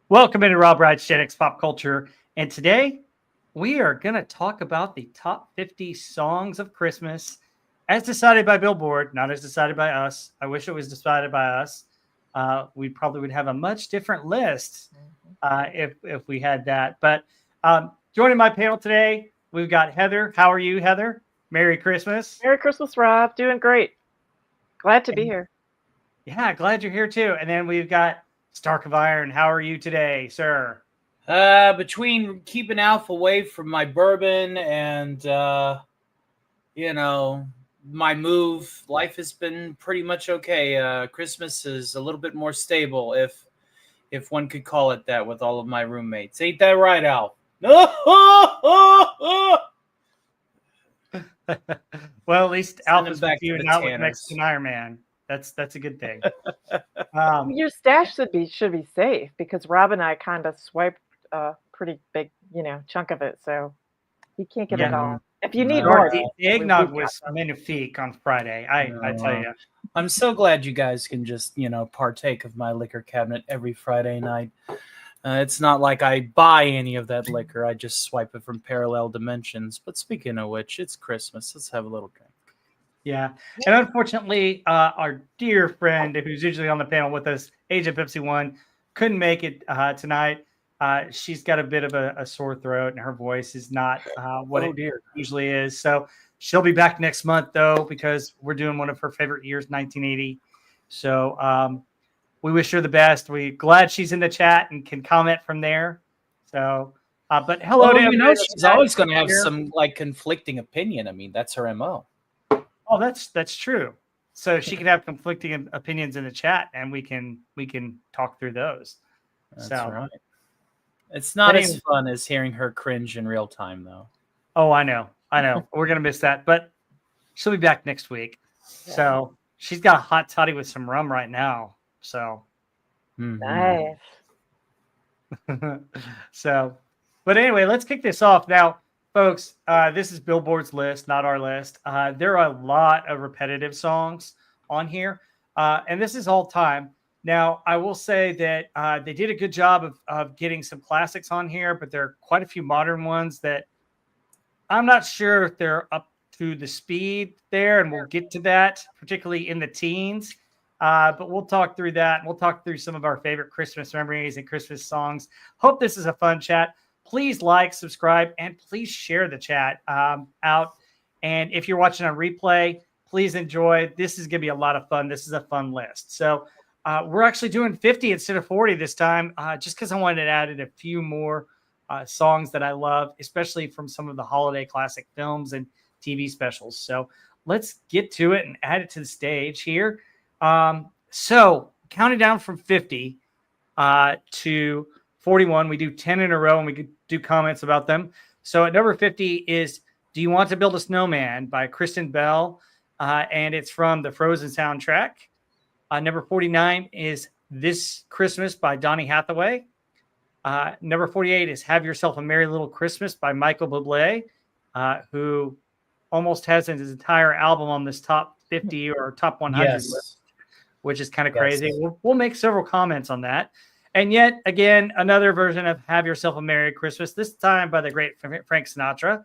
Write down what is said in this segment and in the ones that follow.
Welcome into Rob Ride's Gen X Pop Culture. And today we are going to talk about the top 50 songs of Christmas as decided by Billboard, not as decided by us. I wish it was decided by us. We probably would have a much different list if we had that. But joining my panel today, we've got Heather. How are you, Heather? Merry Christmas. Merry Christmas, Rob. Doing great. Glad to be And, here. yeah, glad you're here too. And then we've got Stark of Iron. How are you today, sir? Between keeping Alf away from my bourbon and my move, life has been pretty much okay. Christmas is a little bit more stable, if one could call it that, with all of my roommates. Ain't that right, Alf? Well, at least Alf is back with you to and the not with Tanners. Mexican Iron Man. That's a good thing. Your stash should be safe because Rob and I kind of swiped a pretty big, chunk of it, so you can't get it Yeah. all. If you need No. more, The eggnog we've got was some. magnifique on Friday. I tell you. I'm so glad you guys can just, partake of my liquor cabinet every Friday night. It's not like I buy any of that liquor. I just swipe it from parallel dimensions. But speaking of which, it's Christmas. Let's have a little drink. Yeah. And unfortunately, our dear friend who's usually on the panel with us, Agent Pepsi One, couldn't make it tonight. She's got a bit of a sore throat and her voice is not what it usually is. So she'll be back next month, though, because we're doing one of her favorite years, 1980. So we wish her the best. We're glad she's in the chat and can comment from there. So, but hello to everybody. She's always going to have some conflicting opinion. I mean, that's her MO. Oh, that's true. So she can have conflicting opinions in the chat, and we can talk through those. That's right. It's not as fun as hearing her cringe in real time, though. Oh, I know. We're gonna miss that, but she'll be back next week. Yeah. So she's got a hot toddy with some rum right now. So nice. So, but anyway, let's kick this off now. Folks, this is Billboard's list, not our list. There are a lot of repetitive songs on here, and this is all time. Now, I will say that they did a good job of getting some classics on here, but there are quite a few modern ones that I'm not sure if they're up to the speed there, and we'll get to that, particularly in the teens. But we'll talk through that. We'll talk through some of our favorite Christmas memories and Christmas songs. Hope this is a fun chat. Please like, subscribe, and please share the chat out. And if you're watching on replay, please enjoy. This is going to be a lot of fun. This is a fun list. So we're actually doing 50 instead of 40 this time, just because I wanted to add in a few more songs that I love, especially from some of the holiday classic films and TV specials. So let's get to it and add it to the stage here. So counting down from 50 to 41, we do 10 in a row and we could do comments about them. So at number 50 is Do You Want to Build a Snowman by Kristen Bell, and it's from the Frozen soundtrack. Number 49 is This Christmas by Donny Hathaway. Number 48 is Have Yourself a Merry Little Christmas by Michael Bublé, who almost has his entire album on this top 50 or top 100 list, which is kind of crazy. We'll make several comments on that. And yet again, another version of Have Yourself a Merry Christmas, this time by the great Frank Sinatra.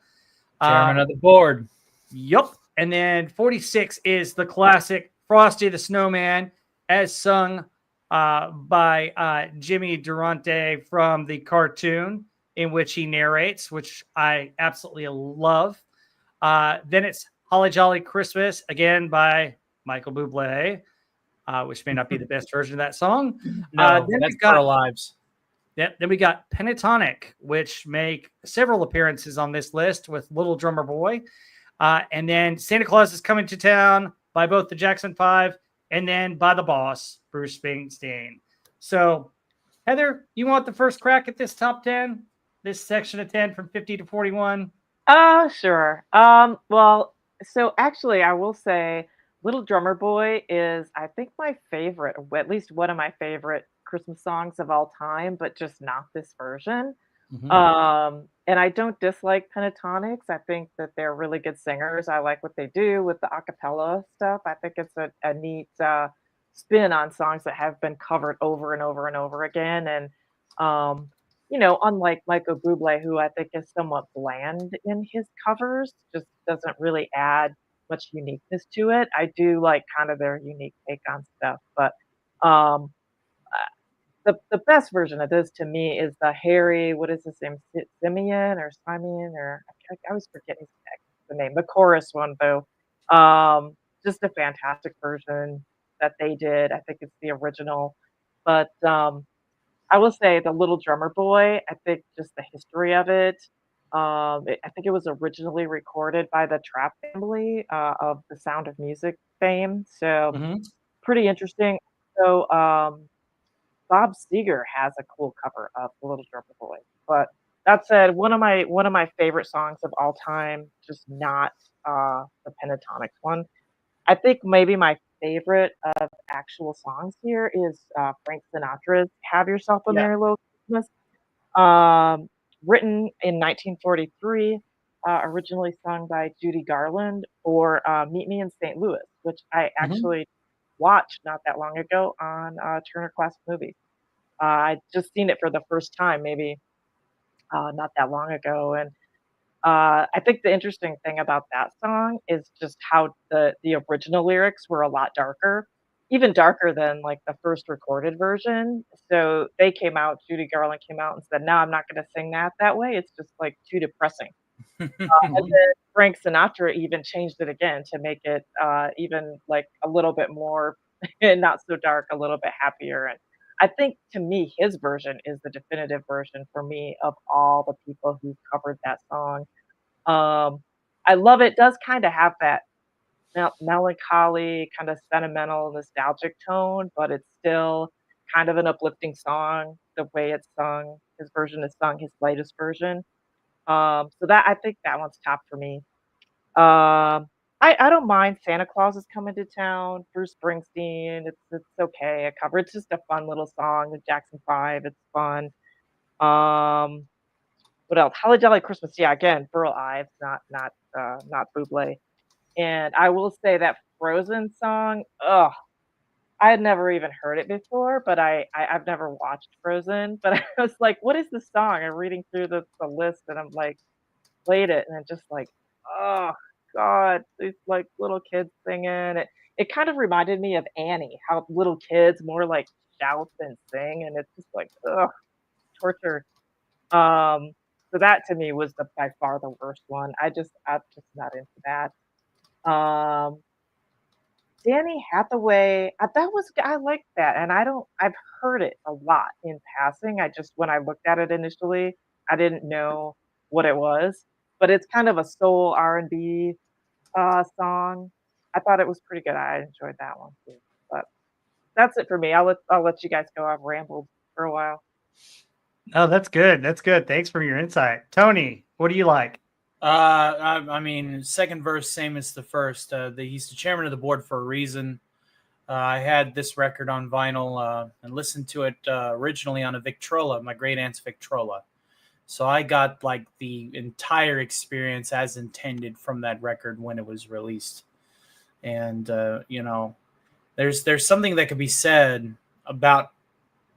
Chairman of the board. Yep. And then 46 is the classic Frosty the Snowman, as sung by Jimmy Durante from the cartoon, in which he narrates, which I absolutely love. Then it's Holly Jolly Christmas, again by Michael Bublé. Which may not be the best version of that song. No, that's for our lives. Then we got Pentatonic, which make several appearances on this list with Little Drummer Boy. And then Santa Claus is Coming to Town by both the Jackson 5 and then by the boss, Bruce Springsteen. So, Heather, you want the first crack at this top 10? This section of 10 from 50 to 41? Sure. Well, so actually, I will say Little Drummer Boy is, I think, my favorite, at least one of my favorite Christmas songs of all time, but just not this version. And I don't dislike Pentatonics. I think that they're really good singers. I like what they do with the a cappella stuff. I think it's a neat spin on songs that have been covered over and over and over again. And Unlike Michael Bublé, who I think is somewhat bland in his covers, just doesn't really add much uniqueness to it. I do like kind of their unique take on stuff, but um, the best version of this to me is the Harry, what is his name, Simeon or Simeon or I always forget the name. The chorus one though, just a fantastic version that they did. I think it's the original, but I will say the Little Drummer Boy. I think just the history of it. I think it was originally recorded by the Trap family of the Sound of Music fame. So Hmm. pretty interesting. So Bob Seger has a cool cover of The Little Drummer Boy. But that said, one of my favorite songs of all time, just not the Pentatonics one. I think maybe my favorite of actual songs here is Frank Sinatra's "Have Yourself a Yeah. Merry Little Christmas," um, written in 1943, originally sung by Judy Garland for "Meet Me in St. Louis," which I Hmm. actually watched not that long ago on Turner Classic Movies. I just seen it for the first time, maybe not that long ago, and I think the interesting thing about that song is just how the original lyrics were a lot darker, even darker than like the first recorded version. So they came out, Judy Garland came out and said, "No, I'm not going to sing that way. It's just like too depressing." And then Frank Sinatra even changed it again to make it even like a little bit more not so dark, a little bit happier. And I think to me, his version is the definitive version for me of all the people who covered that song. um, I love it. Does kinda have that melancholy, kinda sentimental, nostalgic tone, but it's still kind of an uplifting song, the way it's sung. His version is sung, his latest version. So that I think that one's top for me. I don't mind Santa Claus is Coming to Town, Bruce Springsteen, it's okay, a cover. It's just a fun little song, the Jackson 5, it's fun. Um what else? Holly Jolly Christmas, yeah, again, Burl Ives, not Bublé. And I will say that Frozen song, ugh, I had never even heard it before, but I've never watched Frozen, but I was like, "What is this song?" I'm reading through the list and I'm like, played it and I'm just like, "Oh god, these, like, little kids singing." It kind of reminded me of Annie, how little kids more, like, shout than sing, and it's just like, ugh, torture. Um, so that to me was the by far the worst one. I'm just not into that. Um, Danny Hathaway, that was I like that, and I've heard it a lot in passing. I just when I looked at it initially, I didn't know what it was, but it's kind of a soul R&B song. I thought it was pretty good. I enjoyed that one too. But that's it for me. I'll let you guys go. I've rambled for a while. Oh, that's good. That's good. Thanks for your insight. Tony, what do you like? I mean, second verse, same as the first. He's the chairman of the board for a reason. I had this record on vinyl and listened to it originally on a Victrola, my great aunt's Victrola. So I got like the entire experience as intended from that record when it was released. And there's something that could be said about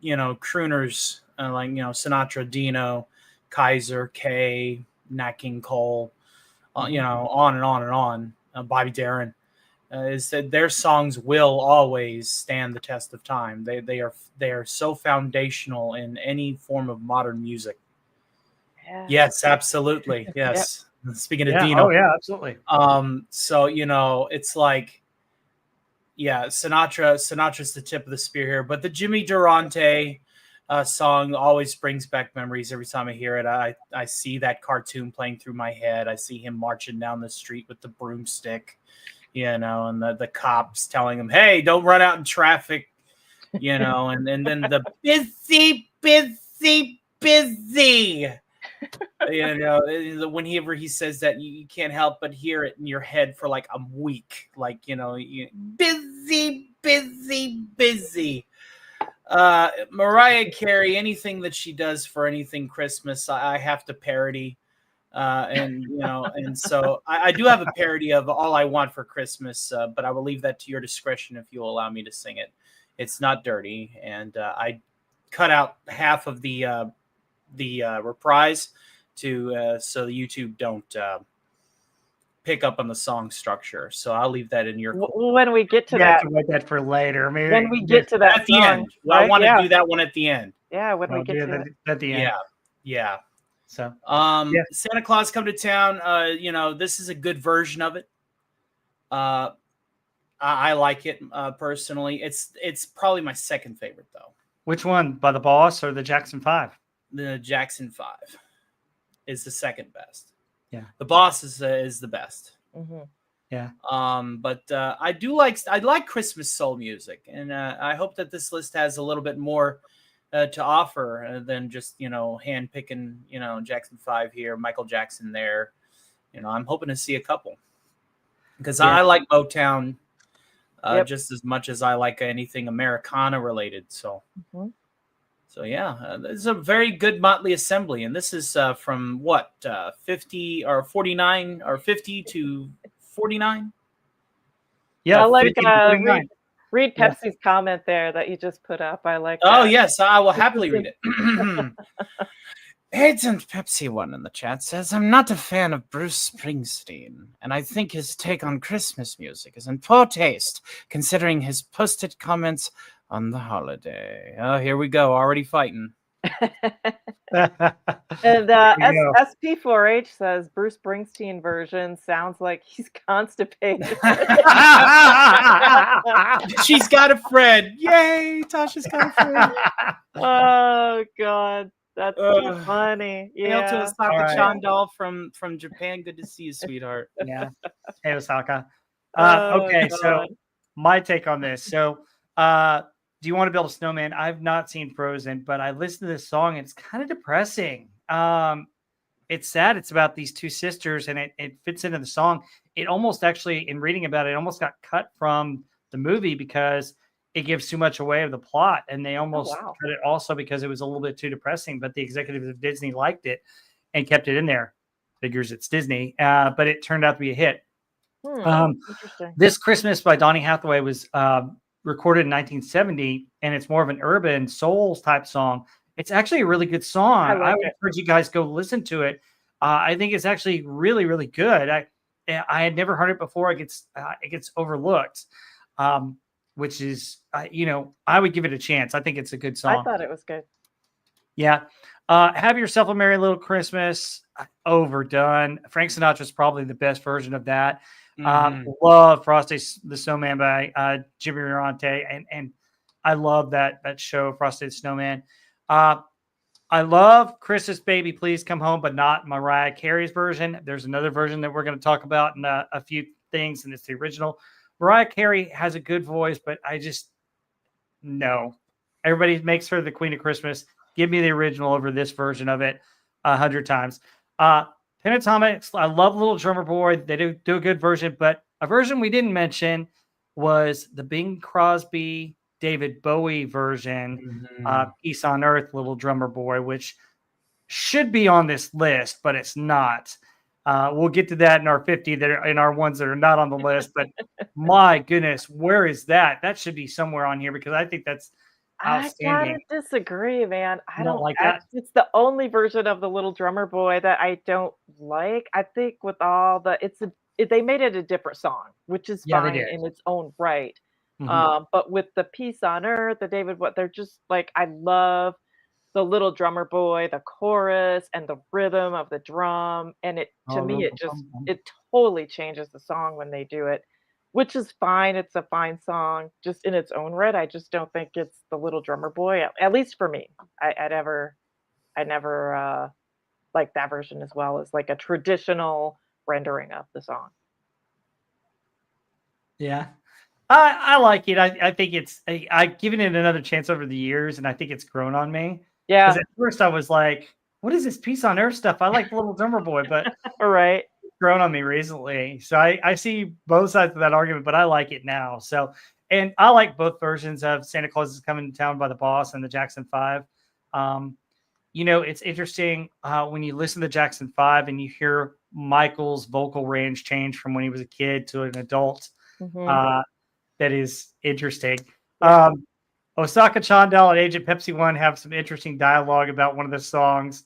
crooners like Sinatra, Dino, Kaiser, Kay, Nat King Cole, on and on and on. Bobby Darin. Is that their songs will always stand the test of time. They are so foundational in any form of modern music. Yeah. Yes, absolutely. Yep. Yes. Speaking of Yeah. Oh, Dino, yeah. Absolutely. so it's like, yeah, Sinatra's the tip of the spear here, but the Jimmy Durante song always brings back memories every time I hear it. I see that cartoon playing through my head. I see him marching down the street with the broomstick, and the cops telling him, "Hey, don't run out in traffic," and then the busy, busy, busy. Whenever he says that, you can't help but hear it in your head for like a week. Like, busy, busy, busy. Mariah Carey, anything that she does for anything Christmas, I have to parody. And so I do have a parody of All I Want for Christmas, but I will leave that to your discretion if you'll allow me to sing it. It's not dirty, and I cut out half of the reprise to so the YouTube don't pick up on the song structure. So I'll leave that in your When we get to You have that, to wait that for later. Maybe when we get to that at the song, end. Well, right? I want to Yeah. do that one at the end. Yeah, when we I'll get do to it it. at the end. Yeah. So Yeah. Santa Claus Come to Town. This is a good version of it. I like it personally. It's probably my second favorite though. which one, by the Boss or the Jackson 5? The Jackson 5 is the second best. Yeah. The Boss is the best. Mm-hmm. Yeah. But I like Christmas soul music, and I hope that this list has a little bit more to offer than just hand picking Jackson 5 here, Michael Jackson there. I'm hoping to see a couple because I like Motown just as much as I like anything Americana related. So. Mm-hmm. So yeah, this is a very good motley assembly, and this is from what 50 or 49 or 50 to 49. Yeah, I like 50 to 49. read Pepsi's comment there that you just put up. I like. Oh that. yes, I will happily read it. Agent Pepsi one in the chat says, "I'm not a fan of Bruce Springsteen, and I think his take on Christmas music is in poor taste, considering his posted comments on the holiday." Oh, here we go, already fighting. And SP4H says Bruce Springsteen version sounds like he's constipated. She's got a friend. Yay, Tasha's got a friend. Oh God, that's so funny. Hail to Yeah. Osaka right. Chandal from Japan. Good to see you, sweetheart. Yeah. Hey, Osaka. Oh, Okay, so God. my take on this. So, do you want to build a snowman? I've not seen Frozen, but I listened to this song and it's kind of depressing. It's sad. It's about these two sisters and it fits into the song. It almost actually, in reading about it, it almost got cut from the movie because it gives too much away of the plot. And they almost wow. cut it also because it was a little bit too depressing, but the executives of Disney liked it and kept it in there. Figures it's Disney, but it turned out to be a hit. Interesting. This Christmas by Donny Hathaway was recorded in 1970, and it's more of an urban soul type song. It's actually a really good song. I would encourage you guys go listen to it. I think it's actually really, really good. I had never heard it before. It gets overlooked, which is I would give it a chance. I think it's a good song. I thought it was good. Yeah. Have Yourself a Merry Little Christmas. Overdone. Frank Sinatra's probably the best version of that. Love Frosty the Snowman by Jimmy Morante, and I love that show, Frosty the Snowman. I love Christmas Baby Please Come Home, but not Mariah Carey's version. There's another version that we're going to talk about in a few things, and it's the original. Mariah Carey has a good voice, but I just no. Everybody makes her the Queen of Christmas. Give me the original over this version of it 100 times. Pentatonics, I love Little Drummer Boy. They do a good version, but a version we didn't mention was the Bing Crosby, David Bowie version, Peace on Earth, Little Drummer Boy, which should be on this list, but it's not. We'll get to that in our 50 that are in our ones that are not on the list, but my goodness, where is that? That should be somewhere on here because I think that's outstanding. I gotta disagree, man. I don't like that. It's the only version of the Little Drummer Boy that I don't like. I think with all the they made it a different song, which is fine in its own right. But with the Peace on Earth, the David, they're just like, I love the Little Drummer Boy, the chorus and the rhythm of the drum, and it totally changes the song when they do it. Which is fine. It's a fine song just in its own right. I just don't think it's the Little Drummer Boy, at least for me. I never liked that version as well as like a traditional rendering of the song. Yeah. I like it. I think I've given it another chance over the years, and I think it's grown on me. Yeah. Because at first I was like, what is this Peace on Earth stuff? I like the Little Drummer Boy, but right. Grown on me recently. So I see both sides of that argument, but I like it now. So, and I like both versions of Santa Claus is Coming to Town by the Boss and the Jackson 5. It's interesting when you listen to Jackson 5 and you hear Michael's vocal range change from when he was a kid to an adult. That is interesting. Osaka Chandel and Agent Pepsi One have some interesting dialogue about one of the songs.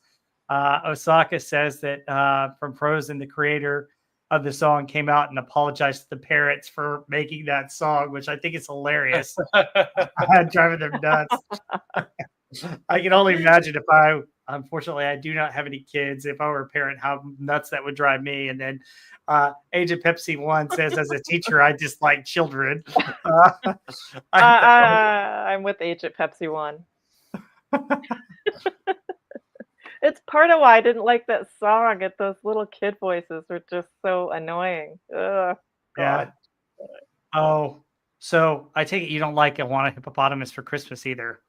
Osaka says that from Frozen, the creator of the song came out and apologized to the parents for making that song, which I think is hilarious. Driving them nuts. I can only imagine if unfortunately, I do not have any kids. If I were a parent, how nuts that would drive me. And then Agent Pepsi One says, as a teacher, I dislike children. I'm with Agent Pepsi One. It's part of why I didn't like that song. Those little kid voices were just so annoying. Ugh, Yeah. God. Oh, so I take it you don't like "I Want a Hippopotamus for Christmas" either.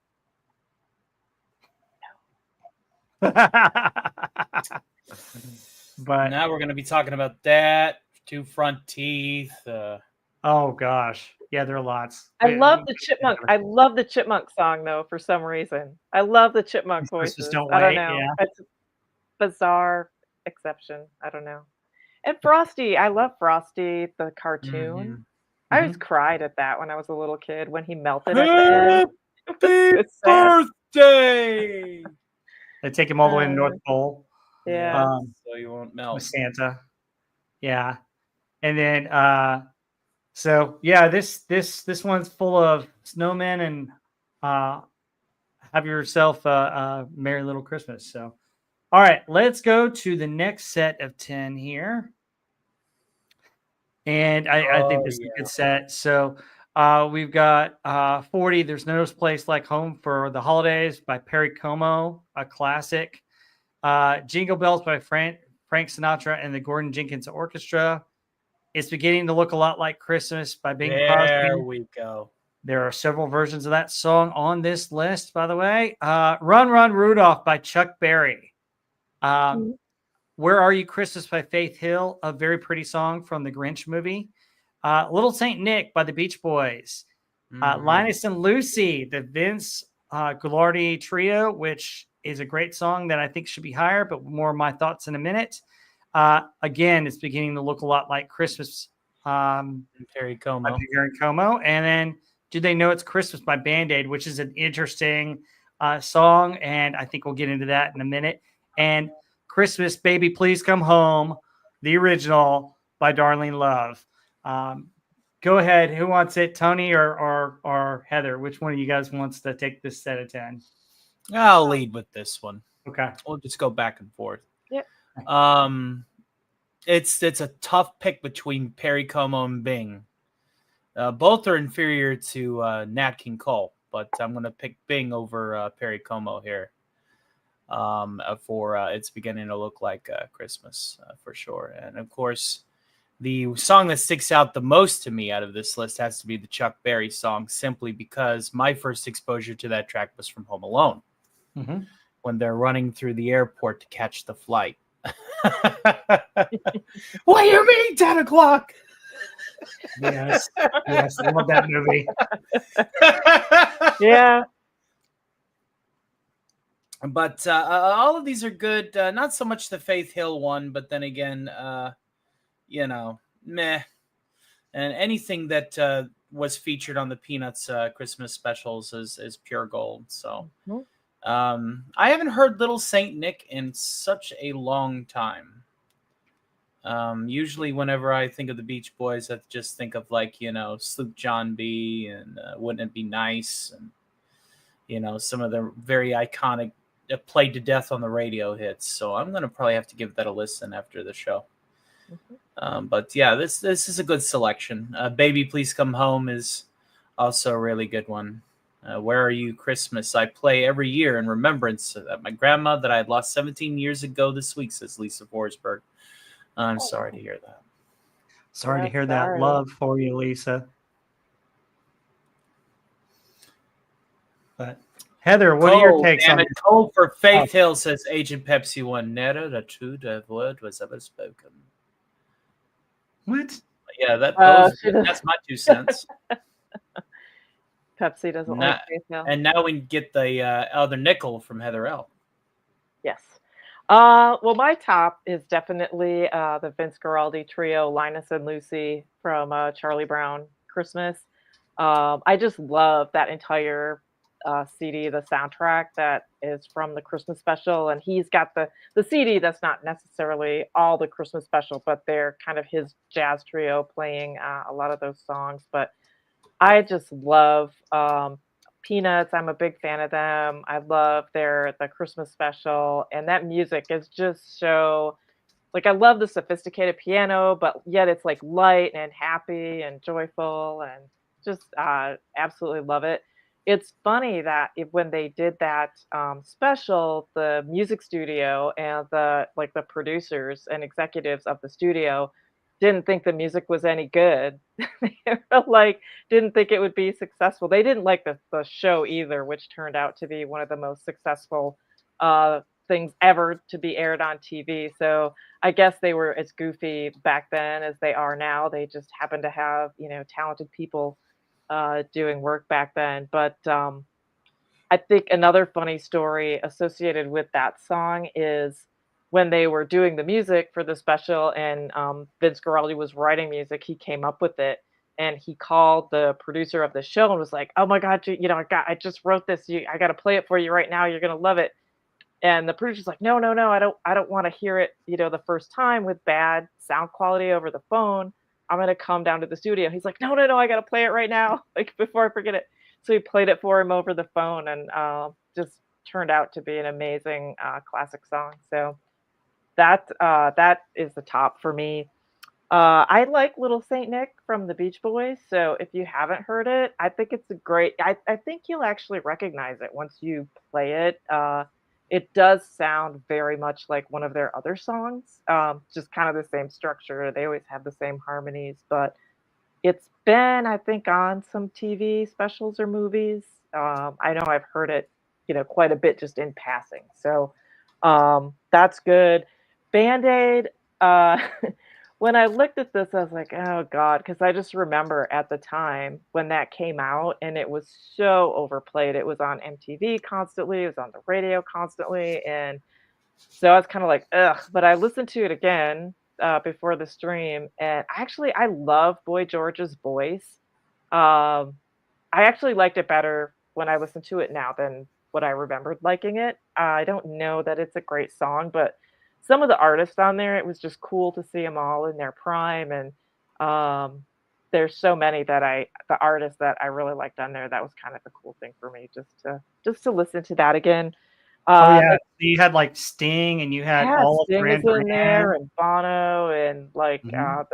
But now we're going to be talking about that. Two front teeth. Oh gosh, yeah, there are lots. I love the chipmunk. I love the chipmunk song though. For some reason, I love the chipmunk voices. Don't I don't wait, know. yeah. It's a bizarre exception. I don't know. And Frosty, I love Frosty, the cartoon. I always cried at that when I was a little kid when he melted at the end. Happy birthday! They take him all the way to North Pole. Yeah. So you won't melt. With Santa. Yeah. And then so yeah, this one's full of snowmen and have yourself a merry little Christmas. So all right, let's go to the next set of 10 here. And I think this is a good set. So we've got 40, There's No Place Like Home for the Holidays by Perry Como, a classic. Jingle Bells by Frank Sinatra and the Gordon Jenkins Orchestra. It's Beginning to Look a Lot Like Christmas by Bing Crosby. There we go. There are several versions of that song on this list, by the way. Run, Run, Rudolph by Chuck Berry. Where Are You Christmas by Faith Hill, a very pretty song from the Grinch movie. Little Saint Nick by the Beach Boys. Linus and Lucy, the Vince Gulardi Trio, which is a great song that I think should be higher, but more of my thoughts in a minute. Again, it's Beginning to Look a Lot Like Christmas. Perry Como. And then Do They Know It's Christmas by Band-Aid, which is an interesting song, and I think we'll get into that in a minute. And Christmas, Baby, Please Come Home, the original by Darlene Love. Go ahead. Who wants it, Tony or Heather? Which one of you guys wants to take this set of 10? I'll lead with this one. Okay. We'll just go back and forth. Yep. It's a tough pick between Perry Como and Bing. Both are inferior to Nat King Cole, but I'm going to pick Bing over Perry Como here for It's Beginning to Look Like Christmas for sure. And of course, the song that sticks out the most to me out of this list has to be the Chuck Berry song, simply because my first exposure to that track was from Home Alone, when they're running through the airport to catch the flight. What do you mean 10 o'clock? Yes, I love that movie. Yeah. But all of these are good. Not so much the Faith Hill one, but then again, meh. And anything that was featured on the Peanuts Christmas specials is pure gold. So I haven't heard Little Saint Nick in such a long time. Usually whenever I think of the Beach Boys, I just think of Sloop John B. and Wouldn't It Be Nice? And, some of the very iconic played to death on the radio hits. So I'm going to probably have to give that a listen after the show. But yeah, this is a good selection. Baby, Please Come Home is also a really good one. Where Are You Christmas? I play every year in remembrance of my grandma that I had lost 17 years ago this week, says Lisa Forsberg. I'm sorry to hear that. Sorry to hear that. Love for you, Lisa. But Heather, what are your takes on it? Cole for Faith Hill, says Agent Pepsi One. Never the true word was ever spoken. What? Yeah, that's my 2 cents. Pepsi doesn't like Faith Hill. And now we get the other nickel from Heather L. Yes. Well, my top is definitely the Vince Guaraldi Trio, Linus and Lucy from Charlie Brown Christmas. I just love that entire CD, the soundtrack that is from the Christmas special, and he's got the CD that's not necessarily all the Christmas special, but they're kind of his jazz trio playing a lot of those songs. But I just love Peanuts. I'm a big fan of them. I love the Christmas special, and that music is just so like I love the sophisticated piano, but yet it's like light and happy and joyful, and just absolutely love it. It's funny that when they did that special, the music studio and the producers and executives of the studio didn't think the music was any good. They were like didn't think it would be successful. They didn't like the show either, which turned out to be one of the most successful things ever to be aired on TV. So I guess they were as goofy back then as they are now. They just happened to have, talented people doing work back then. But I think another funny story associated with that song is when they were doing the music for the special and Vince Guaraldi was writing music, he came up with it and he called the producer of the show and was like, "Oh my God, I just wrote this. I got to play it for you right now. You're gonna love it." And the producer's like, "No, no, no, I don't want to hear it, the first time with bad sound quality over the phone. I'm gonna come down to the studio." He's like, "No, no, no, I gotta play it right now, like before I forget it." So he played it for him over the phone, and just turned out to be an amazing classic song. So that is the top for me. I like Little Saint Nick from the Beach Boys. So if you haven't heard it, I think it's a great. I think you'll actually recognize it once you play it. It does sound very much like one of their other songs, just kind of the same structure. They always have the same harmonies, but it's been, I think, on some TV specials or movies. I know I've heard it, quite a bit just in passing. So that's good. Band Aid. When I looked at this, I was like, oh God, because I just remember at the time when that came out and it was so overplayed. It was on MTV constantly, it was on the radio constantly. And so I was kind of like, ugh. But I listened to it again before the stream. And I love Boy George's voice. Um, I actually liked it better when I listened to it now than what I remembered liking it. I don't know that it's a great song, but some of the artists on there, it was just cool to see them all in their prime. And there's so many the artists that I really liked on there. That was kind of a cool thing for me, just to listen to that again. Oh yeah, you had like Sting, and you had Yeah, all of Sting was Duran in Duran. there, and Bono, and like Mhm,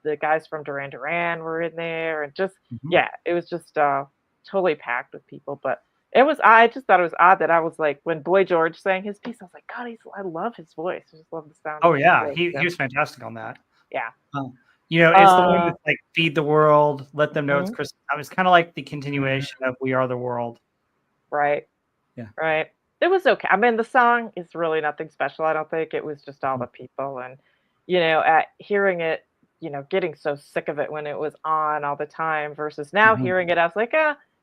the guys from Duran Duran were in there, and just mhm. yeah, it was just totally packed with people. But I just thought it was odd that I was like when Boy George sang his piece, I was like, God, I love his voice. I just love the sound of Oh his yeah, voice. he So was fantastic on that. yeah. Um, it's the one Uh, that's like feed the world, let them know it's mhm, Christmas. It's kind of like the Mhm. continuation of We Are the World. right, Yeah. right. It was okay. I mean, the song is really nothing special. I don't think it was just all Mhm, the people, and at hearing it, getting so sick of it when it was on all the time versus now mhm. hearing it, I was like,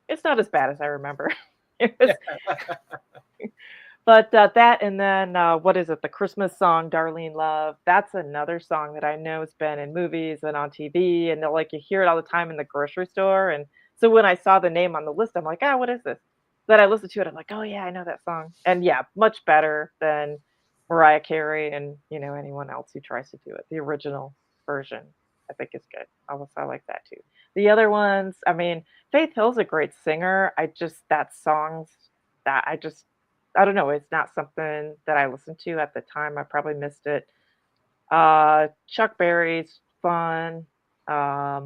it's not as bad as I remember. It was, but that and then what is it? The Christmas song, Darlene Love. That's another song that I know has been in movies and on TV, and like you hear it all the time in the grocery store. And so when I saw the name on the list, I'm like, what is this? Then I listened to it. I'm like, oh yeah, I know that song. And yeah, much better than Mariah Carey and anyone else who tries to do it. The original version, I think, is good. I like that too. The other ones, I mean, Faith Hill's a great singer. That songs that I don't know, it's not something that I listened to at the time. I probably missed it. Chuck Berry's fun. I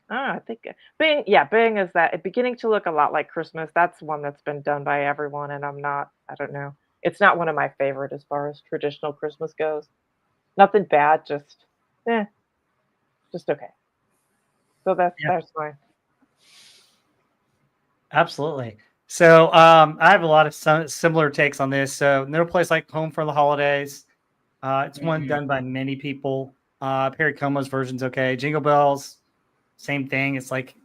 don't know, I think Bing, yeah, Bing is that beginning to look a lot like Christmas. That's one that's been done by everyone, and I don't know. It's not one of my favorite as far as traditional Christmas goes. Nothing bad, eh, just okay. So Yeah, that's fine. absolutely. So I have a lot of similar takes on this. So No Place Like Home for the Holidays. It's one Mhm. done by many people. Perry Como's version's okay. Jingle Bells, same thing. It's like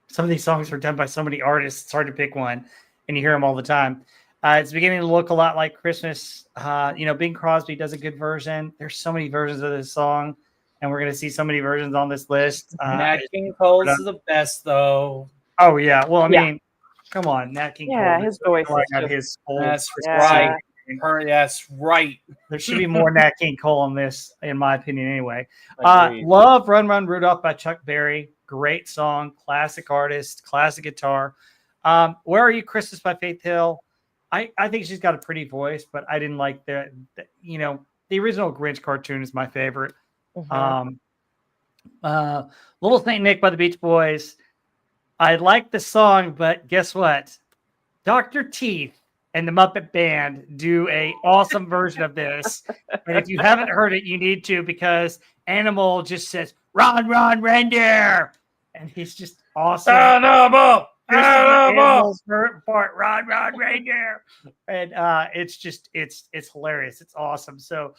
some of these songs are done by so many artists. It's hard to pick one, and you hear them all the time. It's beginning to look a lot like Christmas. Bing Crosby does a good version. There's so many versions of this song, and we're going to see so many versions on this list. Nat King Cole's is the best, though. Oh yeah. Well, I Yeah, mean, Come on, Nat King Cole. Yeah, his voice I is got just his whole That's Christmas yeah. right. That's right. There should be more Nat King Cole on this, in my opinion, anyway. Agreed. Love Run Run Rudolph by Chuck Berry. Great song, classic artist, classic guitar. Where Are You Christmas by Faith Hill. I think she's got a pretty voice, but I didn't like the original Grinch cartoon is my favorite. Mhm. Little Saint Nick by the Beach Boys. I like the song, but guess what? Dr. Teeth and the Muppet Band do a awesome version of this. And if you haven't heard it, you need to, because Animal just says, "Run, run, reindeer." And he's just awesome. Animal! This is the Animal! Animal's favorite part, "Run, run, reindeer." And it's hilarious. It's awesome. So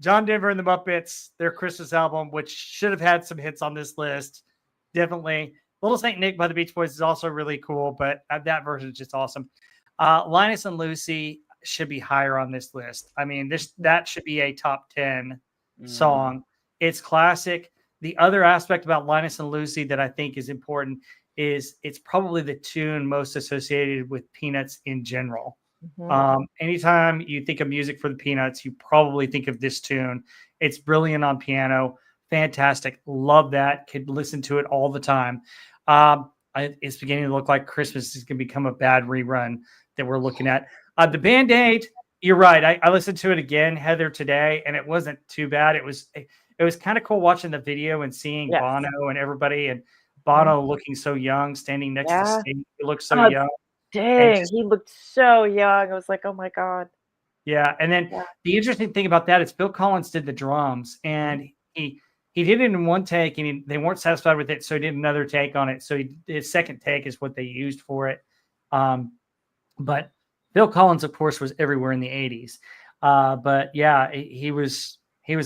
John Denver and the Muppets, their Christmas album, which should have had some hits on this list, definitely. Little Saint Nick by the Beach Boys is also really cool, but that version is just awesome. Linus and Lucy should be higher on this list. I mean, that should be a top 10 song. It's classic. The other aspect about Linus and Lucy that I think is important is it's probably the tune most associated with Peanuts in general. Anytime you think of music for the Peanuts, you probably think of this tune. It's brilliant on piano. Fantastic. Love that. Could listen to it all the time. It's beginning to look like Christmas is going to become a bad rerun that we're looking at. The Band-Aid, you're right. I listened to it again, Heather, today, and it wasn't too bad. It was kind of cool watching the video and seeing Bono and everybody, and Bono looking so young, standing next to Sting. He looked so young. Dang, he looked so young. I was like, oh my God. Yeah. And then the interesting thing about that is Phil Collins did the drums, and he did it in one take, and they weren't satisfied with it, so he did another take on it. So his second take is what they used for it. But Phil Collins, of course, was everywhere in the 80s. But yeah, he was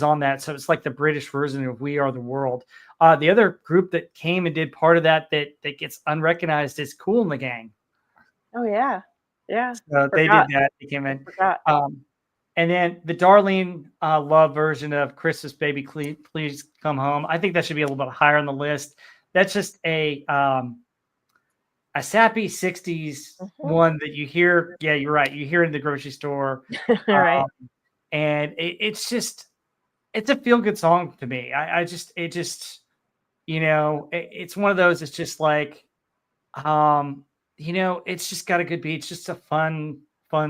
on that. So it's like the British version of We Are the World. The other group that came and did part of that gets unrecognized is Kool and the Gang. Oh yeah. Yeah. So they did that. They came in. And then the Darlene Love version of Christmas Baby Please Come Home. I think that should be a little bit higher on the list. That's just a sappy 60s one that you hear. Yeah, you're right. You hear it in the grocery store. Right. And it's a feel good song to me. It's one of those, it's just like, it's just got a good beat. It's just a fun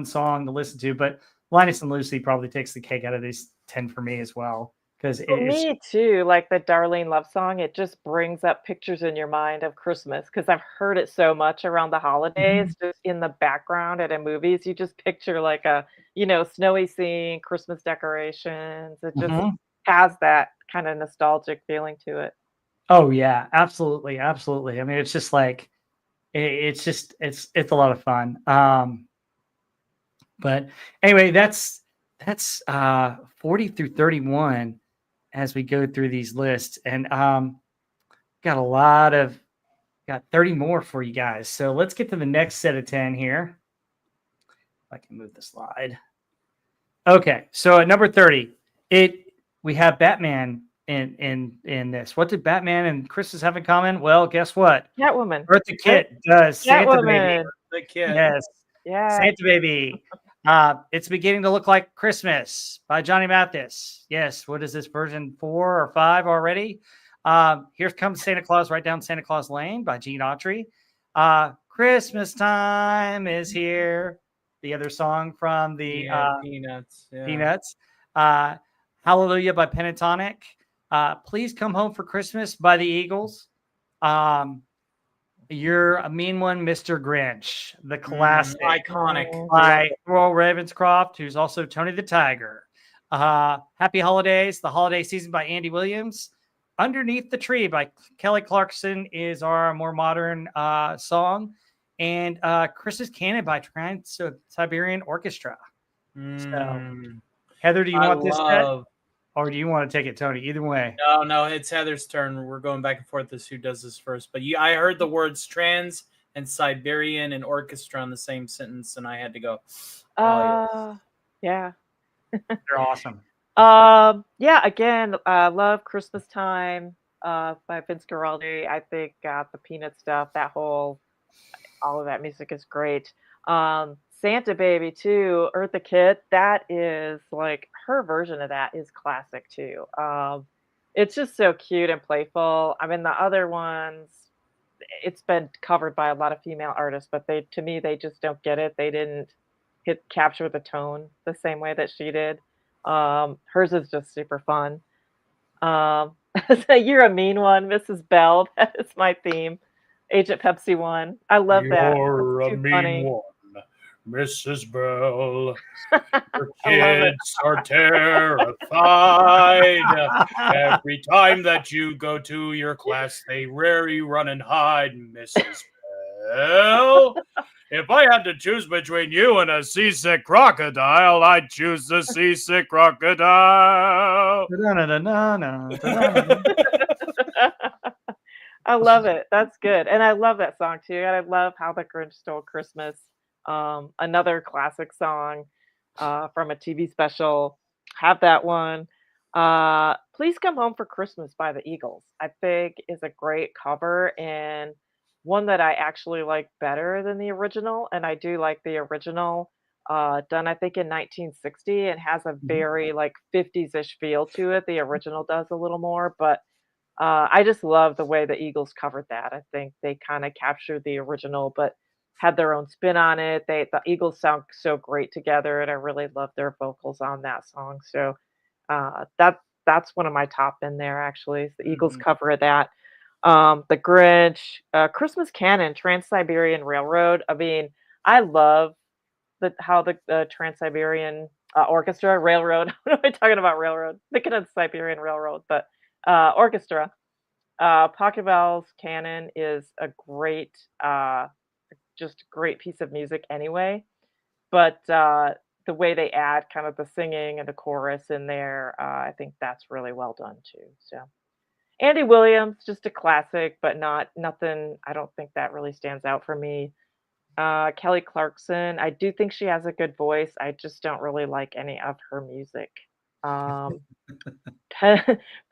song to listen to. But Linus and Lucy probably takes the cake out of these 10 for me as well. Because me too, like the Darlene Love song, it just brings up pictures in your mind of Christmas, because I've heard it so much around the holidays, just in the background and in movies. You just picture like a, snowy scene, Christmas decorations. It just has that kind of nostalgic feeling to it. Oh yeah, absolutely. Absolutely. I mean, it's just like, it's a lot of fun. But anyway, that's 40 through 31 as we go through these lists, and got 30 more for you guys. So let's get to the next set of 10 here. If I can move the slide. Okay, so at number 30, we have Batman in this. What did Batman and Christmas have in common? Well, guess what? Catwoman. Eartha Kitt does Santa Baby. The kid. Yes. Yeah. Santa Baby. It's Beginning to Look Like Christmas by Johnny Mathis. Yes. What is this, version 4 or 5 already? Here Comes Santa Claus Right Down Santa Claus Lane by Gene Autry. Christmas Time is Here. The other song from the Peanuts. Yeah. Peanuts. Hallelujah by Pentatonic. Please Come Home for Christmas by the Eagles. You're a Mean One, Mr. Grinch, the classic, iconic by Royal Ravenscroft, who's also Tony the Tiger. Happy Holidays, The Holiday Season by Andy Williams. Underneath the Tree by Kelly Clarkson is our more modern song. And Christmas Canon by Trans-Siberian Orchestra. So, Heather, do you want this set? Or do you want to take it, Tony? Either way. No, it's Heather's turn. We're going back and forth as who does this first. But I heard the words trans and Siberian and orchestra in the same sentence, and I had to go. Yeah. They're awesome. Yeah, again, love Christmas Time by Vince Guaraldi. I think the Peanut stuff, that whole all of that music is great. Santa Baby too, Eartha Kitt, that is like her version of that is classic too. It's just so cute and playful. I mean, the other ones, it's been covered by a lot of female artists, but they to me they just don't get it. They didn't hit capture the tone the same way that she did. Hers is just super fun. Um, so you're a mean one, Mrs. Bell. That is my theme. Agent Pepsi one. I love that. You're That's a too mean funny. one, Mrs. Bell. Your I love it. kids are terrified. Every time that you go to your class, they rarely run and hide, Mrs. Bell. If I had to choose between you and a seasick crocodile, I'd choose the seasick crocodile. Da-da-da-da-da-da. I love it. That's good. And I love that song too. And I love How the Grinch Stole Christmas. Another classic song from a TV special. Have that one. Please Come Home for Christmas by the Eagles. I think is a great cover and one that I actually like better than the original. And I do like the original, done I think in 1960. It has a Mhm. very like 50s-ish feel to it. The original does a little more, but I just love the way the Eagles covered that. I think they kind of captured the original, but had their own spin on it. The Eagles sound so great together, and I really love their vocals on that song. So that's one of my top in there actually. Is the Eagles Mhm. cover of that. The Grinch, Christmas Canon, Trans Siberian Railroad. I mean, I love how the Trans Siberian Orchestra Railroad. What am I talking about? Railroad. Thinking of Siberian Railroad, but orchestra. Pachelbel's Canon is a great, just great piece of music anyway. But the way they add kind of the singing and the chorus in there, I think that's really well done too. So Andy Williams, just a classic, but not nothing. I don't think that really stands out for me. Kelly Clarkson, I do think she has a good voice. I just don't really like any of her music. Um, Pe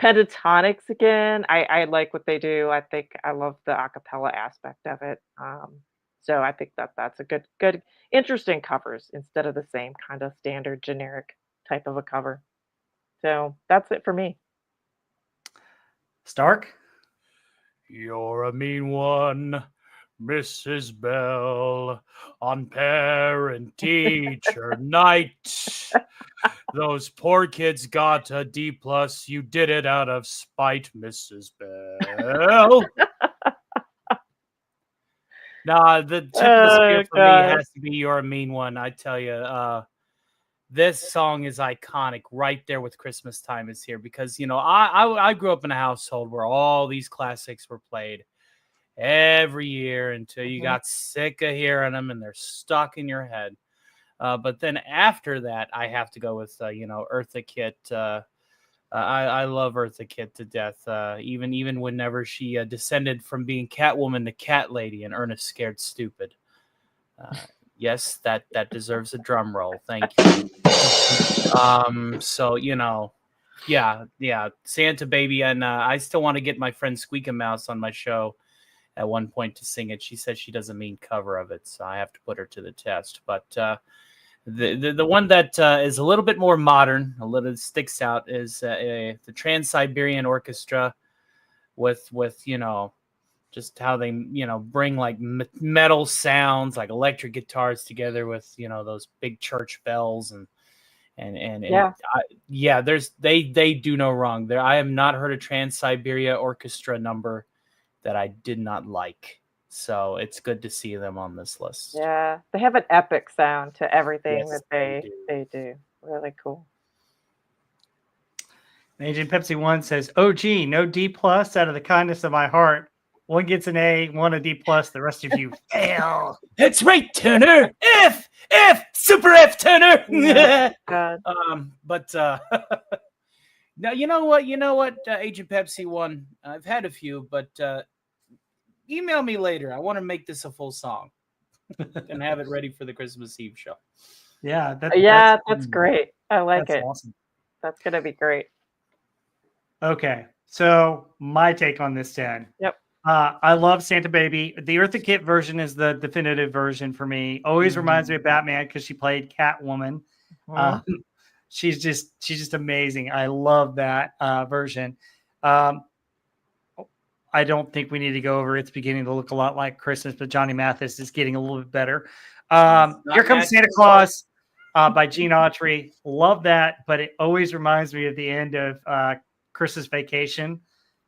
Pentatonics again, I like what they do. I think I love the acapella aspect of it. So I think that that's a good interesting covers instead of the same kind of standard generic type of a cover. So that's it for me. Stark? You're a mean one, Mrs. Bell, on parent teacher night. Those poor kids got a D plus. You did it out of spite, Mrs. Bell. Nah, the tip of the spear Oh for me god. has to be "You're a Mean One." I tell you, this song is iconic. Right there with Christmas time is here because I grew up in a household where all these classics were played every year until you Mhm. got sick of hearing them and they're stuck in your head. But then after that, I have to go with Eartha Kitt. I love Eartha Kitt to death. Even whenever she descended from being Catwoman to Cat Lady and Ernest Scared Stupid. Uh, yes, that deserves a drum roll. Thank you. So yeah, Santa Baby, and I still want to get my friend Squeak a Mouse on my show at one point to sing it. She says she doesn't mean cover of it, so I have to put her to the test. But the one that is a little bit more modern, a little sticks out, is the Trans Siberian Orchestra with just how they bring like metal sounds like electric guitars together with those big church bells and Yeah. yeah, they do no wrong. There, I have not heard a Trans Siberia Orchestra number that I did not like. So it's good to see them on this list. Yeah. They have an epic sound to everything Yes, that they they do. Really cool. Agent Pepsi 1 says, "Oh, gee, no D plus out of the kindness of my heart. One gets an A, one a D plus. The rest of you fail." That's right, Turner. Super F, Turner. Yeah. God. But now you know what, Agent Pepsi 1. I've had a few, but email me later. I want to make this a full song and have it ready for the Christmas Eve show. Yeah, Yeah, that's great. I like that's it. awesome. That's gonna be great. Okay, so my take on this 10. Yep. I love Santa Baby. The Eartha Kitt version is the definitive version for me. Always reminds me of Batman because she played Catwoman. Mhm. She's just amazing. I love that version. Um, I don't think we need to go over. It's beginning to look a lot like Christmas, but Johnny Mathis is getting a little bit better. Not Here Comes Santa magic. Claus by Gene Autry. Love that, but it always reminds me of the end of Christmas Vacation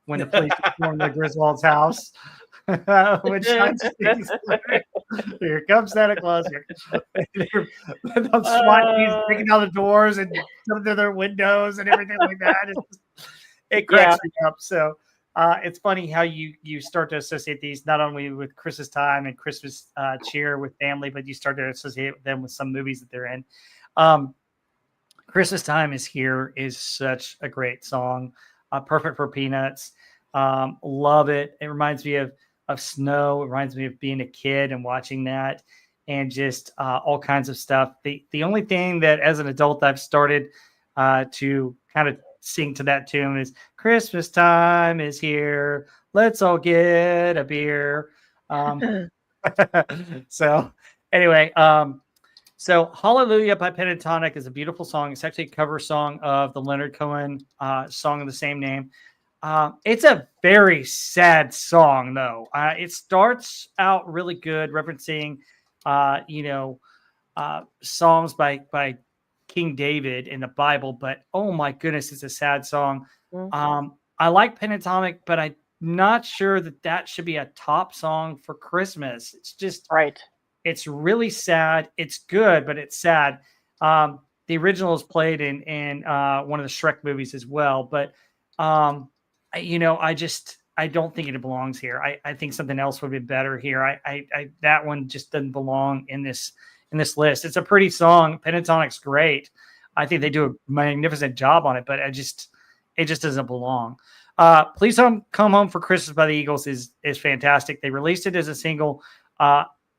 when the police storm the Griswold's house. When Sean sings, here comes Santa Claus. The SWAT teams breaking down the doors and jumping through their windows and everything like that. It cracks me up. So it's funny how you start to associate these not only with Christmas time and Christmas cheer with family, but you start to associate them with some movies that they're in. Christmas Time Is Here is such a great song. Perfect for Peanuts. Love it. It reminds me of snow. It reminds me of being a kid and watching that and just all kinds of stuff. The only thing that as an adult I've started to kind of sing to that tune is Christmas time is here. Let's all get a beer. So anyway, so Hallelujah by Pentatonic is a beautiful song. It's actually a cover song of the Leonard Cohen song of the same name. It's a very sad song, though. It starts out really good, referencing, songs by King David in the Bible. But oh my goodness, it's a sad song. Mhm. I like Pentatonic, but I'm not sure that should be a top song for Christmas. It's just Right. it's really sad. It's good, but it's sad. The original is played in one of the Shrek movies as well, but I don't think it belongs here. I think something else would be better here. I that one just doesn't belong in this list. It's a pretty song. Pentatonic's great. I think they do a magnificent job on it, but it just doesn't belong. Please Come Home for Christmas by the Eagles is fantastic. They released it as a single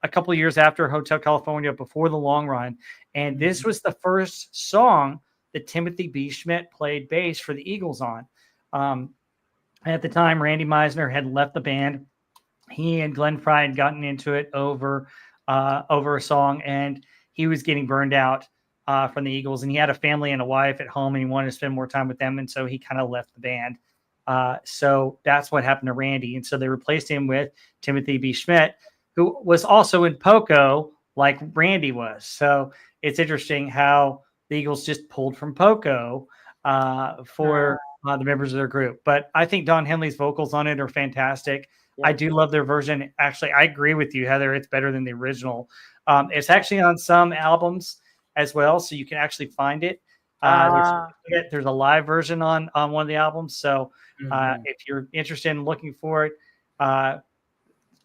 a couple of years after Hotel California, before the long run, and this was the first song that Timothy B. Schmidt played bass for the Eagles on. At the time, Randy Meisner had left the band. He and Glenn Frey had gotten into it over a song, and he was getting burned out from the Eagles, and he had a family and a wife at home, and he wanted to spend more time with them, and so he kind of left the band. So that's what happened to Randy, and so they replaced him with Timothy B. Schmidt, who was also in Poco like Randy was. So it's interesting how the Eagles just pulled from Poco for the members of their group. But I think Don Henley's vocals on it are fantastic. Yeah. I do love their version. Actually, I agree with you, Heather. It's better than the original. It's actually on some albums as well, so you can actually find it. There's a live version on one of the albums. So if you're interested in looking for it,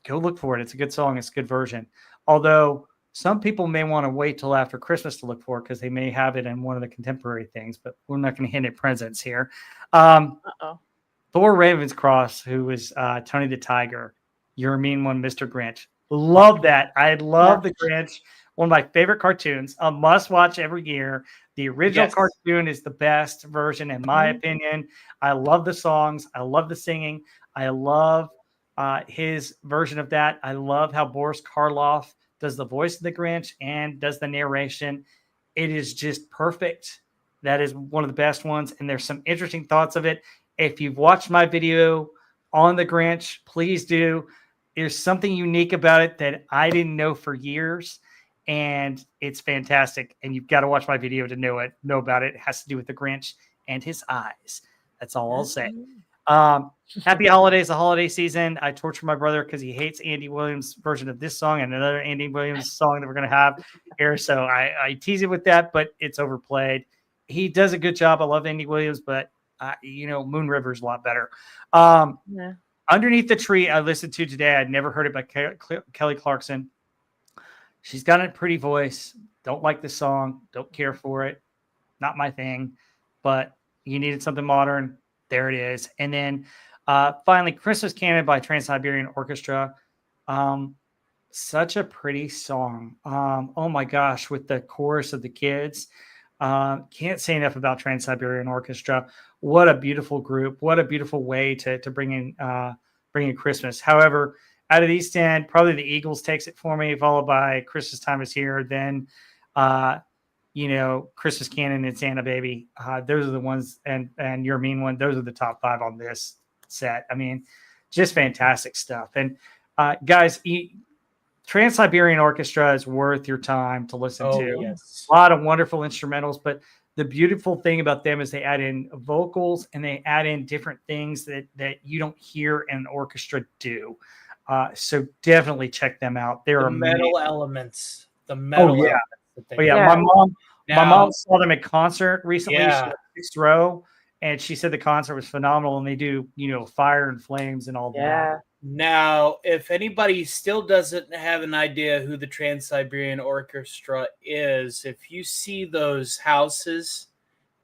go look for it. It's a good song. It's a good version. Although some people may want to wait till after Christmas to look for it because they may have it in one of the contemporary things, but we're not going to hint at presents here. Thor Ravenscross, who was Tony the Tiger. You're a mean one, Mr. Grinch. Love that. I love the Grinch. One of my favorite cartoons. A must watch every year. The original cartoon is the best version, in my opinion. I love the songs. I love the singing. I love his version of that. I love how Boris Karloff does the voice of the Grinch and does the narration. It is just perfect. That is one of the best ones. And there's some interesting thoughts of it. If you've watched my video on the Grinch, please do. There's something unique about it that I didn't know for years. And it's fantastic. And you've got to watch my video to know about it. It has to do with the Grinch and his eyes. That's all I'll say. Happy holidays, the holiday season. I torture my brother because he hates Andy Williams' version of this song and another Andy Williams song that we're going to have here. So I tease it with that, but it's overplayed. He does a good job. I love Andy Williams, but Moon River's a lot better. Underneath the Tree, I listened to today. I'd never heard it by Kelly Clarkson. She's got a pretty voice. Don't like the song. Don't care for it. Not my thing. But you needed something modern. There it is. And then finally, Christmas Canon by Trans-Siberian Orchestra. Such a pretty song. Oh my gosh, with the chorus of the kids. Can't say enough about Trans-Siberian Orchestra. What a beautiful group. What a beautiful way to bring in bringing Christmas. However, out of these 10, probably the Eagles takes it for me, followed by Christmas Time Is Here. Then, Christmas Cannon and Santa Baby. Those are the ones, and Your Mean One. Those are the top 5 on this set. I mean, just fantastic stuff. And guys, Trans-Siberian Orchestra is worth your time to listen to. Yes. A lot of wonderful instrumentals, but the beautiful thing about them is they add in vocals and they add in different things that you don't hear an orchestra do. So definitely check them out. They're The amazing. metal elements. The metal elements that they My mom saw them at concert recently. Yeah. She was 6th row, and she said the concert was phenomenal. And they do, fire and flames and all that. Now, if anybody still doesn't have an idea who the Trans-Siberian Orchestra is, if you see those houses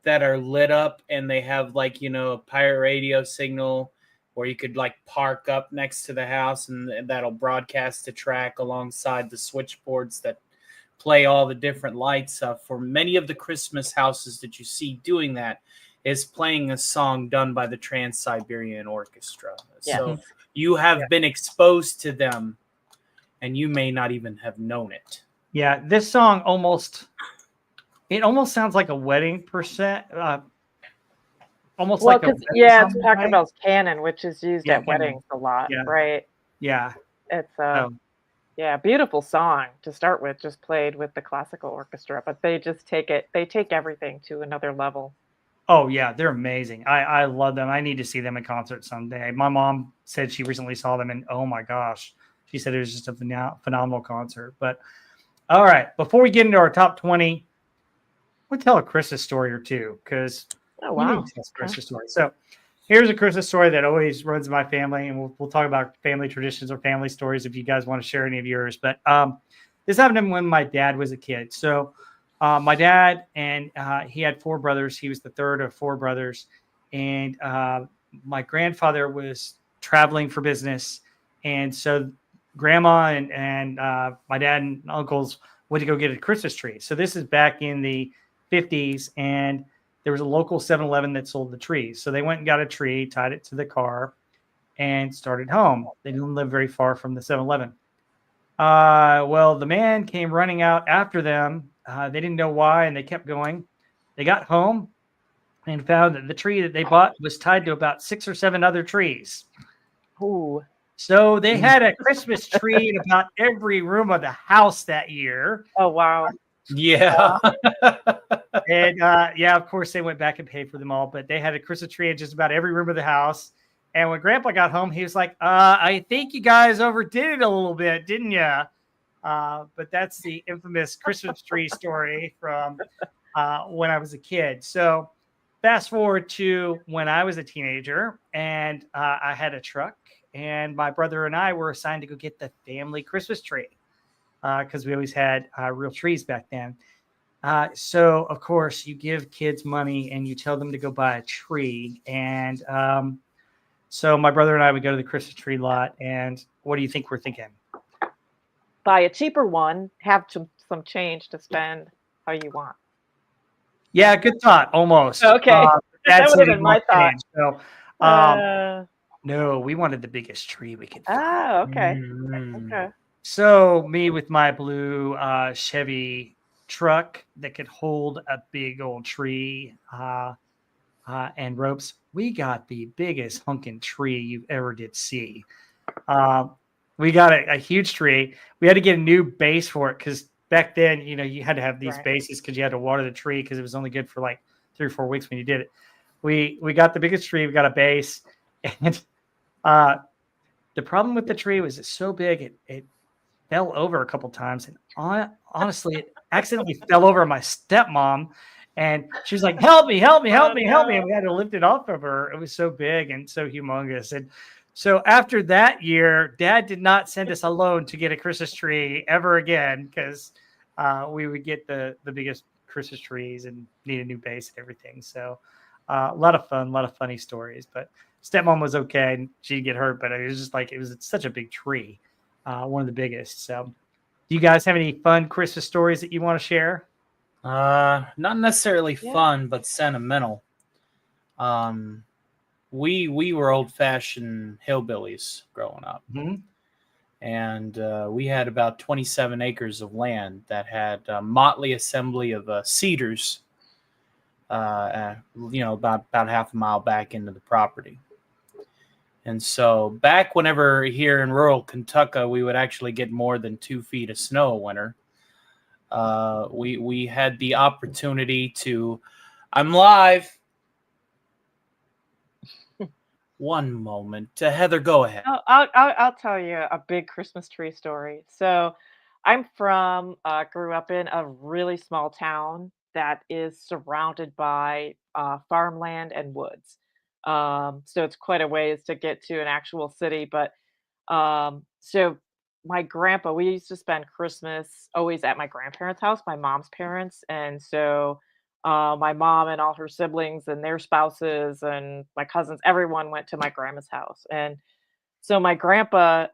that are lit up and they have a pirate radio signal, or you could park up next to the house and that'll broadcast the track alongside the switchboards that play all the different lights. For many of the Christmas houses that you see doing that is playing a song done by the Trans-Siberian Orchestra. Yeah. So you have been exposed to them and you may not even have known it. Yeah, this song almost sounds like a wedding percent. Almost like it's Pachelbel's canon, which is used at weddings a lot, right? Yeah. It's beautiful song to start with, just played with the classical orchestra, but they take everything to another level. Oh yeah, they're amazing. I love them. I need to see them in concert someday. My mom said she recently saw them, and oh my gosh, she said it was just a phenomenal concert. But all right, before we get into our top 20, we'll tell a Christmas story or two, because Christmas story. So here's a Christmas story that always runs in my family, and we'll talk about family traditions or family stories if you guys want to share any of yours. But this happened when my dad was a kid. So my dad, and he had 4 brothers. He was the third of 4 brothers. And my grandfather was traveling for business. And so grandma and my dad and uncles went to go get a Christmas tree. So this is back in the 50s, and there was a local 7-Eleven that sold the trees. So they went and got a tree, tied it to the car, and started home. They didn't live very far from the 7-Eleven. Well, the man came running out after them. They didn't know why, and they kept going. They got home and found that the tree that they bought was tied to about 6 or 7 other trees. Ooh. So they had a Christmas tree in about every room of the house that year. Oh, wow. Yeah. And of course, they went back and paid for them all, but they had a Christmas tree in just about every room of the house. And when Grandpa got home, he was like, I think you guys overdid it a little bit, didn't you? But that's the infamous Christmas tree story from when I was a kid. So fast forward to when I was a teenager, and I had a truck, and my brother and I were assigned to go get the family Christmas tree because we always had real trees back then. So, of course, you give kids money and you tell them to go buy a tree. And so my brother and I would go to the Christmas tree lot. And what do you think we're thinking? Buy a cheaper one, have some change to spend how you want. Yeah, good thought. Almost. Okay. That would have been my thought. So, no, we wanted the biggest tree we could find. Oh, okay. Okay. So me with my blue Chevy truck that could hold a big old tree and ropes. We got the biggest hunkin' tree you ever did see. We got a huge tree. We had to get a new base for it because back then, you had to have these bases because you had to water the tree because it was only good for like 3 or 4 weeks when you did it. We got the biggest tree. We got a base, and the problem with the tree was it's so big it fell over a couple times, and honestly, it accidentally fell over my stepmom, and she was like, "Help me, help me, help me, help me!" And we had to lift it off of her. It was so big and so humongous, and so after that year, Dad did not send us alone to get a Christmas tree ever again because we would get the biggest Christmas trees and need a new base and everything. So a lot of fun, a lot of funny stories. But stepmom was okay, and she didn't get hurt, but it was just like it was such a big tree. One of the biggest. So do you guys have any fun Christmas stories that you want to share? Not necessarily fun, but sentimental. we were old fashioned hillbillies growing up, Mhm. and we had about 27 acres of land that had a motley assembly of cedars. About half a mile back into the property. And so back whenever here in rural Kentucky, we would actually get more than 2 feet of snow a winter. We had the opportunity to. I'm live. One moment, Heather, go ahead. I'll tell you a big Christmas tree story. So, grew up in a really small town that is surrounded by farmland and woods. So it's quite a ways to get to an actual city. But so my grandpa, we used to spend Christmas always at my grandparents' house, my mom's parents, and so my mom and all her siblings and their spouses and my cousins, everyone went to my grandma's house. And so my grandpa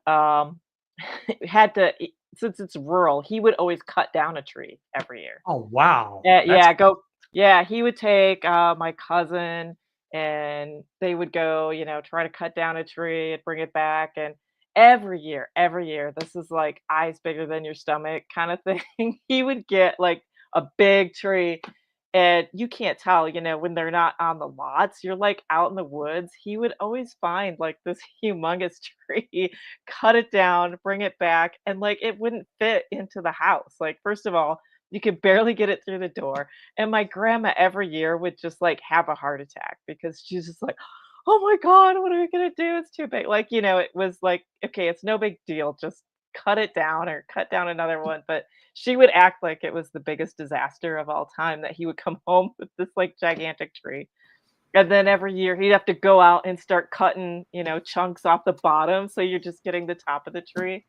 had to, since it's rural, he would always cut down a tree every year. Oh, wow. Yeah, That's yeah, he would take my cousin and they would go, try to cut down a tree and bring it back. And every year, this is like eyes bigger than your stomach kind of thing. He would get like a big tree and you can't tell, when they're not on the lots, you're like out in the woods. He would always find like this humongous tree, cut it down, bring it back, and like it wouldn't fit into the house. Like, first of all, you could barely get it through the door. And my grandma every year would just like have a heart attack because she's just like, oh my God, what are we gonna do? It's too big. Like, it was like, okay, it's no big deal. Just cut it down or cut down another one. But she would act like it was the biggest disaster of all time that he would come home with this like gigantic tree. And then every year he'd have to go out and start cutting, chunks off the bottom. So you're just getting the top of the tree.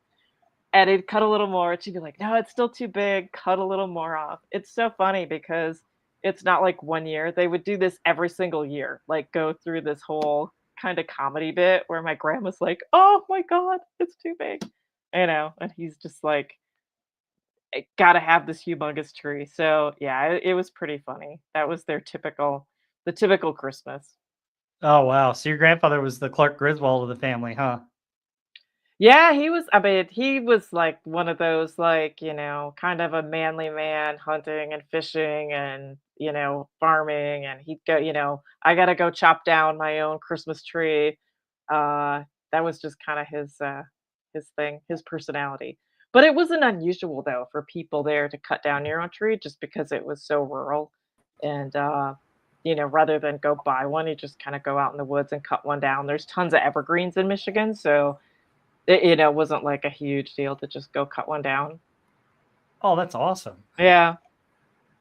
And he'd cut a little more, and she'd be like, "No, it's still too big, cut a little more off." It's so funny because it's not like 1 year, they would do this every single year, like, go through this whole kinda comedy bit where my grandma's like, "Oh my god, it's too big," and he's just like, "Gotta have this humongous tree." So, yeah, it was pretty funny. That was the typical Christmas. Oh, wow. So your grandfather was the Clark Griswold of the family, huh? Yeah, I mean, he was like one of those, like, kind of a manly man hunting and fishing and, farming. And he'd go, I got to go chop down my own Christmas tree. Uh, that was just kind of his thing, his personality. But it wasn't unusual though for people there to cut down your own tree just because it was so rural. And, rather than go buy one, you just kind of go out in the woods and cut one down. There's tons of evergreens in Michigan. So, it wasn't like a huge deal to just go cut one down. Oh, that's awesome. Yeah.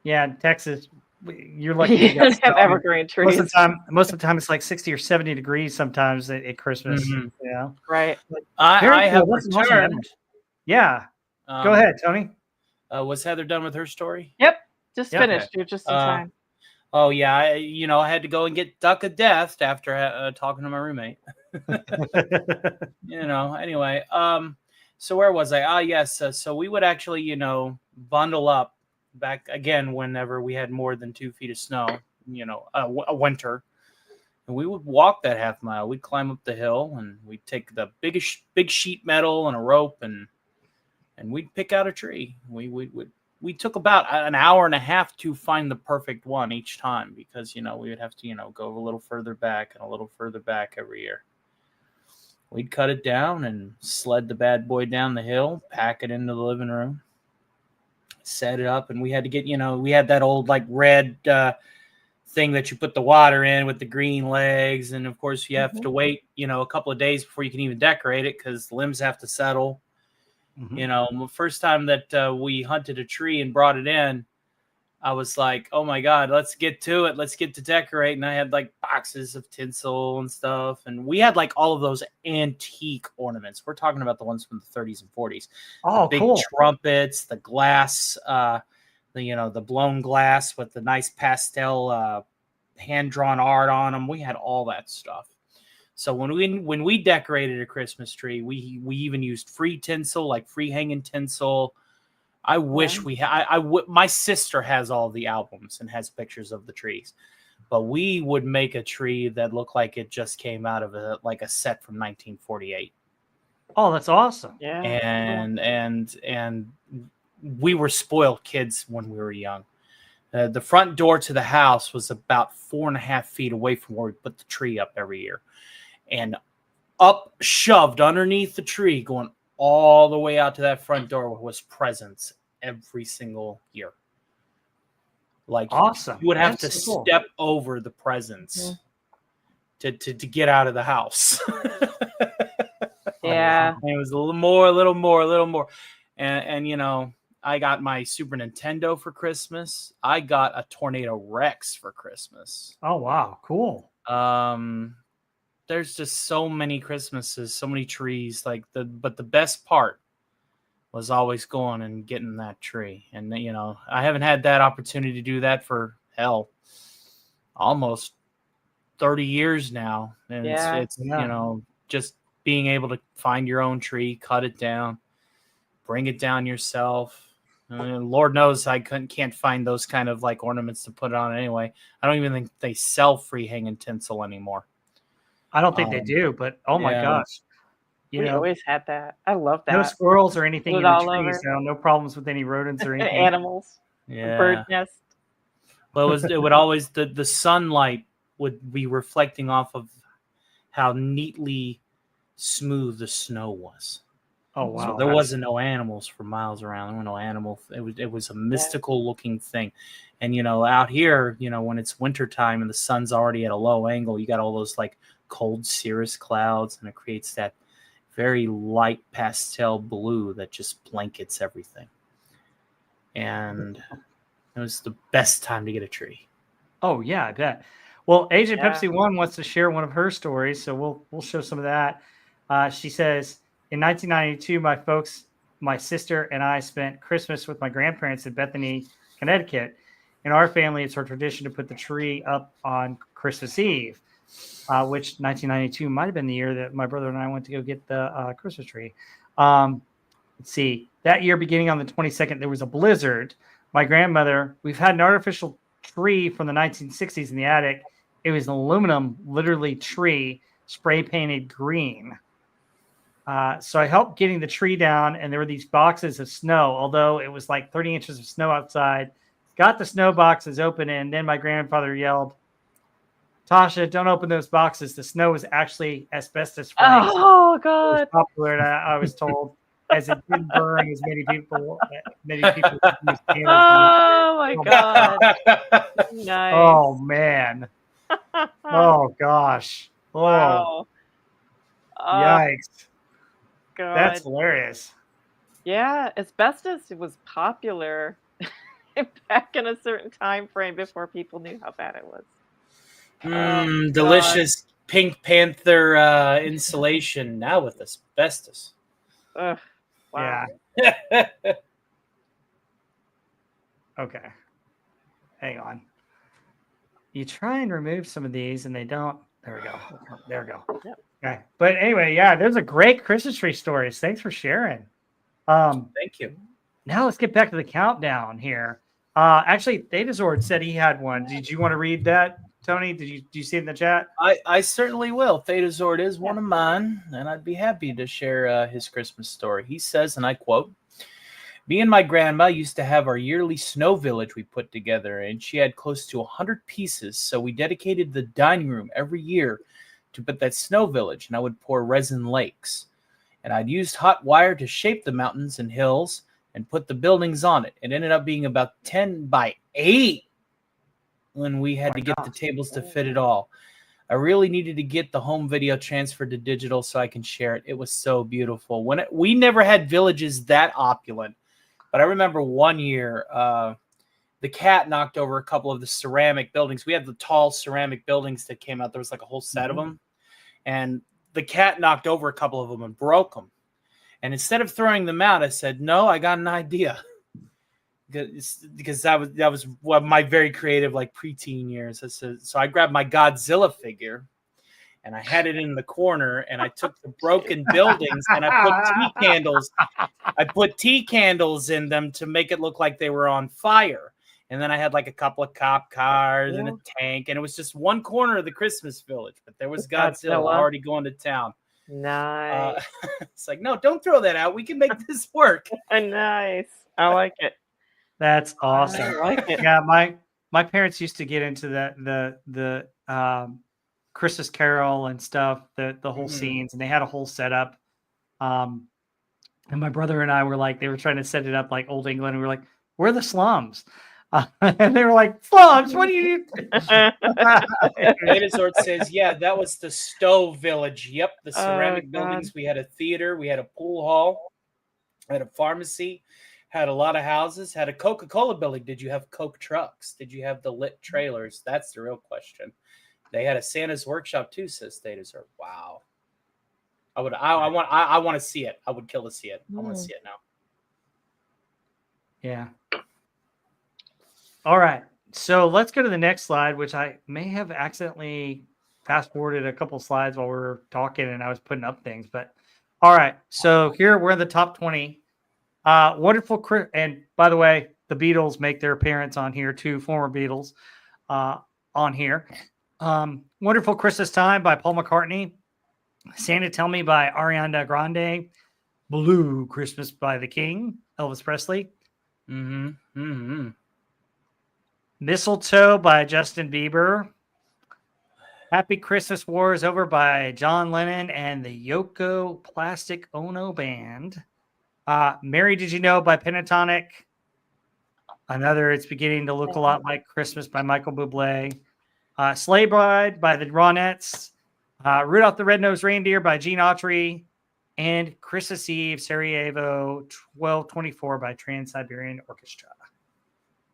Yeah, in Texas, you're lucky You you got don't have snow. I mean, evergreen most of the trees. time, it's like 60 or 70 degrees sometimes at Christmas. Mhm. Yeah. Right. Very I have cool. That's an awesome returned. memory. Yeah. Go ahead, Tony. Was Heather done with her story? Yep. Just Yep. finished. You're just in time. Oh yeah, I had to go and get duck of death after talking to my roommate. Anyway, so where was I? Yes, so we would actually, bundle up back again whenever we had more than 2 feet of snow, a winter, and we would walk that half mile. We'd climb up the hill and we'd take the big sheet metal and a rope and we'd pick out a tree. We took about an hour and a half to find the perfect one each time because, we would have to, go a little further back and a little further back every year. We'd cut it down and sled the bad boy down the hill, pack it into the living room, set it up. And we had to get, we had that old like red thing that you put the water in with the green legs. And of course you have to wait, a couple of days before you can even decorate it because the limbs have to settle. The first time that we hunted a tree and brought it in, I was like, oh my God, let's get to it. Let's get to decorate. And I had like boxes of tinsel and stuff. And we had like all of those antique ornaments. We're talking about the ones from the 30s and 40s. Oh, the big cool. trumpets, the glass, the blown glass with the nice pastel hand-drawn art on them. We had all that stuff. So when we decorated a Christmas tree, we even used free tinsel, like free hanging tinsel. I wish we had. My sister has all the albums and has pictures of the trees, but we would make a tree that looked like it just came out of a set from 1948. Oh, that's awesome. Yeah. And we were spoiled kids when we were young. The front door to the house was about 4.5 feet away from where we put the tree up every year, and up shoved underneath the tree, going all the way out to that front door, was presents every single year. Like, awesome. You would have That's to so cool. step over the presents to get out of the house. Yeah. And it was a little more. And you know, I got my Super Nintendo for Christmas. I got a Tornado Rex for Christmas. Oh, wow. Cool. There's just so many Christmases, so many trees. But the best part was always going and getting that tree. And, you know, I haven't had that opportunity to do that for almost 30 years now. And it's you know, just being able to find your own tree, cut it down, bring it down yourself. Lord knows I can't find those kind of like ornaments to put on anyway. I don't even think they sell free hanging tinsel anymore. I don't think they do, but oh my gosh. We always had that. I love that. No squirrels or anything in the all trees. over. No problems with any rodents or anything. Animals. Yeah. Bird nest. Well, it would always the sunlight would be reflecting off of how neatly smooth the snow was. Oh wow! So there wasn't no animals for miles around. There were no animals. It was a mystical looking thing. And you know, out here, you know, when it's wintertime and the sun's already at a low angle, you got all those like cold cirrus clouds, and it creates that very light pastel blue that just blankets everything. And it was the best time to get a tree. Oh yeah, I bet. Well, Agent Pepsi One wants to share one of her stories, so we'll show some of that. She says, in 1992, my sister and I spent Christmas with my grandparents in Bethany, Connecticut. In our family, it's our tradition to put the tree up on Christmas Eve, which 1992 might have been the year that my brother and I went to go get the Christmas tree. Let's see. That year, beginning on the 22nd, there was a blizzard. My grandmother, we've had an artificial tree from the 1960s in the attic. It was an aluminum, literally tree, spray painted green. So I helped getting the tree down, and there were these boxes of snow, although it was like 30 inches of snow outside. Got the snow boxes open, and then my grandfather yelled, "Tasha, don't open those boxes. The snow is actually asbestos free." Oh, God. It was popular, and I was told, as it didn't burn as many people. Oh, my God. Nice. Oh, man. Oh, gosh. Oh, wow. Yikes. God. That's hilarious. Yeah, asbestos was popular back in a certain time frame before people knew how bad it was. Delicious Pink Panther insulation now with asbestos. Ugh, wow. Yeah. Okay. Hang on. You try and remove some of these and they don't. There we go. There we go. Yep. Okay. But anyway, yeah, there's a great Christmas tree stories. Thanks for sharing. Thank you. Now let's get back to the countdown here. Actually, Thetazord said he had one. Did you want to read that, Tony? Did you see it in the chat? I certainly will. Thetazord is one of mine, and I'd be happy to share his Christmas story. He says, and I quote, "Me and my grandma used to have our yearly snow village we put together, and she had close to 100 pieces, so we dedicated the dining room every year to put that snow village, and I would pour resin lakes. And I'd used hot wire to shape the mountains and hills and put the buildings on it. It ended up being about 10 by 8 when we had to get the tables to fit it all. I really needed to get the home video transferred to digital so I can share it. It was so beautiful. We never had villages that opulent, but I remember one year the cat knocked over a couple of the ceramic buildings. We had the tall ceramic buildings that came out. There was like a whole set of them, and the cat knocked over a couple of them and broke them. And instead of throwing them out, I said, "No, I got an idea." Because that was one of my very creative, like preteen years. So I grabbed my Godzilla figure and I had it in the corner, and I took the broken buildings and I put tea candles. I put tea candles in them to make it look like they were on fire. And then I had like a couple of cop cars and Yeah. a tank, and it was just one corner of the Christmas village. But there was Godzilla Godzilla. already going to town. Nice. It's like, no, don't throw that out. We can make this work. Nice. I like it. That's I awesome. like it. Yeah, my parents used to get into the Christmas Carol and stuff, the whole Mhm. scenes, and they had a whole setup. And my brother and I were like, they were trying to set it up like old England, and we were like, we're the slums. And they were like, slums, what do you do? Latazord says, yeah, that was the Stove Village. Yep, the ceramic God. buildings. We had a theater, we had a pool hall, had a pharmacy, had a lot of houses, had a Coca-Cola building. Did you have Coke trucks? Did you have the lit trailers? That's the real question. They had a Santa's workshop too, says Latazord. Wow. I want to see it. I would kill to see it. I want to see it now. Yeah. All right. So let's go to the next slide, which I may have accidentally fast forwarded a couple slides while we were talking and I was putting up things. But all right. So here we're in the top 20. Wonderful. And by the way, the Beatles make their appearance on here too, former Beatles on here. Wonderful Christmas Time by Paul McCartney. Santa Tell Me by Ariana Grande. Blue Christmas by the King, Elvis Presley. Mistletoe by Justin Bieber. Happy Christmas War is Over by John Lennon and the Yoko Plastic Ono Band. Mary Did You Know by Pentatonic. Another It's Beginning to Look a Lot Like Christmas by Michael Bublé. Sleigh Ride by the Ronettes. Rudolph the Red-Nosed Reindeer by Gene Autry. And Christmas Eve, Sarajevo 1224 by Trans-Siberian Orchestra.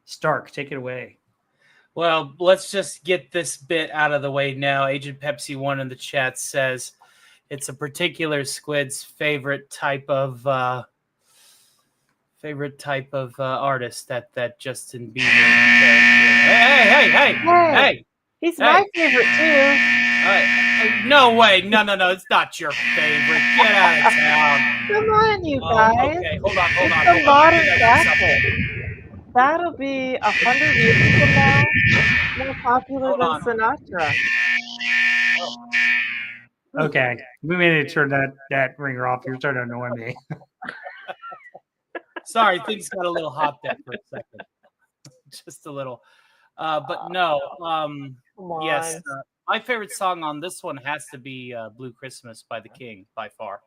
Stark, take it away. Well, let's just get this bit out of the way now. Agent Pepsi 1 in the chat says it's a particular squid's favorite type of artist that Justin Bieber character. Hey! He's my favorite too. No way. No. It's not your favorite. Get out of town. Come on, you guys. Okay, hold on. It's a modern classic. That'll be 100 years from now more popular than Sinatra. Okay, we may need to turn that ringer off. You're starting to annoy me. Sorry, things got a little hot there for a second. Just a little. But no. Yes, my favorite song on this one has to be Blue Christmas by the King, by far.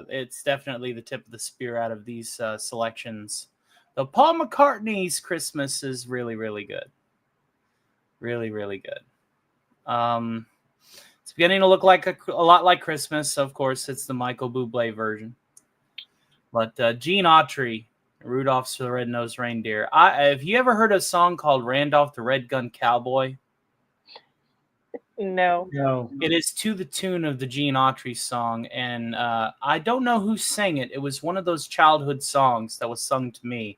It's definitely the tip of the spear out of these selections. Though Paul McCartney's Christmas is really, really good. Really, really good. It's beginning to look like a lot like Christmas. Of course, it's the Michael Bublé version. But Gene Autry, Rudolph's the Red-Nosed Reindeer. Have you ever heard a song called Randolph the Red Gun Cowboy? No. It is to the tune of the Gene Autry song, and I don't know who sang it. It was one of those childhood songs that was sung to me.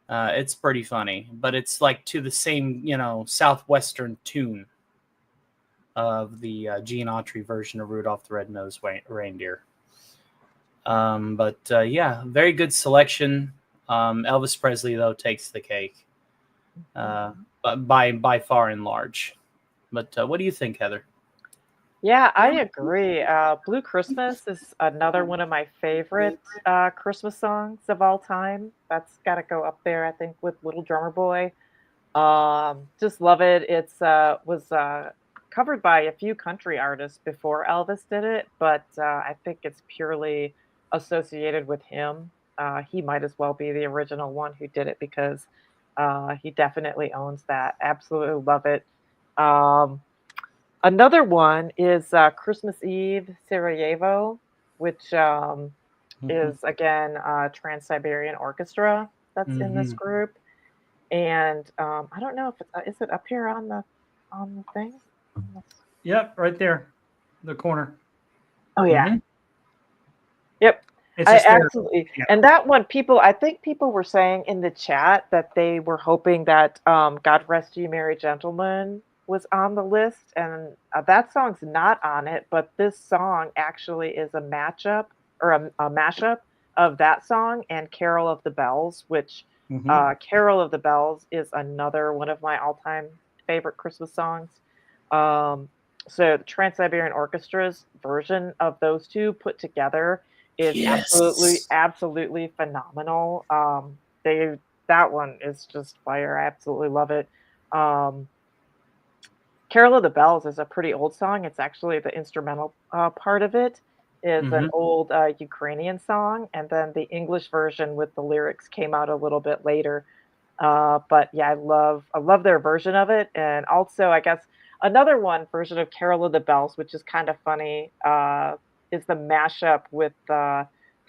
It's pretty funny, but it's like to the same, southwestern tune of the Gene Autry version of Rudolph the Red-Nosed Reindeer. Yeah, very good selection. Elvis Presley, though, takes the cake by far and large. But what do you think, Heather? Yeah, I agree. Blue Christmas is another one of my favorite Christmas songs of all time. That's got to go up there, I think, with Little Drummer Boy. Just love it. It's was covered by a few country artists before Elvis did it, but I think it's purely associated with him. He might as well be the original one who did it because he definitely owns that. Absolutely love it. Another one is Christmas Eve, Sarajevo, which is, again, Trans-Siberian Orchestra that's in this group. And I don't know if is it up here on the thing? Yep, right there, the corner. Oh, yeah. Mm-hmm. Yep. It's absolutely. Yeah. And that one, I think people were saying in the chat that they were hoping that God Rest You Merry Gentlemen was on the list, and that song's not on it, but this song actually is a mashup of that song and Carol of the Bells, which Carol of the Bells is another one of my all-time favorite Christmas songs. So the Trans-Siberian Orchestra's version of those two put together is Yes. absolutely phenomenal. That one is just fire. I absolutely love it. Um, Carol of the Bells is a pretty old song. It's actually the instrumental part of it is an Mhm. old Ukrainian song, and then the English version with the lyrics came out a little bit later. But yeah, I love their version of it, and also I guess another one version of Carol of the Bells, which is kind of funny, is the mashup with the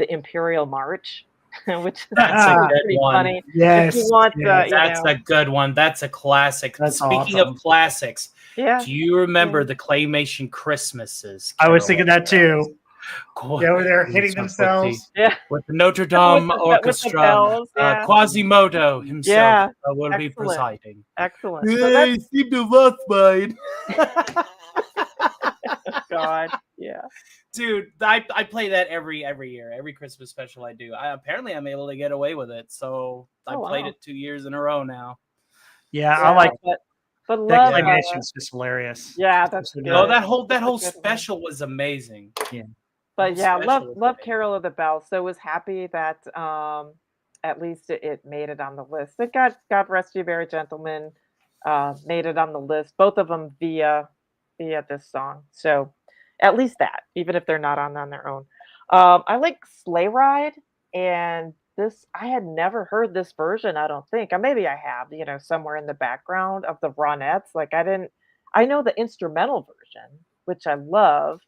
Imperial March, which is That's a good pretty one. funny. If you Yes, want, yes, you That's know, a good one. That's a classic. that's Speaking of awesome. classics, yeah, do you remember yeah. the claymation Christmases? I was Carol thinking of the that too. Bells? Yeah, over there hitting These ones with themselves. Yeah, the Notre Dame with the Orchestra, bells, yeah. Quasimodo himself Yeah, will be excellent, presiding. excellent. So that's I seem to lost mine. God, yeah. Dude, I play that every year, every Christmas special I do. Apparently I'm able to get away with it, so I Oh, played wow. it 2 years in a row now. Yeah, I Yeah, like but that love, Yeah. claymation. It's just hilarious. yeah, It's that's so Oh, good. good. that That's a whole good one. special was amazing. Yeah. The But whole yeah, special was love amazing. Carol of the Bells. So was happy that at least it made it on the list. It got God Rest You Merry Gentlemen made it on the list. Both of them via this song. So at least that, even if they're not on their own. I like Sleigh Ride, and this I had never heard this version. I don't think. Maybe I have. You know, somewhere in the background of the Ronettes. Like I didn't. I know the instrumental version, which I love.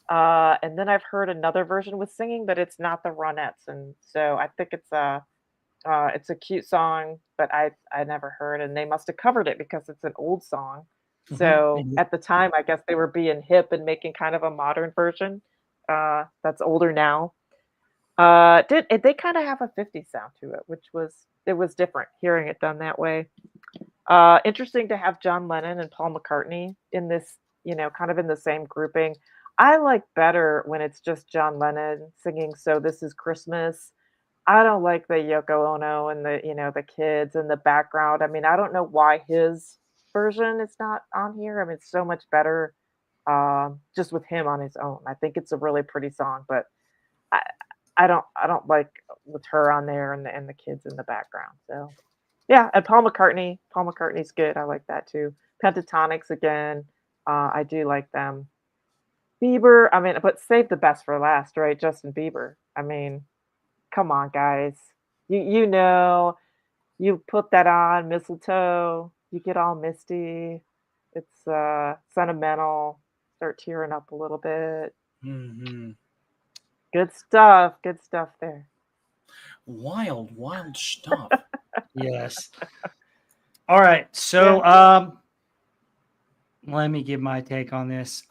And then I've heard another version with singing, but it's not the Ronettes, and so I think it's a cute song, but I never heard, and they must have covered it because it's an old song. So Mhm. at the time, I guess they were being hip and making kind of a modern version that's older now. They kind of have a 50s sound to it, which was different hearing it done that way. Interesting to have John Lennon and Paul McCartney in this, kind of in the same grouping. I like better when it's just John Lennon singing "So This Is Christmas." I don't like the Yoko Ono and the kids in the background. I mean, I don't know why his version is not on here. I mean, it's so much better just with him on his own. I think it's a really pretty song, but I I don't like with her on there and the kids in the background. So yeah, and Paul McCartney. Paul McCartney's good. I like that too. Pentatonics again. I do like them. Bieber. I mean, but save the best for last, right? Justin Bieber. I mean, come on, guys. You you put that on mistletoe. You get all misty. It's sentimental. Start tearing up a little bit. Hmm. Good stuff. Good stuff there. Wild stuff. Yes. All right. So Yeah. let me give my take on this.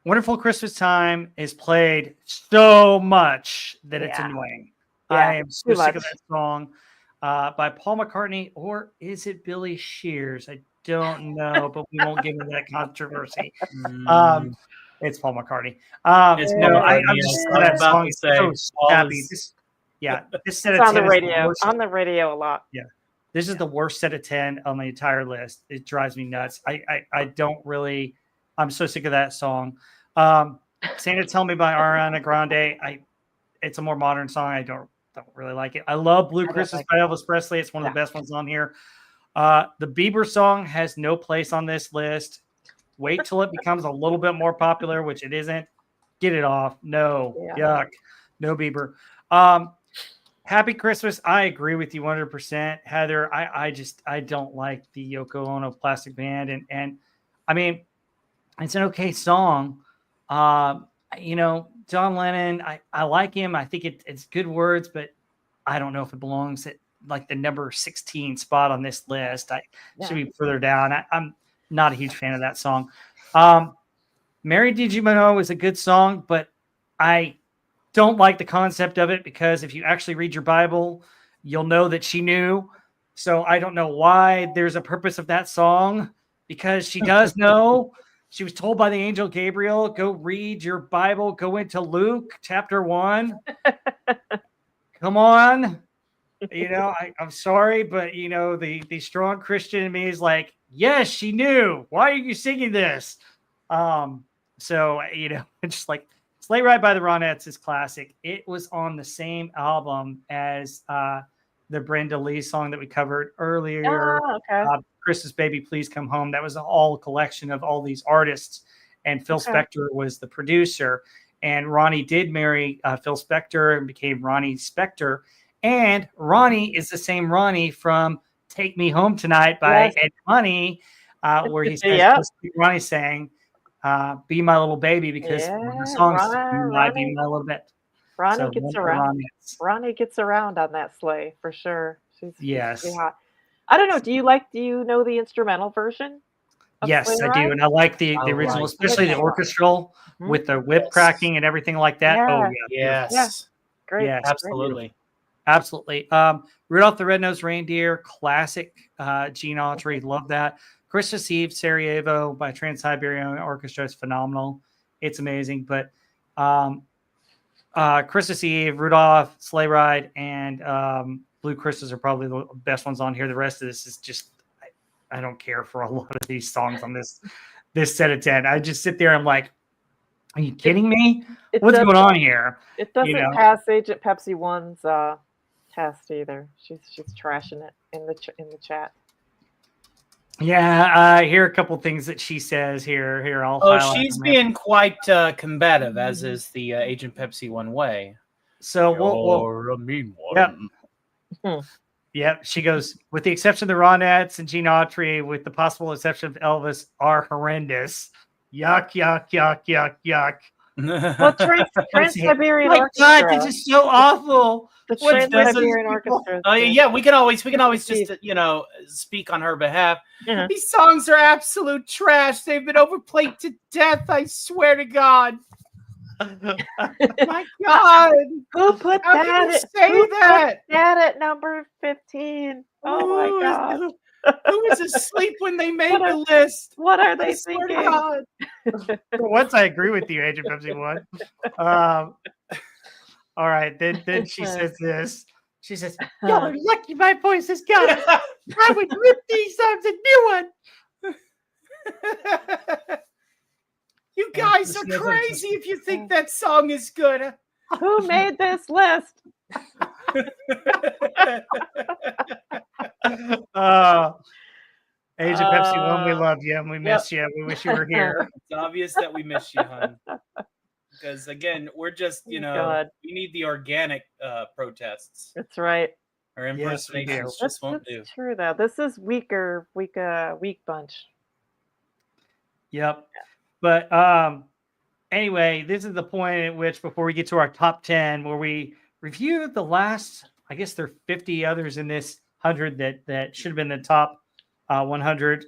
Wonderful Christmas Time is played so much that it's Yeah. annoying. I Yeah. am so Too sick much. of that song by Paul McCartney, or is it Billy Shears? I don't know, but we won't get into that controversy. Mm, It's Paul McCartney. it's Paul No, McCartney. I'm I just was, sick I of was that about song. to It's say, so Paul sappy. is. This set It's of on 10 the is the radio. worst. On the radio a lot. Yeah. This is Yeah. the worst set of 10 on the entire list. It drives me nuts. I don't really, I'm so sick of that song. Santa Tell Me by Ariana Grande. It's a more modern song. I don't really like it. I love Blue I don't Christmas like by it. Elvis Presley. It's one of Yeah. the best ones on here. The Bieber song has no place on this list. Wait till it becomes a little bit more popular, which it isn't. Get it off. No, Yeah. yuck. No Bieber. Happy Christmas. I agree with you 100%. Heather, I don't like the Yoko Ono Plastic Band. And I mean, it's an okay song. John Lennon, I like him. I think it's good words, but I don't know if it belongs at like the number 16 spot on this list. I should Yeah. be further down. I'm not a huge fan of that song. Mary Did You Know is a good song, but I don't like the concept of it because if you actually read your Bible, you'll know that she knew. So I don't know why there's a purpose of that song because she does know. She was told by the angel Gabriel, go read your Bible, go into Luke chapter 1. Come on. I'm sorry, but the strong Christian in me is like, yes, she knew. Why are you singing this? So it's just like Sleigh Ride by the Ronettes is classic. It was on the same album as the Brenda Lee song that we covered earlier. Oh, okay. Christmas Baby, Please Come Home. That was all a collection of all these artists, and Phil Okay. Spector was the producer. And Ronnie did marry Phil Spector and became Ronnie Spector. And Ronnie is the same Ronnie from "Take Me Home Tonight" by Yes. Ed Money, where he says, Yep. Ronnie sang, "Be My Little Baby," because one of the songs is "Be My Little Bit." Ronnie gets around. Ronettes. Ronnie gets around on that sleigh for sure. She's Yes. pretty hot. I don't know. Do you know the instrumental version? Of Yes, Sleigh I Ride? do, and I like the original, like especially the it. orchestral Mhm. with the whip Yes. cracking and everything like that. Oh Yeah. yeah, Yes. Great. Yes. Great. Absolutely. absolutely. Rudolph the Red-Nosed Reindeer, classic. Gene Autry, love that. Christmas Eve, Sarajevo by Trans-Siberian Orchestra is phenomenal. It's amazing. But Christmas Eve, Rudolph, Sleigh Ride, and Blue Christmas are probably the best ones on here. The rest of this is just I don't care for a lot of these songs on this set of 10. I just sit there. I'm like, are you kidding me? What's going on here? It doesn't pass Agent Pepsi 1's test either. She's trashing it in the chat. Yeah, I hear a couple things that she says here. Here, I'll. She's being quite combative, as is the Agent Pepsi one way. So You're a mean one. Yep. Yep. She goes, with the exception of the Ronettes and Gene Autry, with the possible exception of Elvis, are horrendous. Yuck, yuck, yuck, yuck, yuck. Well, Trans-Siberian Orchestra. God, this is so awful. The Trans-Siberian Orchestra. Yeah, we can always just speak on her behalf. Yeah. These songs are absolute trash. They've been overplayed to death. I swear to God. My God, who put How that? can you say that? Put that at number 15. Oh my God. Who was asleep when they made the list? What are they I swear to thinking? God. Once I agree with you, Agent Pepsi 1. All right, then she says this. She says, "Y'all are lucky my voice is gone. I would rip these songs a new one." You guys are crazy if you think that song is good. Who made this list? Agent Pepsi 1, we love you and we miss you. We wish you were here. It's obvious that we miss you, hon. Because again, we're just, we need the organic protests. That's right. Our impersonations just won't do. That's true, though. This is weak bunch. Yep. But anyway, this is the point at which, before we get to our top 10, where we review the last, I guess there are 50 others in this 100 that should have been the top 100.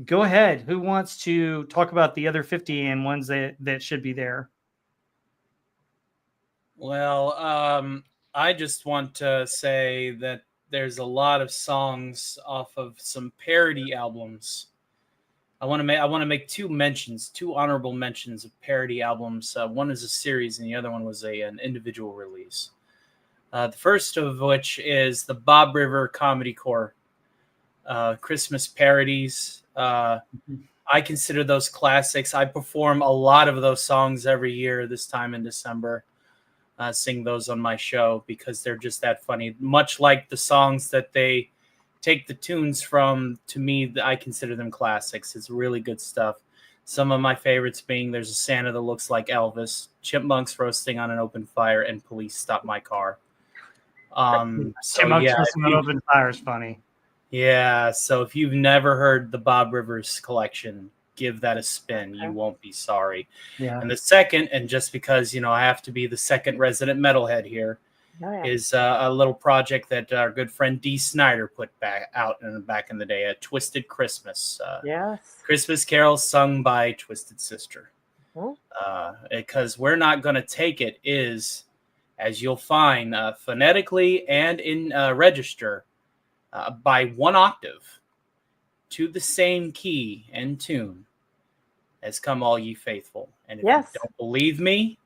Go ahead. Who wants to talk about the other 50 and ones that should be there? Well, I just want to say that there's a lot of songs off of some parody albums. I want to make two honorable mentions of parody albums. One is a series, and the other one was an individual release. The first of which is the Bob River Comedy Corps Christmas parodies. I consider those classics. I perform a lot of those songs every year this time in December. Sing those on my show because they're just that funny. Much like the songs that they take the tunes from, to me, I consider them classics. It's really good stuff. Some of my favorites being There's a Santa That Looks Like Elvis, Chipmunks Roasting on an Open Fire, and Police Stop My Car. Chipmunks Roasting on an Open Fire is funny. Yeah, so if you've never heard the Bob Rivers collection, give that a spin. You won't be sorry. Yeah. And the second, and just because, I have to be the second resident metalhead here, is a little project that our good friend Dee Snider put back in the day, a Twisted Christmas. Yes. Christmas carols sung by Twisted Sister. Because We're Not Gonna Take It is, as you'll find, phonetically and in register, by one octave to the same key and tune as Come All Ye Faithful. And if you don't believe me,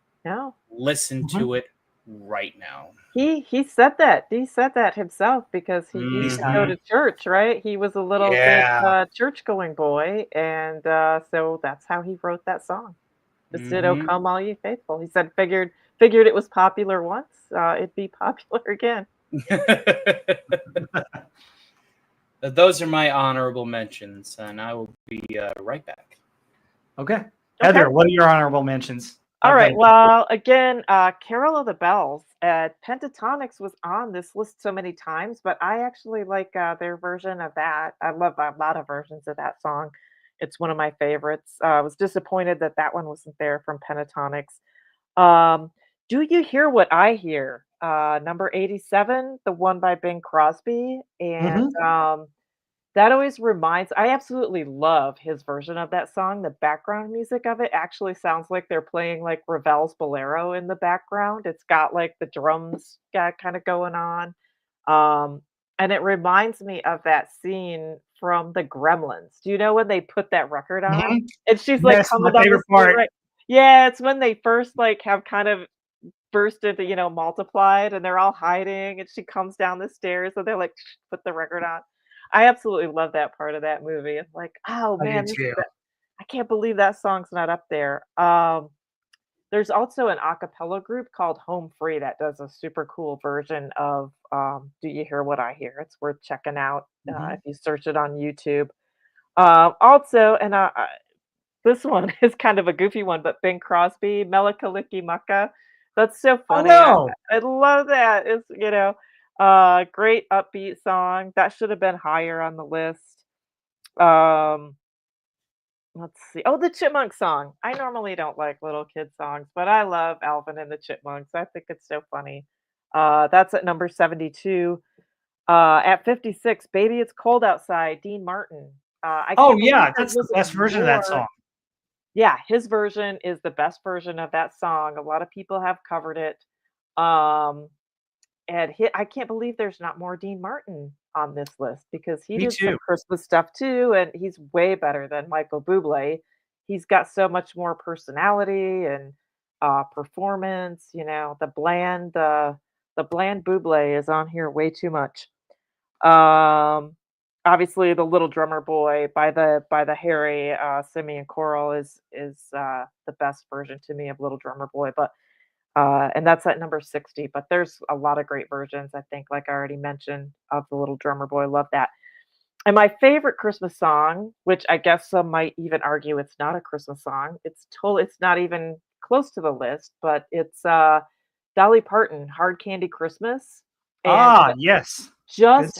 listen to it right now. He said that. He said that himself because he used to go Mhm. to church, right? He was a little bit Yeah. church-going boy, and so that's how he wrote that song. Just said, "Oh, Hmm. come all you faithful." He said, figured it was popular once, it'd be popular again. Those are my honorable mentions, and I will be right back. Okay. Okay. Heather, what are your honorable mentions? All I've got right. Well, again, Carol of the Bells. Pentatonics was on this list so many times, but I actually like their version of that. I love a lot of versions of that song. It's one of my favorites. I was disappointed that that one wasn't there from Pentatonics. Um, Do You Hear What I Hear? Number 87, the one by Bing Crosby. And Mhm. that always reminds I absolutely love his version of that song. The background music of it actually sounds like they're playing, like, Ravel's Bolero in the background. It's got, like, the drums got kinda going on, um, and it reminds me of that scene from The Gremlins. Do you know when they put that record on? Mhm. And she's, like, Yes, my coming down the favorite stairs, part. right? Yeah, it's when they first, like, have kind of burst into, multiplied, and they're all hiding, and she comes down the stairs, and they're like, "Put the record on." I absolutely love that part of that movie. It's like, "Oh, I do man, this too. I can't believe that song's not up there." There's also an a cappella group called Home Free that does a super cool version of, "Do You Hear What I Hear?" It's worth checking out, if Mhm. you search it on YouTube. Also, and, this one is kind of a goofy one, but Bing Crosby, "Mele Kalikimaka." That's so Oh, funny. no. I love that. It's, great upbeat song. That should have been higher on the list. Um, let's see. Oh, the Chipmunk song. I normally don't like little kid songs, but I love Alvin and the Chipmunks. I think it's so funny. That's at number 72. At 56, "Baby It's Cold Outside," Dean Martin. I Oh, can't believe yeah, there that's the wasn't best version of that more. song. Yeah, his version is the best version of that song. A lot of people have covered it. Um, and I can't believe there's not more Dean Martin on this list because he Me did some too. Christmas stuff too, and he's way better than Michael Bublé. He's got so much more personality and performance. The bland Bublé is on here way too much. Um, Obviously, the Little Drummer Boy by the Harry Simeon Choral is the best version to me of Little Drummer Boy, but and that's at number 60. But there's a lot of great versions. I think, like I already mentioned, of the Little Drummer Boy. Love that. And my favorite Christmas song, which I guess some might even argue it's not a Christmas song. It's not even close to the list, but it's Dolly Parton, "Hard Candy Christmas," and Ah, yes. Good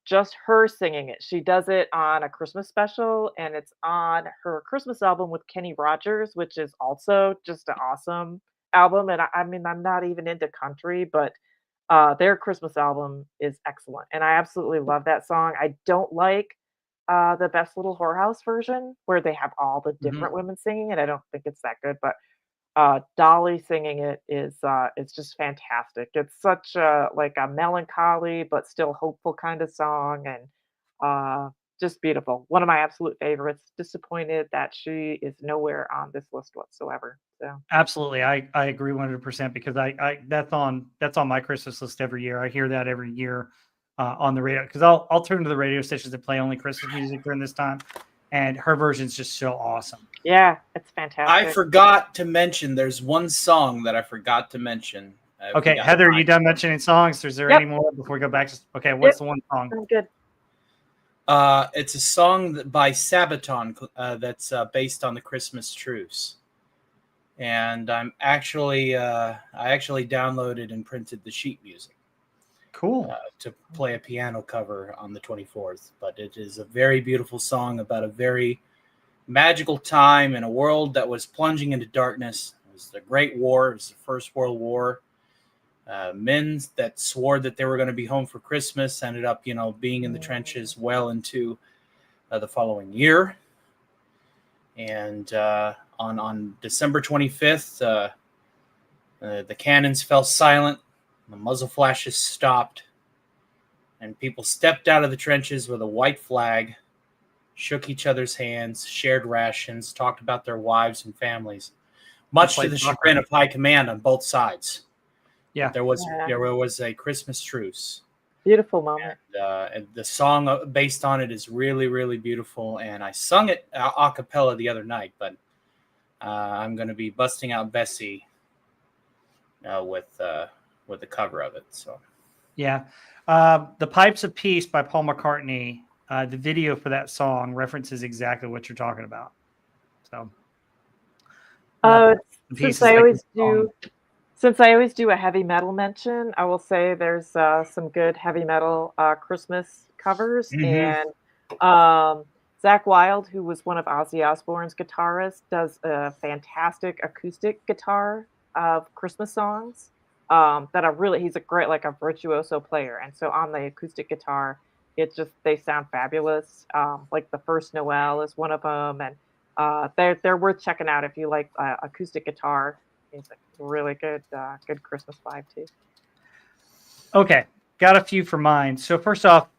just her singing it. She does it on a Christmas special, and it's on her Christmas album with Kenny Rogers, which is also just an awesome album, and I mean, I'm not even into country, but, their Christmas album is excellent, and I absolutely love that song. I don't like, the Best Little Whorehouse version where they have all the Mhm. different women singing it. I don't think it's that good, but Dolly singing it is it's just fantastic. It's such a like a melancholy but still hopeful kind of song and just beautiful. One of my absolute favorites. Disappointed that she is nowhere on this list whatsoever. So Absolutely. I agree 100% because I that's on my Christmas list every year. I hear that every year on the radio because I'll turn to the radio stations that play only Christmas music during this time, and her version's just so awesome. yeah, it's I fantastic. forgot to mention. There's one song that I forgot to mention. If we Okay, got Heather, you time. done mentioning songs? Is there Yep, any more before we go back to? Okay, yep, what's the one song? sounds good. It's a song by Sabaton that's based on the Christmas truce, and I actually downloaded and printed the sheet music Cool. to play a piano cover on the 24th. But it is a very beautiful song about a very magical time in a world that was plunging into darkness. It was the Great War. It was the First World War. Men that swore that they were going to be home for Christmas ended up, being in the trenches well into the following year. And on December 25th, the cannons fell silent, the muzzle flashes stopped, and people stepped out of the trenches with a white flag, shook each other's hands, shared rations, talked about their wives and families, And much to play the soccer. chagrin of high command on both sides. Yeah. There was a Christmas truce. Beautiful moment. And the song based on it is really, really beautiful. And I sung it a cappella the other night, but I'm going to be busting out Bessie with the cover of it. So Yeah. The Pipes of Peace by Paul McCartney. The video for that song references exactly what you're talking about. So, since I always do a heavy metal mention, I will say there's some good heavy metal Christmas covers, and Zach Wilde, who was one of Ozzy Osbourne's guitarists, does a fantastic acoustic guitar of Christmas songs he's a great, like, a virtuoso player, and so on the acoustic guitar, they sound fabulous. Like The First Noel is one of them, and they're worth checking out if you like acoustic guitar. It's a really good Christmas vibe too. Okay, got a few for mine. So first off,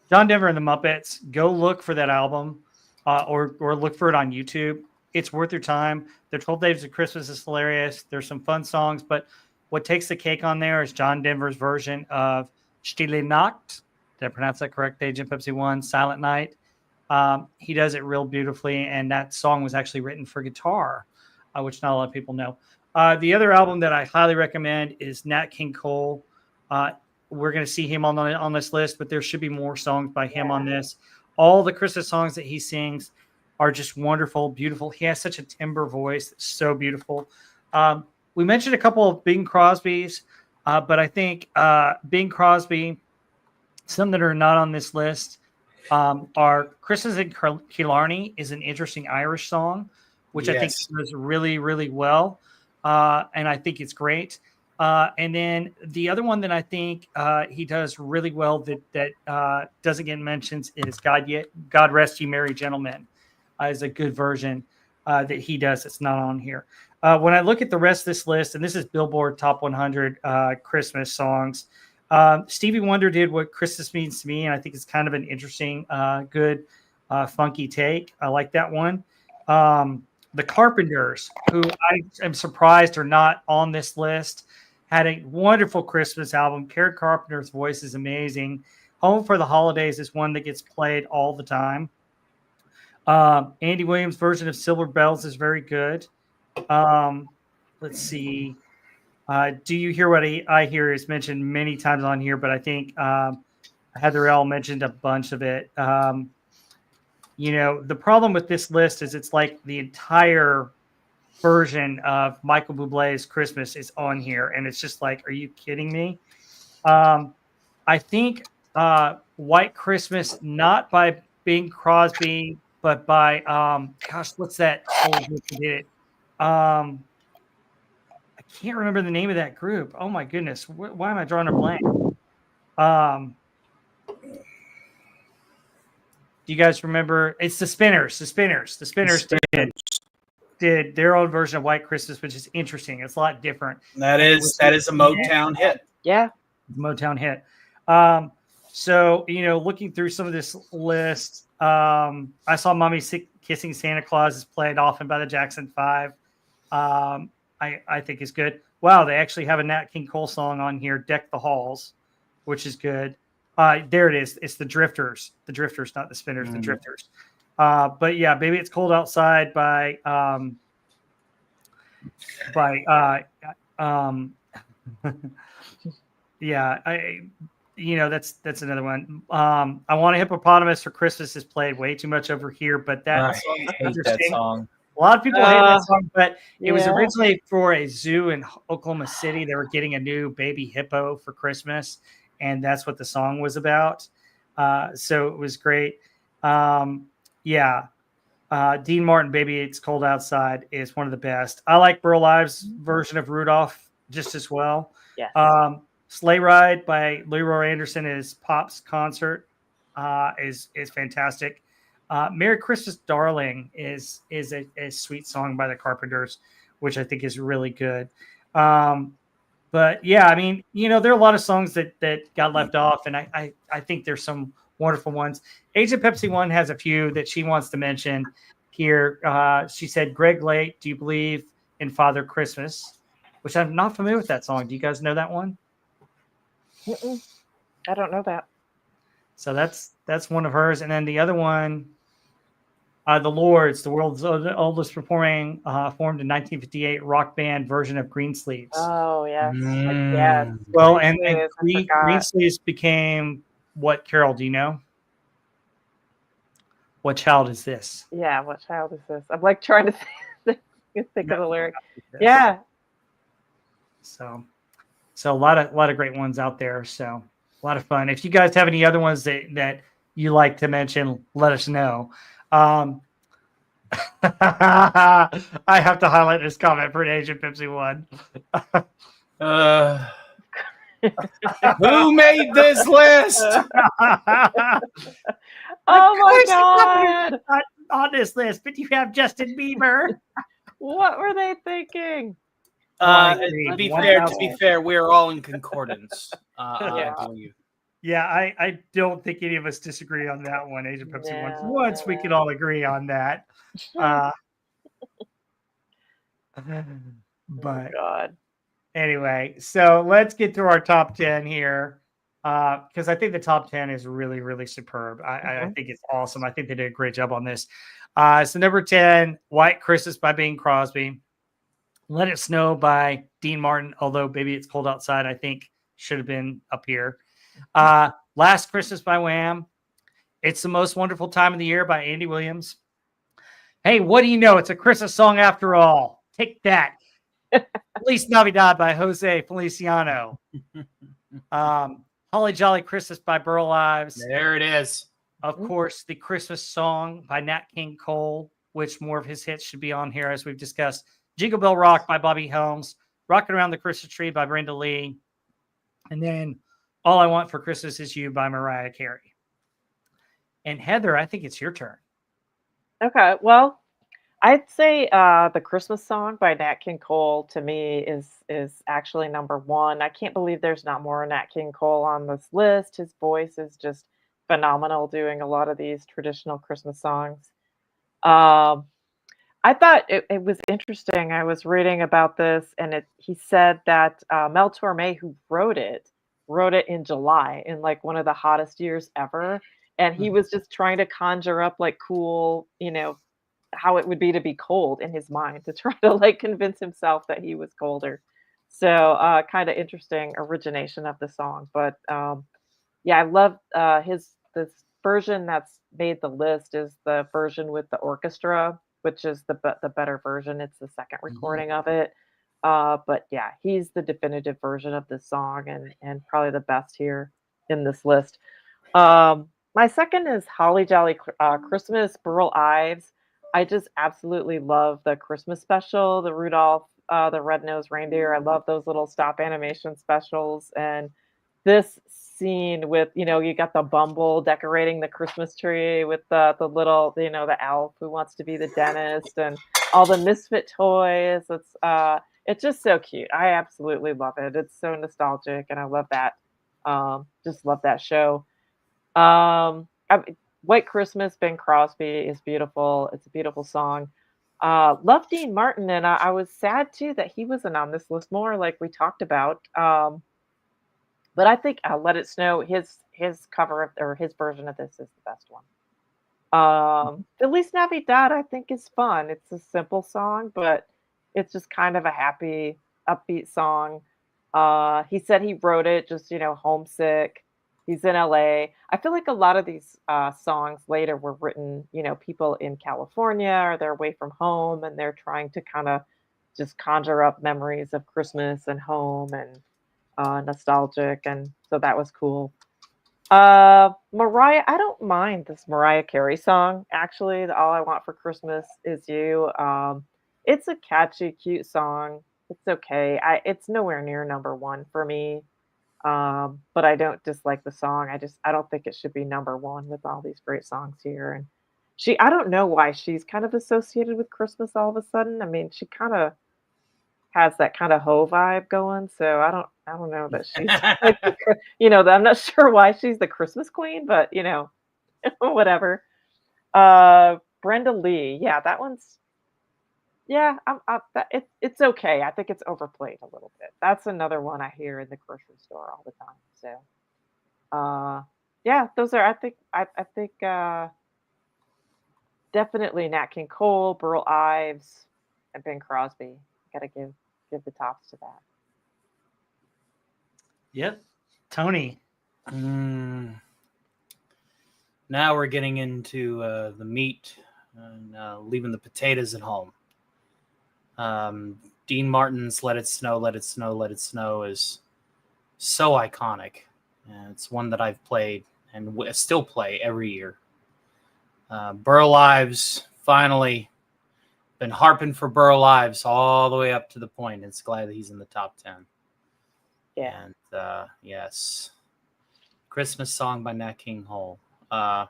John Denver and the Muppets. Go look for that album, or look for it on YouTube. It's worth your time. Their 12 Days of Christmas is hilarious. There's some fun songs, but what takes the cake on there is John Denver's version of Stille Nacht. Did I pronounce that correct? Agent Pepsi 1, Silent Night. He does it real beautifully, and that song was actually written for guitar, which not a lot of people know. The other album that I highly recommend is Nat King Cole. We're going to see him on this list, but there should be more songs by him on this. All the Christmas songs that he sings are just wonderful, beautiful. He has such a timbre voice that's so beautiful. We mentioned a couple of Bing Crosby's, but I think Bing Crosby, some that are not on this list, are Christmas in Killarney is an interesting Irish song, which I think does really, really well. And I think it's great. And then the other one that I think he does really well that doesn't get mentioned is God Rest You Merry Gentlemen is a good version that he does that's not on here. When I look at the rest of this list, and this is Billboard Top 100 Christmas songs, Stevie Wonder did What Christmas Means to Me, and I think it's kind of an interesting, good, funky take. I like that one. The Carpenters, who I am surprised are not on this list, had a wonderful Christmas album. Karen Carpenter's voice is amazing. Home for the Holidays is one that gets played all the time. Andy Williams' version of Silver Bells is very good. Let's see. Do You Hear What I Hear is mentioned many times on here, but I think Heather L mentioned a bunch of it. The problem with this list is it's like the entire version of Michael Bublé's Christmas is on here, and it's just like, are you kidding me? I think White Christmas, not by Bing Crosby, but by what's that old group who did it? I can't remember the name of that group. Oh my goodness, why am I drawing a blank? Do you guys remember? It's the Spinners. The Spinners did their own version of White Christmas, which is interesting. It's a lot different. That is a Motown hit. Yeah, Motown hit. So looking through some of this list, I saw Mommy Kissing Santa Claus is played often by the Jackson 5. I think is good. Wow, they actually have a Nat King Cole song on here, Deck the Halls, which is good. There it is. It's the Drifters. The Drifters, not the Spinners, the Drifters. But yeah, Baby It's Cold Outside by that's another one. I Want a Hippopotamus for Christmas is played way too much over here, but that song is interesting. That song. A lot of people hate that song, but it was originally for a zoo in Oklahoma City. They were getting a new baby hippo for Christmas, and that's what the song was about. So it was great. Dean Martin, Baby It's Cold Outside is one of the best. I like Burl Ives' version of Rudolph just as well. Yes. Sleigh Ride by Leroy Anderson is Pop's concert is fantastic. Merry Christmas, Darling is a sweet song by the Carpenters, which I think is really good. But yeah, I mean, there are a lot of songs that got left off, and I think there's some wonderful ones. Agent Pepsi 1 has a few that she wants to mention here. She said, Greg Lake, Do You Believe in Father Christmas? which I'm not familiar with that song. Do you guys know that one? Mm-mm. I don't know that. So that's one of hers, and then the other one, the Lords, the world's oldest performing, formed in 1958 rock band version of Greensleeves. Oh yes, yes. Well, and Greensleeves, I forgot. Greensleeves became what? Carol, do you know? What child is this? Yeah, what child is this? I'm like trying to think of the lyric. This. Yeah. So a lot of great ones out there. So a lot of fun. If you guys have any other ones that you like to mention, let us know. I have to highlight this comment for an Agent Pepsi one. Who made this list? Oh my God! On this list, but you have Justin Bieber. What were they thinking? To be fair, we're all in concordance. Yeah. I believe. Yeah, I don't think any of us disagree on that one. Agent Pepsi No, once we could all agree on that. But Oh God. anyway, so let's get through our top 10 here. Because I think the top 10 is really, really superb. I think it's awesome. I think they did a great job on this. So number 10, White Christmas by Bing Crosby. Let It Snow by Dean Martin, although Baby It's Cold Outside, I think should have been up here. Last Christmas by Wham. It's the Most Wonderful Time of the Year by Andy Williams. Hey, what do you know? It's a Christmas song after all. Take that. Feliz Navidad by Jose Feliciano. Holly Jolly Christmas by Burl Ives. There it is. Of course, the Christmas song by Nat King Cole, which more of his hits should be on here, as we've discussed. Jingle Bell Rock by Bobby Helms. Rockin' Around the Christmas Tree by Brenda Lee. And then All I Want for Christmas Is You by Mariah Carey. And Heather, I think it's your turn. Okay, well, I'd say the Christmas song by Nat King Cole to me is actually number one. I can't believe there's not more Nat King Cole on this list. His voice is just phenomenal doing a lot of these traditional Christmas songs. I thought it was interesting. I was reading about this, and he said that Mel Torme, who wrote it in July, in like one of the hottest years ever, and he was just trying to conjure up like cool, how it would be to be cold in his mind, to try to like convince himself that he was colder. So kind of interesting origination of the song. But yeah, I love this version that's made the list is the version with the orchestra, which is the better version. It's the second recording of it. But yeah, he's the definitive version of this song and probably the best here in this list. My second is Holly Jolly Christmas, Burl Ives. I just absolutely love the Christmas special, the Rudolph, the Red-Nosed Reindeer. I love those little stop animation specials. And this scene with, you got the Bumble decorating the Christmas tree with the little, the elf who wants to be the dentist and all the misfit toys. It's just so cute. I absolutely love it. It's so nostalgic, and I love that. Just love that show. White Christmas, Bing Crosby is beautiful. It's a beautiful song. Love Dean Martin, and I was sad too that he wasn't on this list more, like we talked about. But I think Let It Snow, his cover of, or his version of this is the best one. Feliz Navidad, I think, is fun. It's a simple song, but it's just kind of a happy, upbeat song. He said he wrote it just, homesick. He's in LA. I feel like a lot of these songs later were written, people in California, or they're away from home and they're trying to kind of just conjure up memories of Christmas and home and nostalgic. And so that was cool. Mariah, I don't mind this Mariah Carey song. Actually, the All I Want for Christmas Is You. It's a catchy, cute song. It's okay. It's nowhere near number one for me. But I don't dislike the song. I don't think it should be number one with all these great songs here. And I don't know why she's kind of associated with Christmas all of a sudden. I mean, she kind of has that kind of hoe vibe going. So I don't know that she's like, I'm not sure why she's the Christmas queen, but whatever. Brenda Lee. Yeah, that one's Yeah, it's okay. I think it's overplayed a little bit. That's another one I hear in the grocery store all the time. So, yeah, those are. I think definitely Nat King Cole, Burl Ives, and Bing Crosby. Got to give the tops to that. Yep. Tony. Mm, now we're getting into the meat and leaving the potatoes at home. Dean Martin's "Let It Snow, Let It Snow, Let It Snow" is so iconic. And it's one that I've played and still play every year. Burl Ives, finally been harping for Burl Ives all the way up to the point. It's glad that he's in the top 10. Yeah. And yes, Christmas song by Nat King Cole. That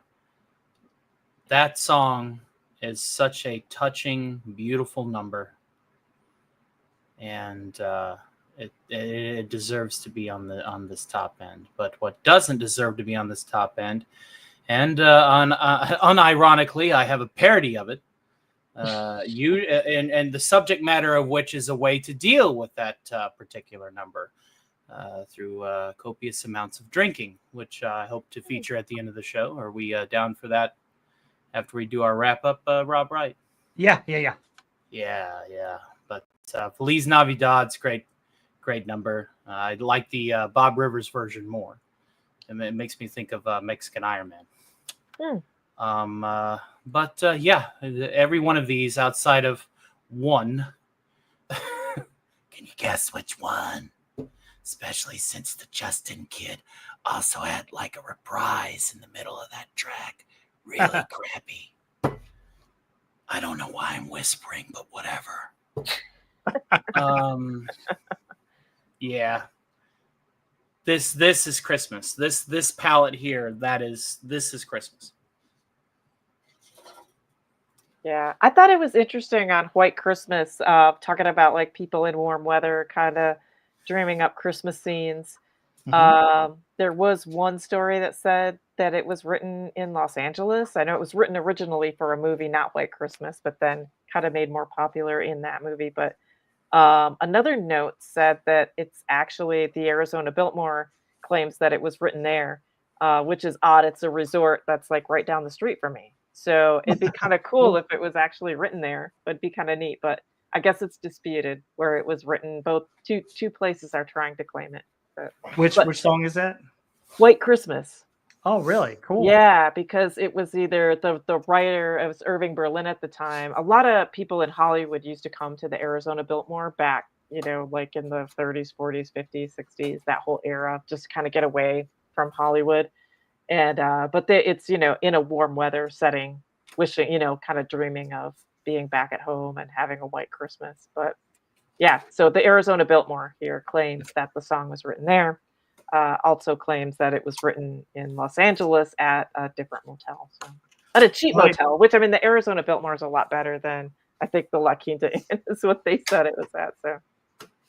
song is such a touching, beautiful number. And it deserves to be on this top end. But what doesn't deserve to be on this top end, and unironically, I have a parody of it. And the subject matter of which is a way to deal with that particular number through copious amounts of drinking, which I hope to feature at the end of the show. Are we down for that after we do our wrap up, Rob Wright? Yeah. Yeah. But Feliz Navidad's great number. I like the Bob Rivers version more. And it makes me think of Mexican Iron Man. But yeah, every one of these outside of one. Can you guess which one? Especially since the Justin kid also had like a reprise in the middle of that track. Really crappy. I don't know why I'm whispering, but whatever. Yeah. This is Christmas. This palette here, this is Christmas. Yeah, I thought it was interesting on White Christmas, talking about like people in warm weather, kind of dreaming up Christmas scenes. There was one story that said that it was written in Los Angeles. I know it was written originally for a movie, not White Christmas, but then kind of made more popular in that movie. But another note said that it's actually the Arizona Biltmore claims that it was written there, which is odd. It's a resort that's like right down the street from me. So it'd be kind of cool if it was actually written there. It'd be kind of neat, but I guess it's disputed where it was written. Both two places are trying to claim it. Which song is that? White Christmas. Oh, really? Cool. Yeah, because it was either the writer, it was Irving Berlin at the time. A lot of people in Hollywood used to come to the Arizona Biltmore back, like in the 30s, 40s, 50s, 60s, that whole era, just kind of get away from Hollywood. And but it's in a warm weather setting, wishing kind of dreaming of being back at home and having a white Christmas. But yeah, so the Arizona Biltmore here claims that the song was written there. Also claims that it was written in Los Angeles at a different motel, so at a cheap motel. Which, I mean, the Arizona Biltmore is a lot better than I think the La Quinta Inn is what they said it was at. So,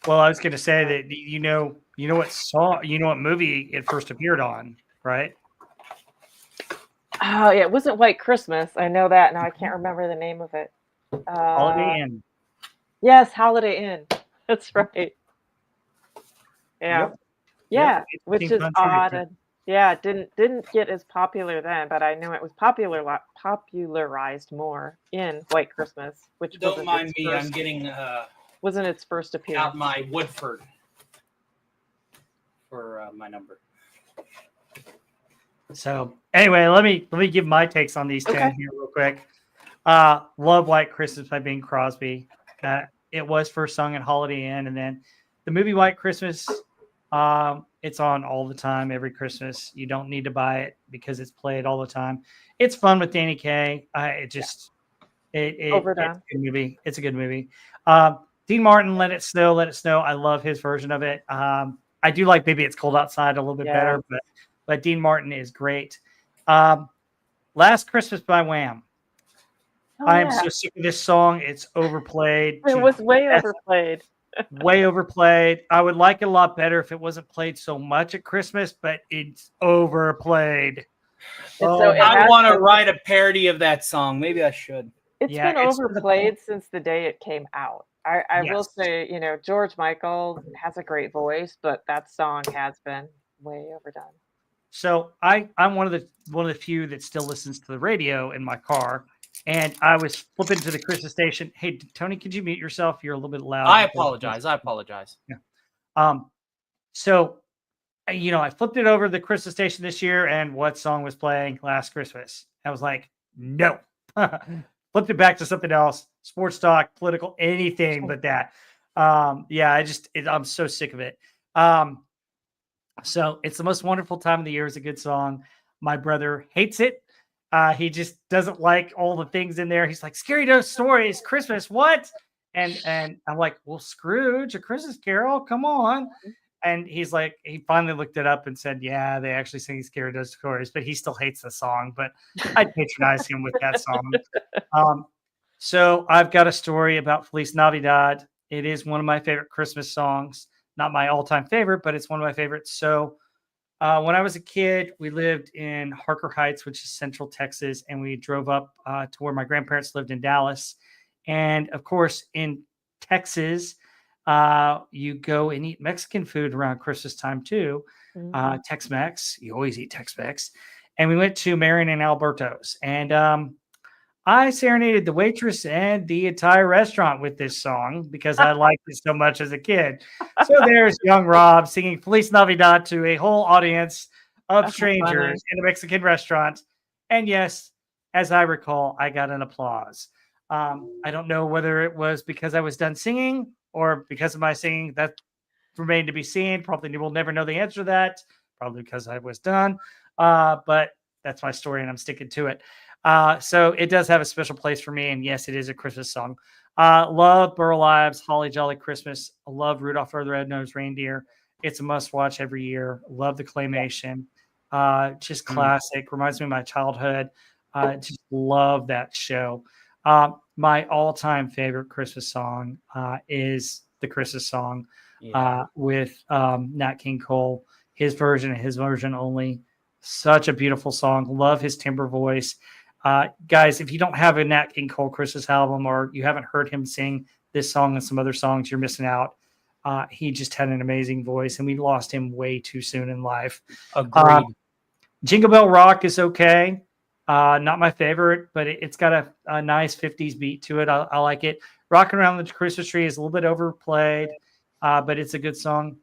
well, I was going to say that what movie it first appeared on, right? Oh yeah, it wasn't White Christmas. I know that now. I can't remember the name of it. Holiday Inn. Yes, Holiday Inn. That's right. Yeah, Yep. yeah, Yep. which is odd. And, yeah, didn't get as popular then, but I know it was popularized more in White Christmas, which Don't mind me. I'm getting wasn't its first appearance. out my Woodford for my number. So anyway, let me give my takes on these 10 here real quick. Love White Christmas by Bing Crosby. It was first sung at Holiday Inn, and then the movie White Christmas. It's on all the time, every Christmas. You don't need to buy it because it's played all the time. It's fun with Danny Kaye. It's a good movie. It's a good movie. Dean Martin, Let It Snow, Let It Snow. I love his version of it. I do like Baby It's Cold Outside a little bit better, but Dean Martin is great. Last Christmas by Wham. I am so sick of this song. It's overplayed. It was way overplayed. Way overplayed. I would like it a lot better if it wasn't played so much at Christmas, but it's overplayed. I want to write a parody of that song. Maybe I should. It's Yeah, been it's to the point. overplayed since the day it came out. I will Yes. say, George Michael has a great voice, but that song has been way overdone. So I'm one of the few that still listens to the radio in my car, and I was flipping to the Christmas station. Hey, Tony, could you mute yourself? You're a little bit loud. I apologize. I apologize. Yeah. Um. So I flipped it over to the Christmas station this year, and what song was playing last Christmas? I was like, no. Flipped it back to something else, sports talk, political, anything but that. Yeah, I'm so sick of it. So it's the most wonderful time of the year. It's a good song. My brother hates it. He just doesn't like all the things in there. He's like, Scary Ghost Stories, Christmas, what? And I'm like, well, Scrooge, A Christmas Carol, come on. And he's like, he finally looked it up and said, yeah, they actually sing Scary Ghost Stories, but he still hates the song. But I patronize him with that song. So I've got a story about Feliz Navidad. It is one of my favorite Christmas songs. Not my all-time favorite, but it's one of my favorites. So when I was a kid, we lived in Harker Heights, which is Central Texas, and we drove up to where my grandparents lived in Dallas. And of course, in Texas, you go and eat Mexican food around Christmas time too. Mhm. Tex-Mex, you always eat Tex-Mex. And we went to Marion and Alberto's, and I serenaded the waitress and the entire restaurant with this song because I liked it so much as a kid. So there's young Rob singing Feliz Navidad to a whole audience of Oh, strangers funny. in a Mexican restaurant. And yes, as I recall, I got an applause. I don't know whether it was because I was done singing or because of my singing. That remained to be seen. Probably we'll never know the answer to that. Probably because I was done. But that's my story and I'm sticking to it. So it does have a special place for me. And yes, it is a Christmas song. Love Burl Ives, Holly Jolly Christmas. I love Rudolph the Red-Nosed Reindeer. It's a must watch every year. Love the claymation. Just classic. Reminds me of my childhood. Just love that show. My all-time favorite Christmas song is the Christmas song with Nat King Cole. His version and his version only. Such a beautiful song. Love his timbre voice. Guys, if you don't have a Nat King Cole Christmas album or you haven't heard him sing this song and some other songs, you're missing out. He just had an amazing voice, and we lost him way too soon in life. Agreed. Jingle Bell Rock is okay. Not my favorite, but it's got a nice 50s beat to it. I like it. Rocking Around the Christmas Tree is a little bit overplayed, but it's a good song.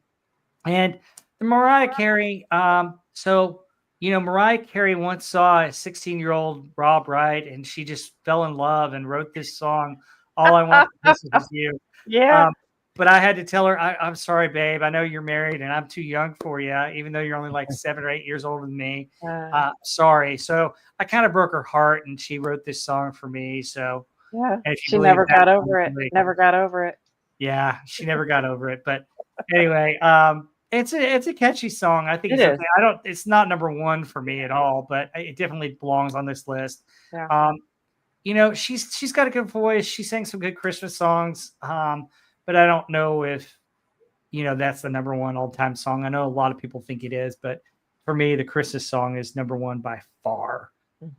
And the Mariah Carey, Mariah Carey once saw a 16-year-old Rob Wright, and she just fell in love and wrote this song, All I Want for Christmas Is You. Yeah. But I had to tell her, I'm sorry, babe. I know you're married, and I'm too young for you, even though you're only like 7 or 8 years older than me. Sorry. So I kind of broke her heart, and she wrote this song for me. So Yeah. if you She believe never that, got over it. Never got over it. yeah, she never got over it. But anyway, it's a catchy song. I think It it's is. okay. It's not number one for me at all, but it definitely belongs on this list. Yeah. She's got a good voice. She sang some good Christmas songs. But I don't know if that's the number one all-time song. I know a lot of people think it is, but for me, the Christmas song is number one by far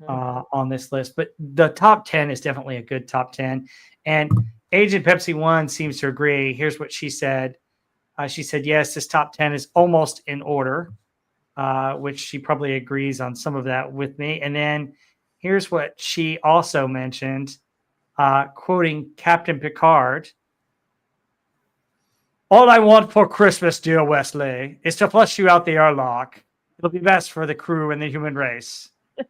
on this list. But the top 10 is definitely a good top 10. And Agent Pepsi One seems to agree. Here's what she said. She said, yes, this top 10 is almost in order, which she probably agrees on some of that with me. And then here's what she also mentioned, quoting Captain Picard. All I want for Christmas, dear Wesley, is to flush you out the airlock. It'll be best for the crew and the human race.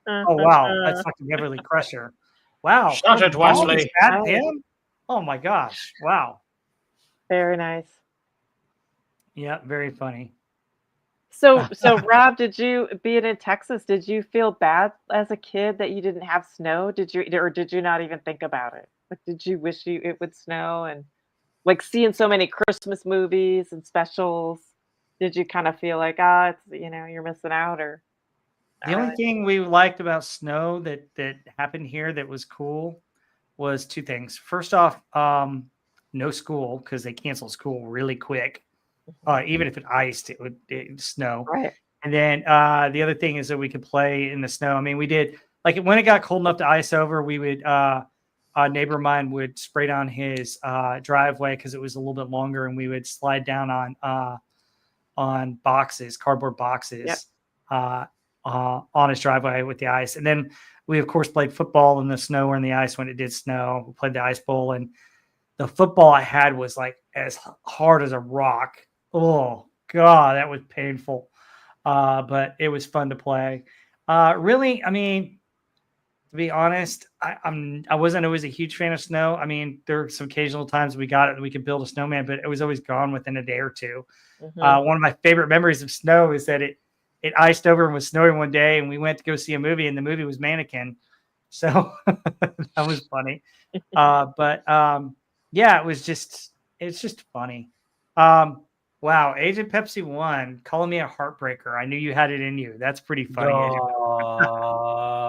Oh, wow. That's like Beverly Crusher. Wow. Shut it, Wesley. Is that him? Oh, my gosh. Wow. Very nice. Yeah, very funny. So Rob, being in Texas, did you feel bad as a kid that you didn't have snow? Did you not even think about it? Like, did you wish it would snow? And like seeing so many Christmas movies and specials, did you kind of feel like, it's you're missing out? Or The only thing we liked about snow that happened here that was cool was two things. First off, no school because they canceled school really quick. Even if it iced, it would snow. Right. And then the other thing is that we could play in the snow. I mean, we did, like, when it got cold enough to ice over, we would a neighbor of mine would spray down his driveway because it was a little bit longer, and we would slide down on boxes, cardboard boxes, on his driveway with the ice. And then we, of course, played football in the snow or in the ice when it did snow. We played the ice bowl, and the football I had was like as hard as a rock. Oh God, that was painful. But it was fun to play. Really, I mean, to be honest, I wasn't always a huge fan of snow. I mean, there were some occasional times we got it and we could build a snowman, but it was always gone within a day or two. One of my favorite memories of snow is that it iced over and was snowing one day, and we went to go see a movie, and the movie was Mannequin. So that was funny. Yeah, it's just funny. Wow, Agent Pepsi 1 calling me a heartbreaker. I knew you had it in you. That's pretty funny.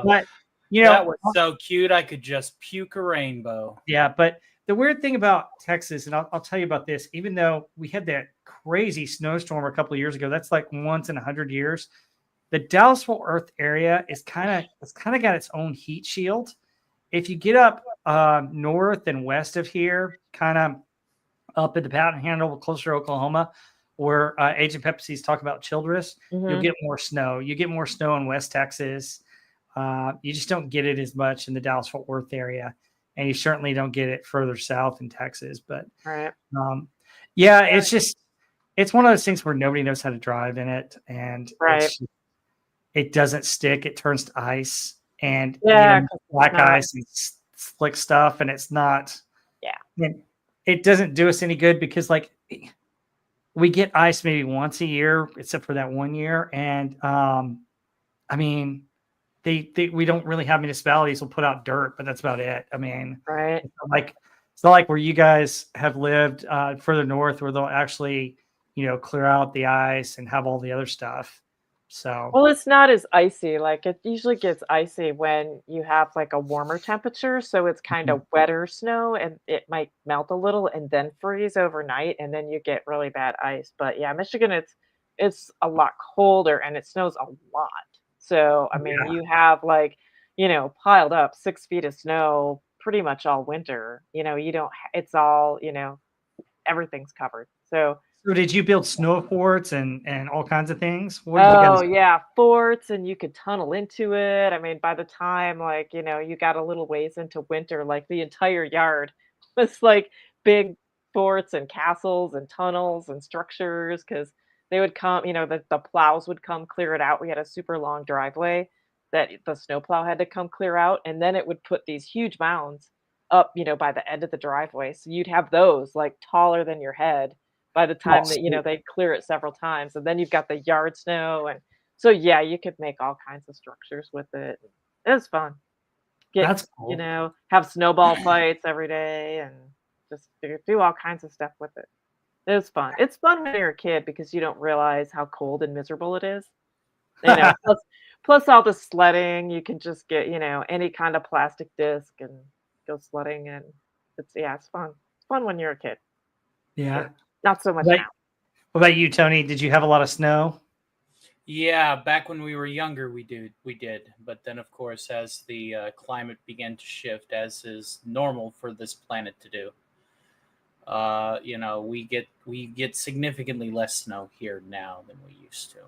But that was so cute. I could just puke a rainbow. Yeah, but the weird thing about Texas, and I'll tell you about this, even though we had that crazy snowstorm a couple of years ago, that's like once in 100 years. The Dallas-Fort Worth area it's kind of got its own heat shield. If you get up north and west of here, kind of up at the Panhandle, closer to Oklahoma, where Agent Pepsi's talk about Childress, you'll get more snow. You get more snow in West Texas. You just don't get it as much in the Dallas-Fort Worth area. And you certainly don't get it further south in Texas. But it's one of those things where nobody knows how to drive in it. And it doesn't stick. It turns to ice and black ice and slick stuff. And it's not, it doesn't do us any good because like we get ice maybe once a year, except for that 1 year. And I mean, we don't really have municipalities will put out dirt, but that's about it. I mean, it's not like where you guys have lived further north where they'll actually, clear out the ice and have all the other stuff. So, well, it's not as icy. Like it usually gets icy when you have like a warmer temperature. So it's kind of wetter snow and it might melt a little and then freeze overnight. And then you get really bad ice. But yeah, Michigan, it's a lot colder and it snows a lot. So, I mean, you have like, piled up 6 feet of snow pretty much all winter. It's all, everything's covered. So did you build snow forts and all kinds of things? Forts, and you could tunnel into it. I mean, by the time like, you got a little ways into winter, like the entire yard was like big forts and castles and tunnels and structures because they would come, the plows would come clear it out. We had a super long driveway that the snowplow had to come clear out. And then it would put these huge mounds up, by the end of the driveway. So you'd have those like taller than your head by the time that, they'd clear it several times. And then you've got the yard snow. And so, yeah, you could make all kinds of structures with it. It was fun. That's cool. Have snowball fights every day and just do all kinds of stuff with it. It was fun. It's fun when you're a kid because you don't realize how cold and miserable it is. Plus all the sledding, you can just get, any kind of plastic disc and go sledding. And it's fun. It's fun when you're a kid. Yeah. Not so much now. What about you, Tony? Did you have a lot of snow? Yeah, back when we were younger, we did. But then, of course, as the climate began to shift, as is normal for this planet to do, we get significantly less snow here now than we used to.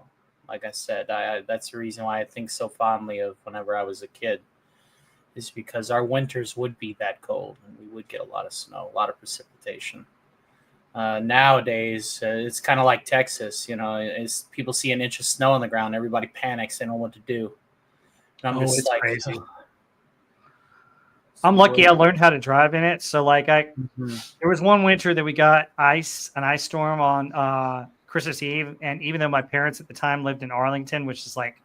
Like I said, that's the reason why I think so fondly of whenever I was a kid, is because our winters would be that cold and we would get a lot of snow, a lot of precipitation. Nowadays, it's kind of like Texas. As people see an inch of snow on the ground, everybody panics. They don't know what to do. And I'm just like, crazy. I'm lucky I learned how to drive in it. So like there was one winter that we got an ice storm on Christmas Eve. And even though my parents at the time lived in Arlington, which is like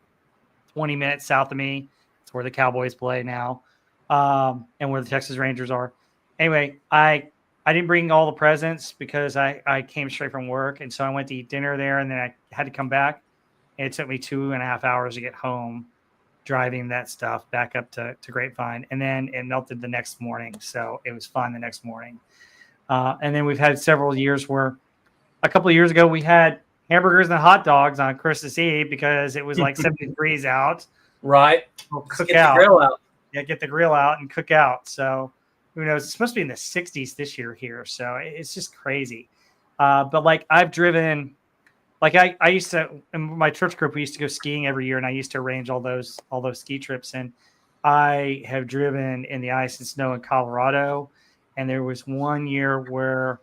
20 minutes south of me, it's where the Cowboys play now, and where the Texas Rangers are. Anyway, I didn't bring all the presents because I came straight from work. And so I went to eat dinner there and then I had to come back. And it took me 2.5 hours to get home, driving that stuff back up to Grapevine. And then it melted the next morning. So it was fun the next morning. And then we've had several years where a couple of years ago, we had hamburgers and hot dogs on Christmas Eve because it was like 70 degrees out. Right. We'll cook get out. The grill out. Yeah, get the grill out and cook out. So who knows? It's supposed to be in the 60s this year here, so it's just crazy. But like I've driven, like I used to in my church group, we used to go skiing every year, and I used to arrange all those ski trips. And I have driven in the ice and snow in Colorado, and there was one year where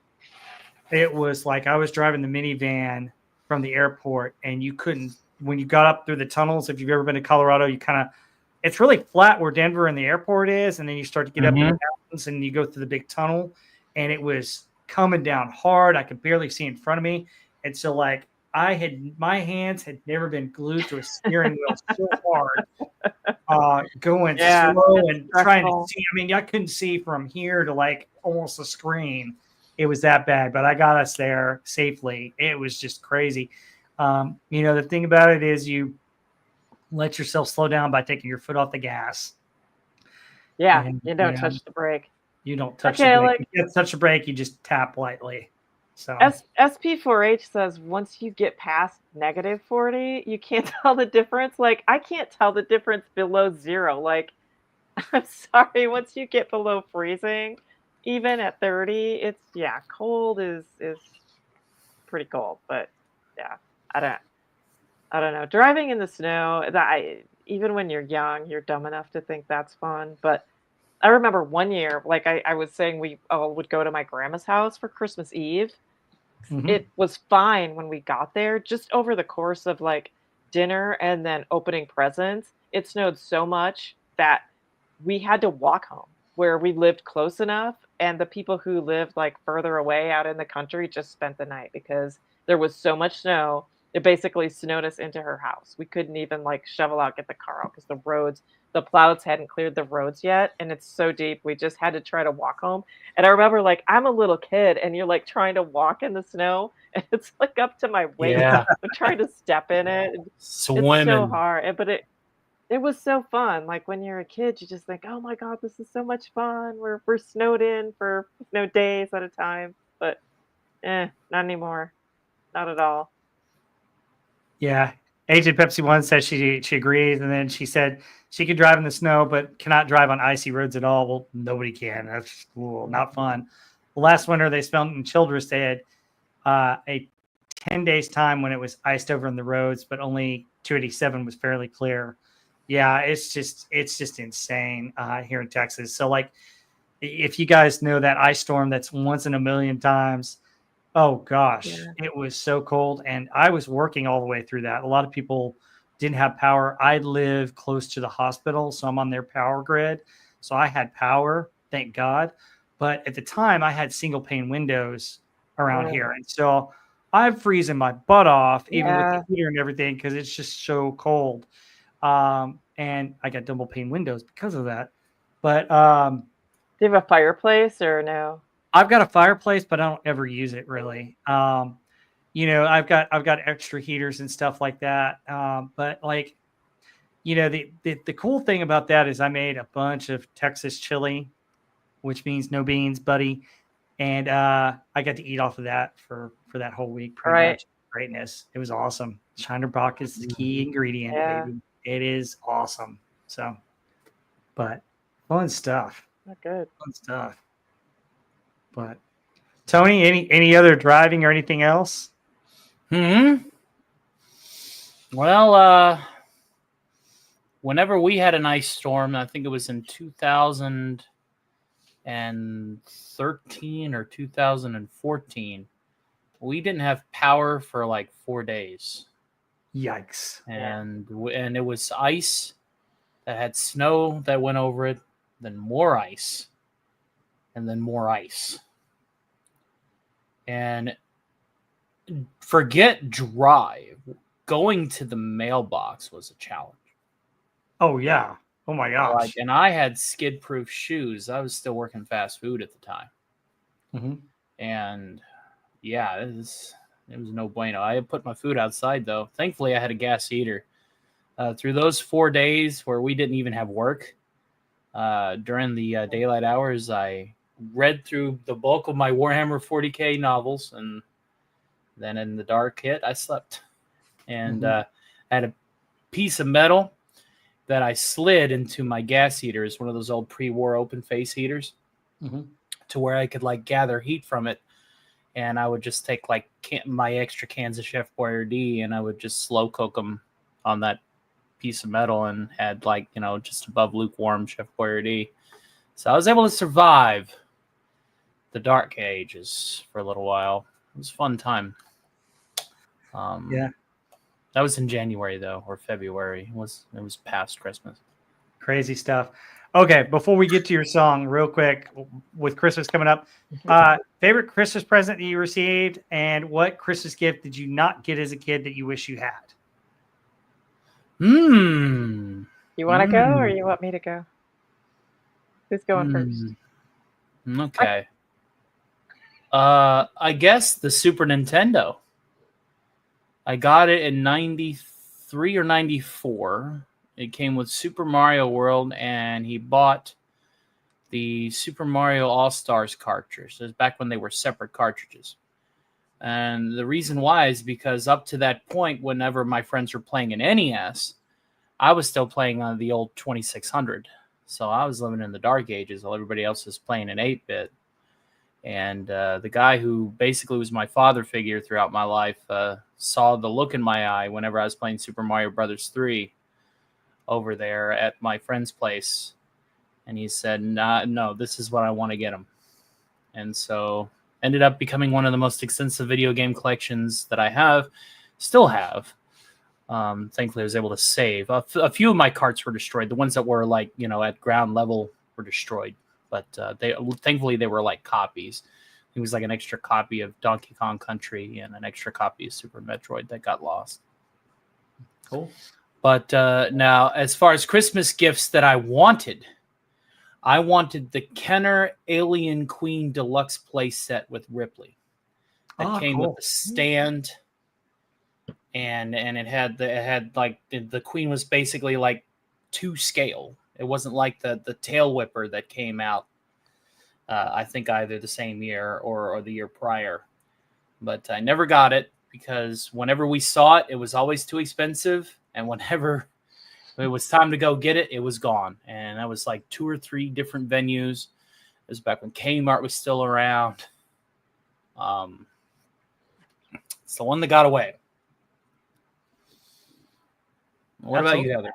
it was like I was driving the minivan from the airport, and you couldn't, when you got up through the tunnels, if you've ever been to Colorado, you kind of, it's really flat where Denver and the airport is, and then you start to get up in the mountains and you go through the big tunnel, and it was coming down hard. I could barely see in front of me. And so like my hands had never been glued to a steering wheel so hard, going slow and trying to see. I mean, I couldn't see from here to like almost the screen. It was that bad, but I got us there safely. It was just crazy. The thing about it is you let yourself slow down by taking your foot off the gas. Yeah, and, you don't touch the brake. You don't touch the brake. You don't touch the brake, you just tap lightly. So SP4H says once you get past -40, you can't tell the difference. Like, I can't tell the difference below 0. Like, I'm sorry, once you get below freezing, even at 30, it's cold is pretty cold. But yeah, I don't know. Driving in the snow, even when you're young, you're dumb enough to think that's fun. But I remember one year, like I was saying, we would go to my grandma's house for Christmas Eve. Mm-hmm. It was fine when we got there. Just over the course of like dinner and then opening presents, it snowed so much that we had to walk home, where we lived close enough, and the people who lived like further away out in the country just spent the night because there was so much snow. It basically snowed us into her house. We couldn't even like shovel out, get the car out, because the plows hadn't cleared the roads yet, and it's so deep. We just had to try to walk home. And I remember, like, I'm a little kid, and you're like trying to walk in the snow, and it's like up to my waist. Yeah. I'm trying to step in it. Swimming. It's so hard, but it was so fun. Like when you're a kid, you just think, oh my God, this is so much fun. We're snowed in for days at a time. But not anymore. Not at all. Yeah. Agent Pepsi One says she agrees, and then she said she could drive in the snow, but cannot drive on icy roads at all. Well, nobody can. That's cool, not fun. The last winter they spent in Childress, they had a 10 days time when it was iced over on the roads, but only 287 was fairly clear. Yeah, it's just insane here in Texas. So like, if you guys know that ice storm that's once in a million times. Oh gosh, It was so cold, and I was working all the way through that. A lot of people didn't have power. I live close to the hospital, so I'm on their power grid. So I had power, thank God. But at the time, I had single pane windows around here, and so I'm freezing my butt off, even with the heater and everything, because it's just so cold. And I got double pane windows because of that. But do you have a fireplace or no? I've got a fireplace, but I don't ever use it really. I've got extra heaters and stuff like that. But like, the cool thing about that is I made a bunch of Texas chili, which means no beans, buddy. And I got to eat off of that for that whole week. Pretty much. Greatness. It was awesome. Schinderbach is the key ingredient, baby. It is awesome. So, but fun stuff. Not good. Fun stuff. But Tony, any other driving or anything else? Well, whenever we had an ice storm, I think it was in 2013 or 2014, we didn't have power for like 4 days. Yikes. And it was ice that had snow that went over it, then more ice. And then more ice. And forget drive. Going to the mailbox was a challenge. Oh, yeah. Oh, my gosh. And I had skid-proof shoes. I was still working fast food at the time. Mm-hmm. And, yeah, it was no bueno. I had put my food outside, though. Thankfully, I had a gas heater. Through those 4 days where we didn't even have work, during the daylight hours, I read through the bulk of my Warhammer 40K novels, and then in the dark hit, I slept. And I had a piece of metal that I slid into my gas heater. It's one of those old pre-war open face heaters. Mhm. to where I could like gather heat from it. And I would just take like my extra cans of Chef Boyardee and I would just slow cook them on that piece of metal and had like, just above lukewarm Chef Boyardee. So I was able to survive the dark ages for a little while. It was a fun time. Yeah. That was in January though, or February. It was past Christmas. Crazy stuff. Okay, before we get to your song, real quick, with Christmas coming up, favorite Christmas present that you received, and what Christmas gift did you not get as a kid that you wish you had? You want to go, or you want me to go? Who's going first? Okay. I guess the Super Nintendo. I got it in 93 or 94. It came with Super Mario World, and he bought the Super Mario All-Stars cartridge. It was back when they were separate cartridges. And the reason why is because up to that point, whenever my friends were playing an NES, I was still playing on the old 2600. So I was living in the dark ages while everybody else was playing an 8-bit. And the guy who basically was my father figure throughout my life saw the look in my eye whenever I was playing Super Mario Brothers 3 over there at my friend's place. And he said, no, this is what I want to get him. And so ended up becoming one of the most extensive video game collections that I still have. Thankfully, I was able to save. A few of my carts were destroyed. The ones that were like, at ground level were destroyed. But thankfully, they were like copies. It was like an extra copy of Donkey Kong Country and an extra copy of Super Metroid that got lost. Cool. But now, as far as Christmas gifts that I wanted the Kenner Alien Queen Deluxe play set with Ripley. That came with the stand, and it had like the Queen was basically like to scale. It wasn't like the tail whipper that came out. I think either the same year or the year prior, but I never got it because whenever we saw it, it was always too expensive, and whenever it was time to go get it, it was gone. And that was like 2 or 3 different venues. It was back when Kmart was still around. It's the one that got away. What about you, Heather?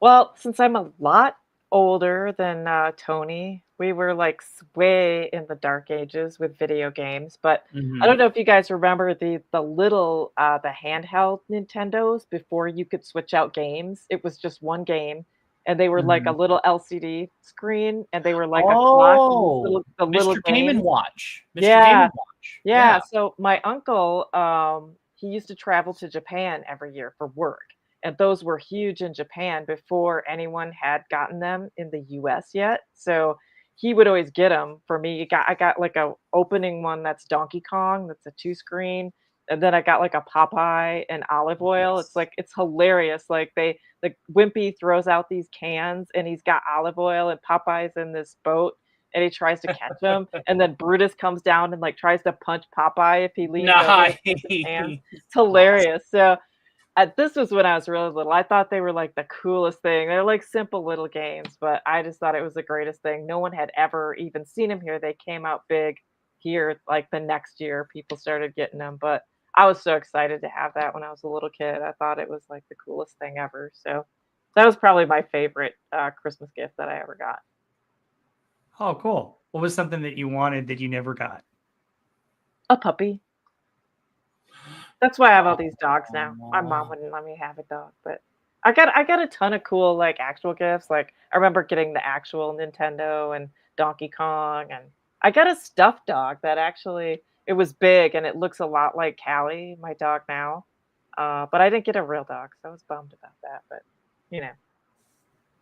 Well, since I'm a lot older than Tony, we were like way in the dark ages with video games. But I don't know if you guys remember the little the handheld Nintendos before you could switch out games. It was just one game, and they were like a little LCD screen, and they were like a clock. The little Mr. Game and game. Watch. Mr. Yeah. Game and Watch. Yeah. So my uncle, he used to travel to Japan every year for work. And those were huge in Japan before anyone had gotten them in the US yet. So he would always get them for me. I got like a opening one that's Donkey Kong, that's a 2 screen. And then I got like a Popeye and olive oil. It's like it's hilarious. Like the Wimpy throws out these cans and he's got olive oil and Popeye's in this boat and he tries to catch him. And then Brutus comes down and like tries to punch Popeye if he leans over the can. It's hilarious. So this was when I was really little. I thought they were like the coolest thing. They're like simple little games, but I just thought it was the greatest thing. No one had ever even seen them here. They came out big here like the next year. People started getting them, but I was so excited to have that when I was a little kid. I thought it was like the coolest thing ever. So that was probably my favorite Christmas gift that I ever got. Oh, cool. What was something that you wanted that you never got? A puppy. That's why I have all these dogs now. My mom wouldn't let me have a dog, but I got a ton of cool like actual gifts. Like I remember getting the actual Nintendo and Donkey Kong, and I got a stuffed dog that actually it was big and it looks a lot like Callie, my dog now. But I didn't get a real dog, so I was bummed about that. But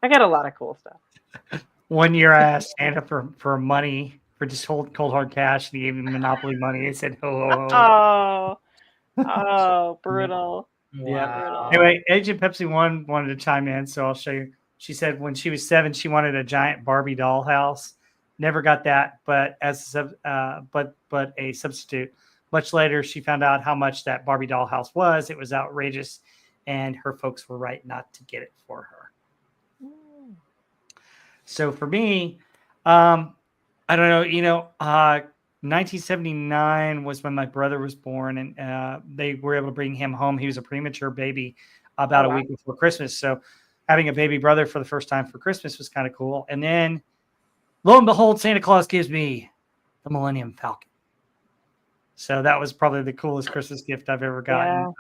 I got a lot of cool stuff. One year I asked Santa for money for just cold hard cash, and he gave me Monopoly money. I said, Oh. Oh, brutal. Yeah. Wow. Anyway, Agent Pepsi 1 wanted to chime in, so I'll show you. She said when she was 7, she wanted a giant Barbie doll house. Never got that, but but a substitute. Much later, she found out how much that Barbie doll house was. It was outrageous, and her folks were right not to get it for her. So for me, I don't know. 1979 was when my brother was born, and they were able to bring him home. He was a premature baby about Oh, a wow. week before Christmas. So having a baby brother for the first time for Christmas was kind of cool. And then lo and behold, Santa Claus gives me the Millennium Falcon. So that was probably the coolest Christmas gift I've ever gotten.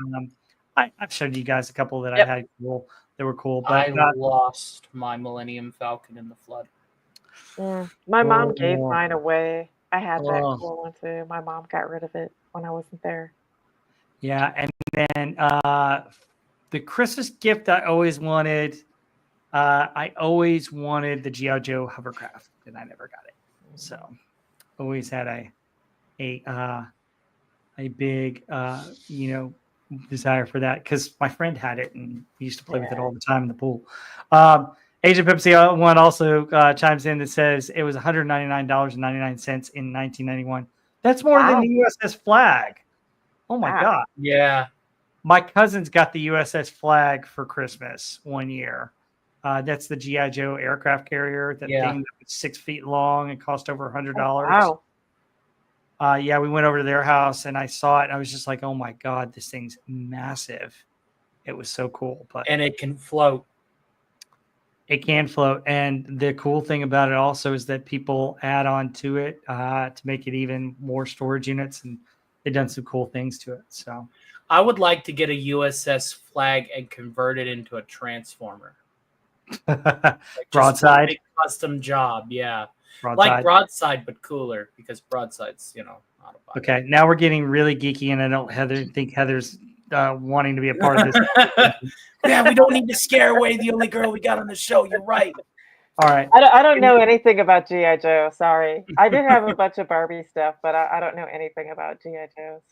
I've showed you guys a couple that Yep. I had cool. They were cool, but I lost my Millennium Falcon in the flood. My mom gave Oh. mine away. I had that Oh. cool one too. My mom got rid of it when I wasn't there. Yeah, and then the Christmas gift I always wanted the G.I. Joe hovercraft, and I never got it. So always had a big desire for that because my friend had it and we used to play with it all the time in the pool. Agent Pepsi one also chimes in that says it was $199.99 in 1991. That's more than the USS Flag. Oh my God. Yeah. My cousins got the USS Flag for Christmas one year. That's the G.I. Joe aircraft carrier. That thing that was 6 feet long and cost over $100. Wow. Yeah, we went over to their house and I saw it and I was just like, oh my God, this thing's massive. It was so cool. And it can float. It can float. And the cool thing about it also is that people add on to it to make it even more storage units, and they've done some cool things to it. So I would like to get a USS Flag and convert it into a transformer. Broadside. Big custom job, yeah. Broadside. Like Broadside, but cooler because Broadside's, not a bug. Okay, now we're getting really geeky, and I don't think Heather's wanting to be a part of this. Yeah, we don't need to scare away the only girl we got on the show. You're right. All right. I don't know anything about G.I. Joe. Sorry. I did have a bunch of Barbie stuff, but I don't know anything about G.I. Joes.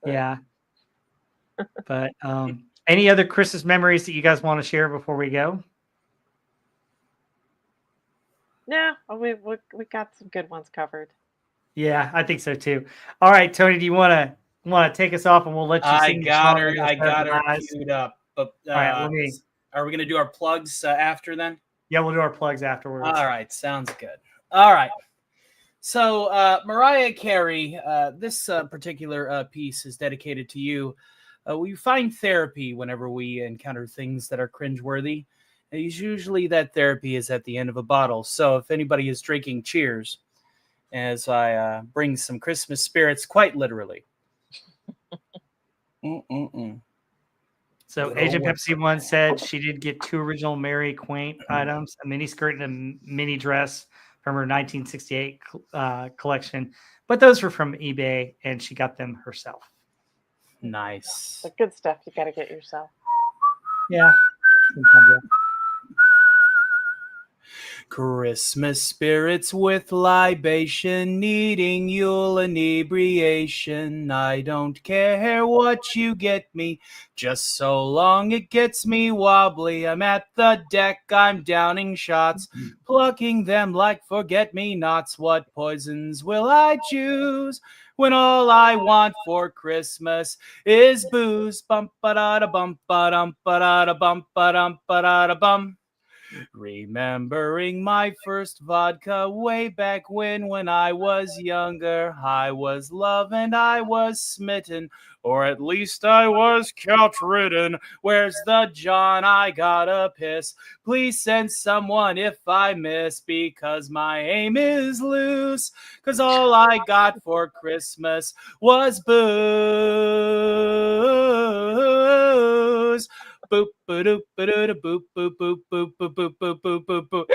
Yeah. But any other Christmas memories that you guys want to share before we go? No, we got some good ones covered. Yeah, I think so too. All right, Tony, do you want to take us off, and we'll let you sing? I got her queued up. But all right, are we going to do our plugs after then? Yeah, we'll do our plugs afterwards. All right, sounds good. All right. So, Mariah Carey, this particular piece is dedicated to you. We find therapy whenever we encounter things that are cringeworthy. Usually that therapy is at the end of a bottle. So if anybody is drinking, cheers, as I bring some Christmas spirits, quite literally. So Agent Pepsi one said she did get 2 original Mary Quaint items, a mini skirt and a mini dress from her 1968 collection. But those were from eBay, and she got them herself. Nice. The good stuff you got to get yourself. Yeah. Christmas spirits with libation, needing Yule inebriation. I don't care what you get me, just so long it gets me wobbly. I'm at the deck, I'm downing shots, plucking them like forget-me-nots. What poisons will I choose when all I want for Christmas is booze? Bum ba da da bum ba dum ba da da bum ba dum ba da da bum. Remembering my first vodka way back when I was younger, I was loved and I was smitten, or at least I was couch-ridden. Where's the John? I gotta piss. Please send someone if I miss, because my aim is loose, because all I got for Christmas was booze. Boop, boop, boop, boop, boop, boop, boop, boop, boop, boop, boop, boop, boop.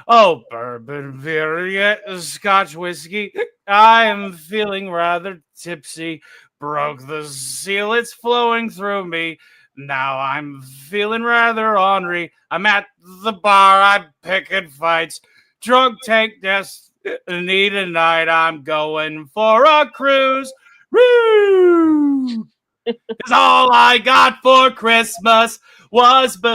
Oh, bourbon, beer, Scotch whiskey. I am feeling rather tipsy. Broke the seal, it's flowing through me. Now I'm feeling rather ornery. I'm at the bar, I'm picking fights. Drunk tank deaths, need a night. I'm going for a cruise. Woo! Cause all I got for Christmas was booze.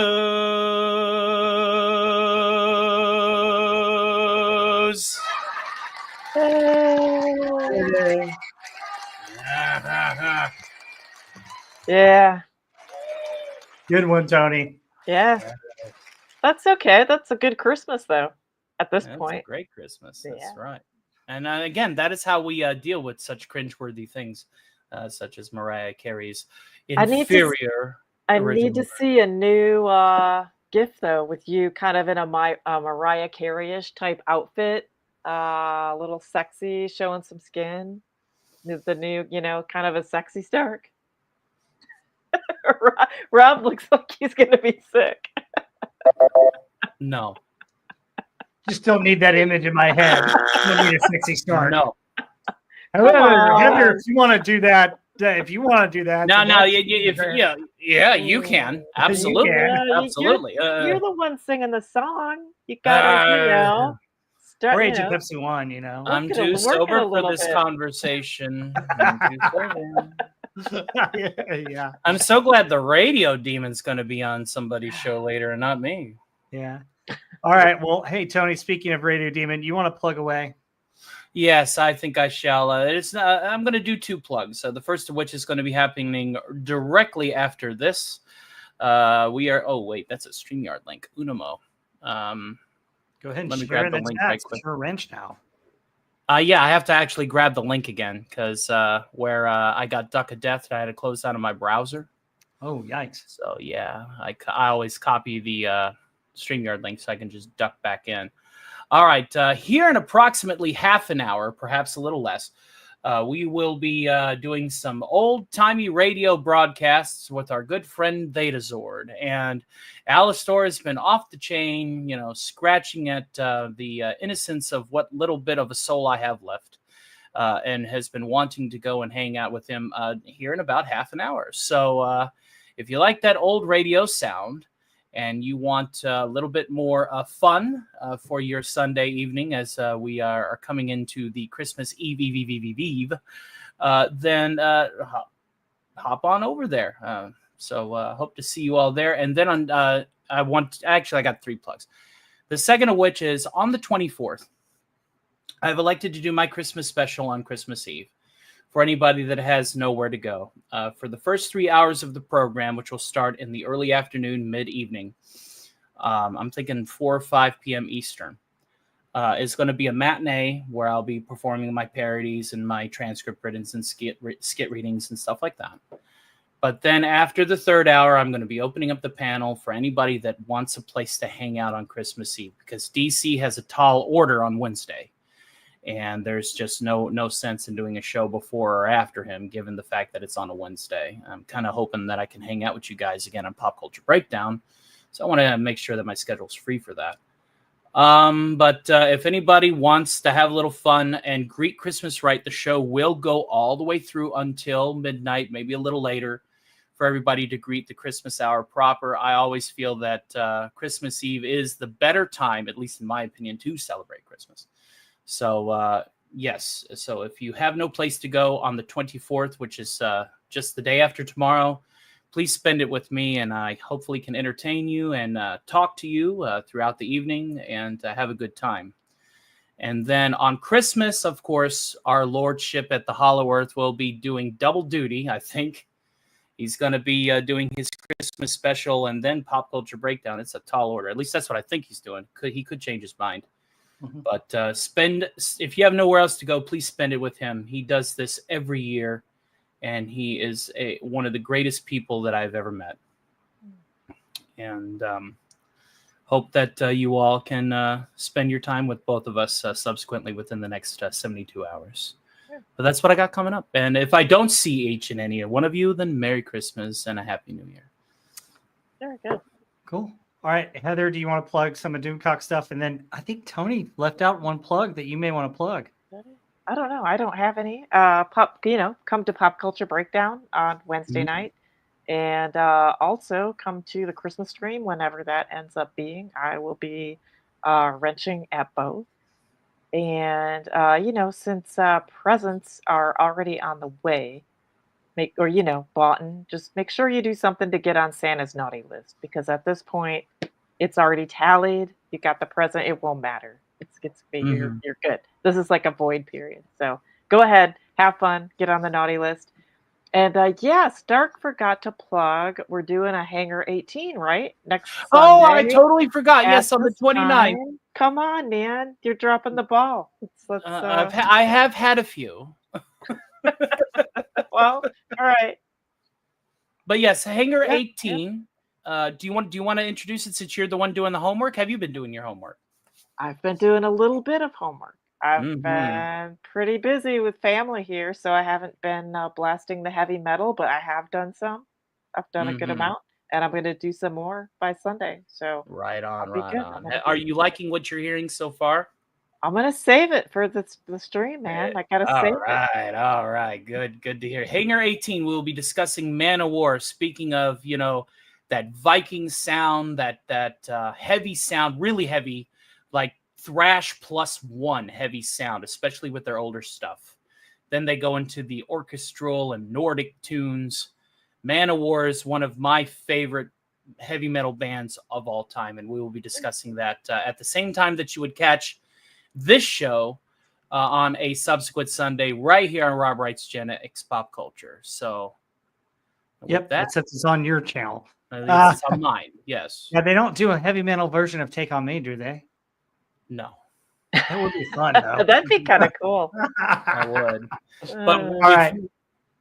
Yeah. Good one, Tony. Yeah. That's okay. That's a good Christmas, though. at this That's a point. great Christmas. That's Yeah. right. And again, that is how we deal with such cringeworthy things, such as Mariah Carey's I need to inferior I need original to see a new GIF though with you kind of in a Mariah Carey-ish type outfit, a little sexy, showing some skin. The new, kind of a sexy Stark. Rob looks like he's gonna be sick. No, Just don't need that image in my head. Don't need a sexy start. no, However, Heather, on. if you want to do that, no, no. Yeah, you can absolutely, can. Yeah, absolutely. you're the one singing the song. You gotta, start. or Agent Pepsi One, I'm work it too a sober for little this bit. conversation. I'm too sober. yeah, I'm so glad the radio demon's going to be on somebody's show later and not me. yeah. All right. Well, hey Tony. Speaking of Radio Demon, you want to plug away? Yes, I think I shall. I'm going to do 2 plugs. The first of which is going to be happening directly after this. We are. Oh wait, that's a StreamYard link. Unamo. Go ahead and Let me share grab in the the link chat. right quick. You're a wrench now. Yeah, I have to actually grab the link again because where I got Duck of Death, I had to close down on my browser. Oh, yikes. So yeah, I always copy the StreamYard link so I can just duck back in. All right, here in approximately half an hour, perhaps a little less, we will be doing some old-timey radio broadcasts with our good friend Datazord. And Alistor has been off the chain, scratching at the innocence of what little bit of a soul I have left, and has been wanting to go and hang out with him here in about half an hour. So if you like that old radio sound, and you want a little bit more fun for your Sunday evening as we are coming into the Christmas Eve, then hop on over there. So hope to see you all there. And then I got 3 plugs. The second of which is on the 24th. I've elected to do my Christmas special on Christmas Eve for anybody that has nowhere to go. For the first 3 hours of the program, which will start in the early afternoon, mid-evening, I'm thinking 4 or 5 p.m. Eastern, is going to be a matinee where I'll be performing my parodies and my transcript readings and skit readings and stuff like that. But then after the 3rd hour, I'm going to be opening up the panel for anybody that wants a place to hang out on Christmas Eve, because DC has a tall order on Wednesday. And there's just no sense in doing a show before or after him, given the fact that it's on a Wednesday. I'm kind of hoping that I can hang out with you guys again on Pop Culture Breakdown. So I want to make sure that my schedule's free for that. But if anybody wants to have a little fun and greet Christmas right, the show will go all the way through until midnight, maybe a little later, for everybody to greet the Christmas hour proper. I always feel that Christmas Eve is the better time, at least in my opinion, to celebrate Christmas. So, yes. So if you have no place to go on the 24th, which is just the day after tomorrow, please spend it with me, and I hopefully can entertain you and talk to you throughout the evening and have a good time. And then on Christmas, of course, our lordship at the Hollow Earth will be doing double duty, I think. He's going to be doing his Christmas special and then Pop Culture Breakdown. It's a tall order. At least that's what I think he's doing. He could change his mind. Mm-hmm. But if you have nowhere else to go, please spend it with him. He does this every year, and he is one of the greatest people that I've ever met. And hope that you all can spend your time with both of us subsequently within the next 72 hours. Yeah. But that's what I got coming up. And if I don't see each and any one of you, then Merry Christmas and a Happy New Year. Very good. Cool. All right, Heather, do you want to plug some of Doomcock stuff? And then I think Tony left out one plug that you may want to plug. I don't know. I don't have any. Come to Pop Culture Breakdown on Wednesday night. And also come to the Christmas stream whenever that ends up being. I will be wrenching at both. And, since presents are already on the way, bought, just make sure you do something to get on Santa's naughty list, because at this point it's already tallied. You got the present. It won't matter. You're good. This is like a void period. So go ahead, have fun, get on the naughty list. And Stark forgot to plug. We're doing a Hangar 18, right? Next Sunday. Oh, I totally forgot. Yes, on the 29th. Come on, man. You're dropping the ball. I have had a few. Well, all right. But yes, Hanger Yeah, 18. Do you want to introduce it since you're the one doing the homework? Have you been doing your homework? I've been doing a little bit of homework. I've Mhm. been pretty busy with family here, so I haven't been blasting the heavy metal, but I have done some. I've done a good Mhm. amount, and I'm going to do some more by Sunday. So Right on, I'll be right good. I'm on. gonna Are be. you liking what you're hearing so far? I'm gonna save it for the stream, man. I gotta All save it. right, all right. Good to hear. Hanger 18, we'll be discussing Man of War. Speaking of, that Viking sound, that heavy sound, really heavy, like thrash +1 heavy sound, especially with their older stuff. Then they go into the orchestral and Nordic tunes. Man of War is one of my favorite heavy metal bands of all time, and we will be discussing that at the same time that you would catch this show on a subsequent Sunday right here on Rob Wright's Gen X Pop Culture. So, with Yep, that, that since it's on your channel. it's on mine. Yes. Yeah, they don't do a heavy metal version of Take On Me, do they? No, That would be fun, though. That'd be kind of cool. I would. But Uh, All right.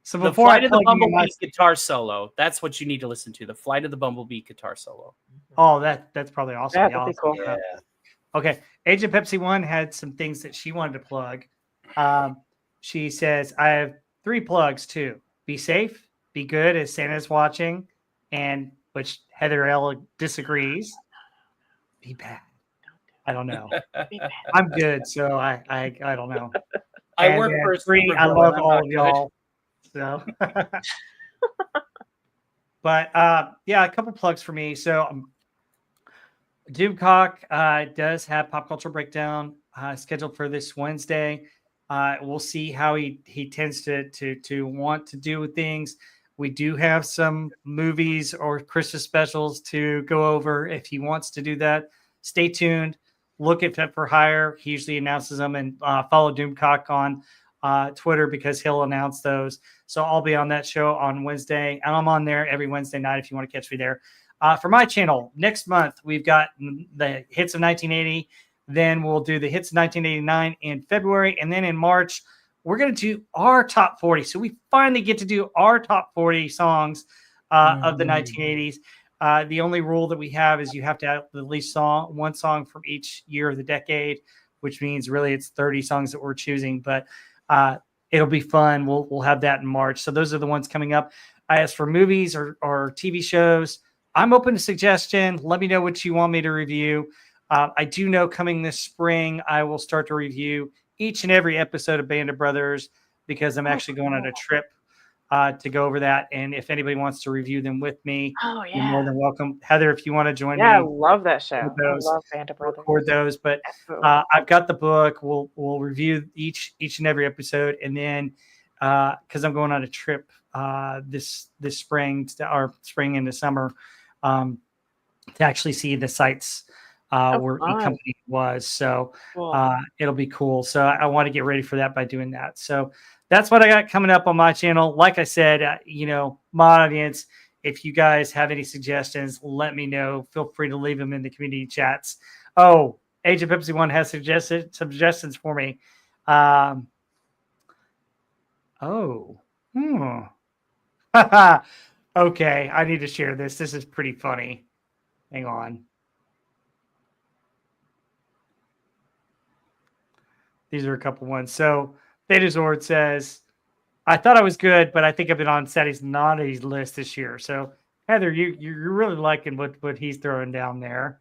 So the before I Flight of the plug you in my, Bumblebee guitar solo, that's what you need to listen to. The Flight of the Bumblebee guitar solo. oh, that's probably awesome. That Yeah, would be I'll cool. look it up. Okay, Agent Pepsi One had some things that she wanted to plug. She says, "I have 3 plugs too. Be safe, be good as Santa's watching, and which Heather L disagrees. Be bad. I don't know. Be bad. I'm good, so I don't know. I And work then for a 3, I Supergirl, love and I'm all not of good. y'all. So, but yeah, a couple plugs for me. So Doomcock does have Pop Culture Breakdown scheduled for this Wednesday. We'll see how he tends to want to do things. We do have some movies or Christmas specials to go over if he wants to do that. Stay tuned. Look at Fit for Hire. He usually announces them, and follow Doomcock on Twitter because he'll announce those. So I'll be on that show on Wednesday, and I'm on there every Wednesday night if you want to catch me there. For my channel, next month, we've got the hits of 1980. Then we'll do the hits of 1989 in February. And then in March, we're going to do our top 40. So we finally get to do our top 40 songs of the 1980s. The only rule that we have is you have to have at least one song from each year of the decade, which means really it's 30 songs that we're choosing. But it'll be fun. We'll have that in March. So those are the ones coming up. As for movies or TV shows, I'm open to suggestion. Let me know what you want me to review. I do know coming this spring, I will start to review each and every episode of Band of Brothers because I'm actually going on a trip to go over that. And if anybody wants to review them with me, Oh you're more yeah. than welcome. Heather, if you want to join Yeah, I me, love that show. with I those, love Band of Brothers. record those. But Absolutely. I've got the book. We'll review each and every episode, and then because I'm going on a trip this spring or spring into summer to actually see the sites where E fun. Company was. So Cool. it'll be cool. So I want to get ready for that by doing that. So that's what I got coming up on my channel. Like I said, my audience, if you guys have any suggestions, let me know. Feel free to leave them in the community chats. Oh, Agent Pepsi One has suggestions for me. Okay, I need to share this. This is pretty funny. Hang on. These are a couple ones. So Betazord says, I thought I was good, but I think I've been on Sadie's naughty list this year. So Heather, you're really liking what he's throwing down there.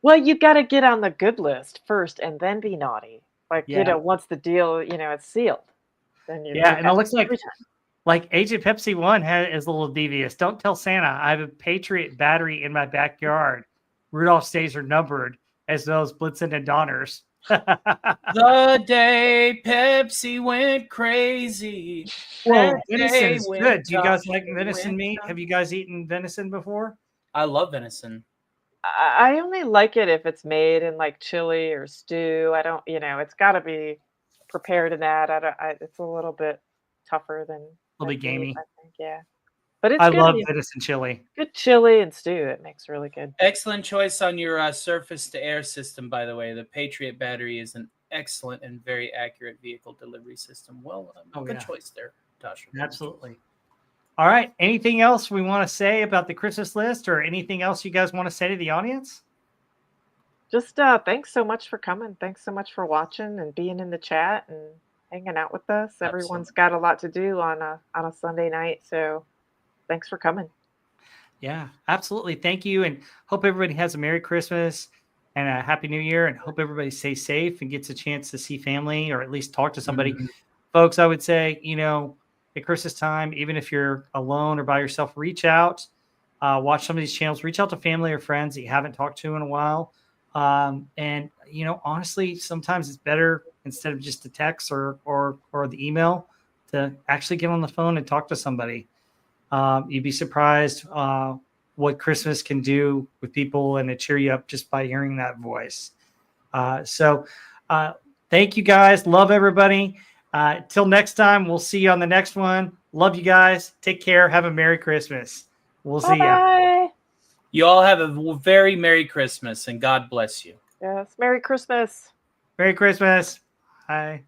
Well, you got to get on the good list first and then be naughty. Like, Yeah. once the deal, it's sealed, then you Yeah, and it have looks like free time. Agent Pepsi One is a little devious. Don't tell Santa I have a Patriot battery in my backyard. Rudolph's days are numbered, as well as Blitzen and Donners. The day Pepsi went crazy. Well, That venison day is when good. Do you guys like Dr. venison meat? went- Have you guys eaten venison before? I love venison. I only like it if it's made in like chili or stew. I don't, it's got to be prepared in that. It's a little bit tougher than It'll be beef, gamey. I think. Yeah. But it's I good. love venison chili. Good chili and stew. It makes really good. Excellent choice on your surface-to-air system, by the way. The Patriot battery is an excellent and very accurate vehicle delivery system. Well, good choice there, Tasha. Absolutely. All right. Anything else we want to say about the Christmas list, or anything else you guys want to say to the audience? Just thanks so much for coming. Thanks so much for watching and being in the chat and hanging out with us. Everyone's got a lot to do on a Sunday night, so thanks for coming. Yeah, absolutely. Thank you, and hope everybody has a Merry Christmas and a Happy New Year, and hope everybody stays safe and gets a chance to see family or at least talk to somebody. Folks, I would say, at Christmas time, even if you're alone or by yourself, reach out, watch some of these channels, reach out to family or friends that you haven't talked to in a while. And honestly, sometimes it's better, instead of just a text or the email, to actually get on the phone and talk to somebody. You'd be surprised what Christmas can do with people, and to cheer you up just by hearing that voice. So thank you guys. Love everybody. Till next time, we'll see you on the next one. Love you guys. Take care. Have a Merry Christmas. We'll see you. Bye. You all have a very Merry Christmas, and God bless you. Yes. Merry Christmas. Merry Christmas. Bye.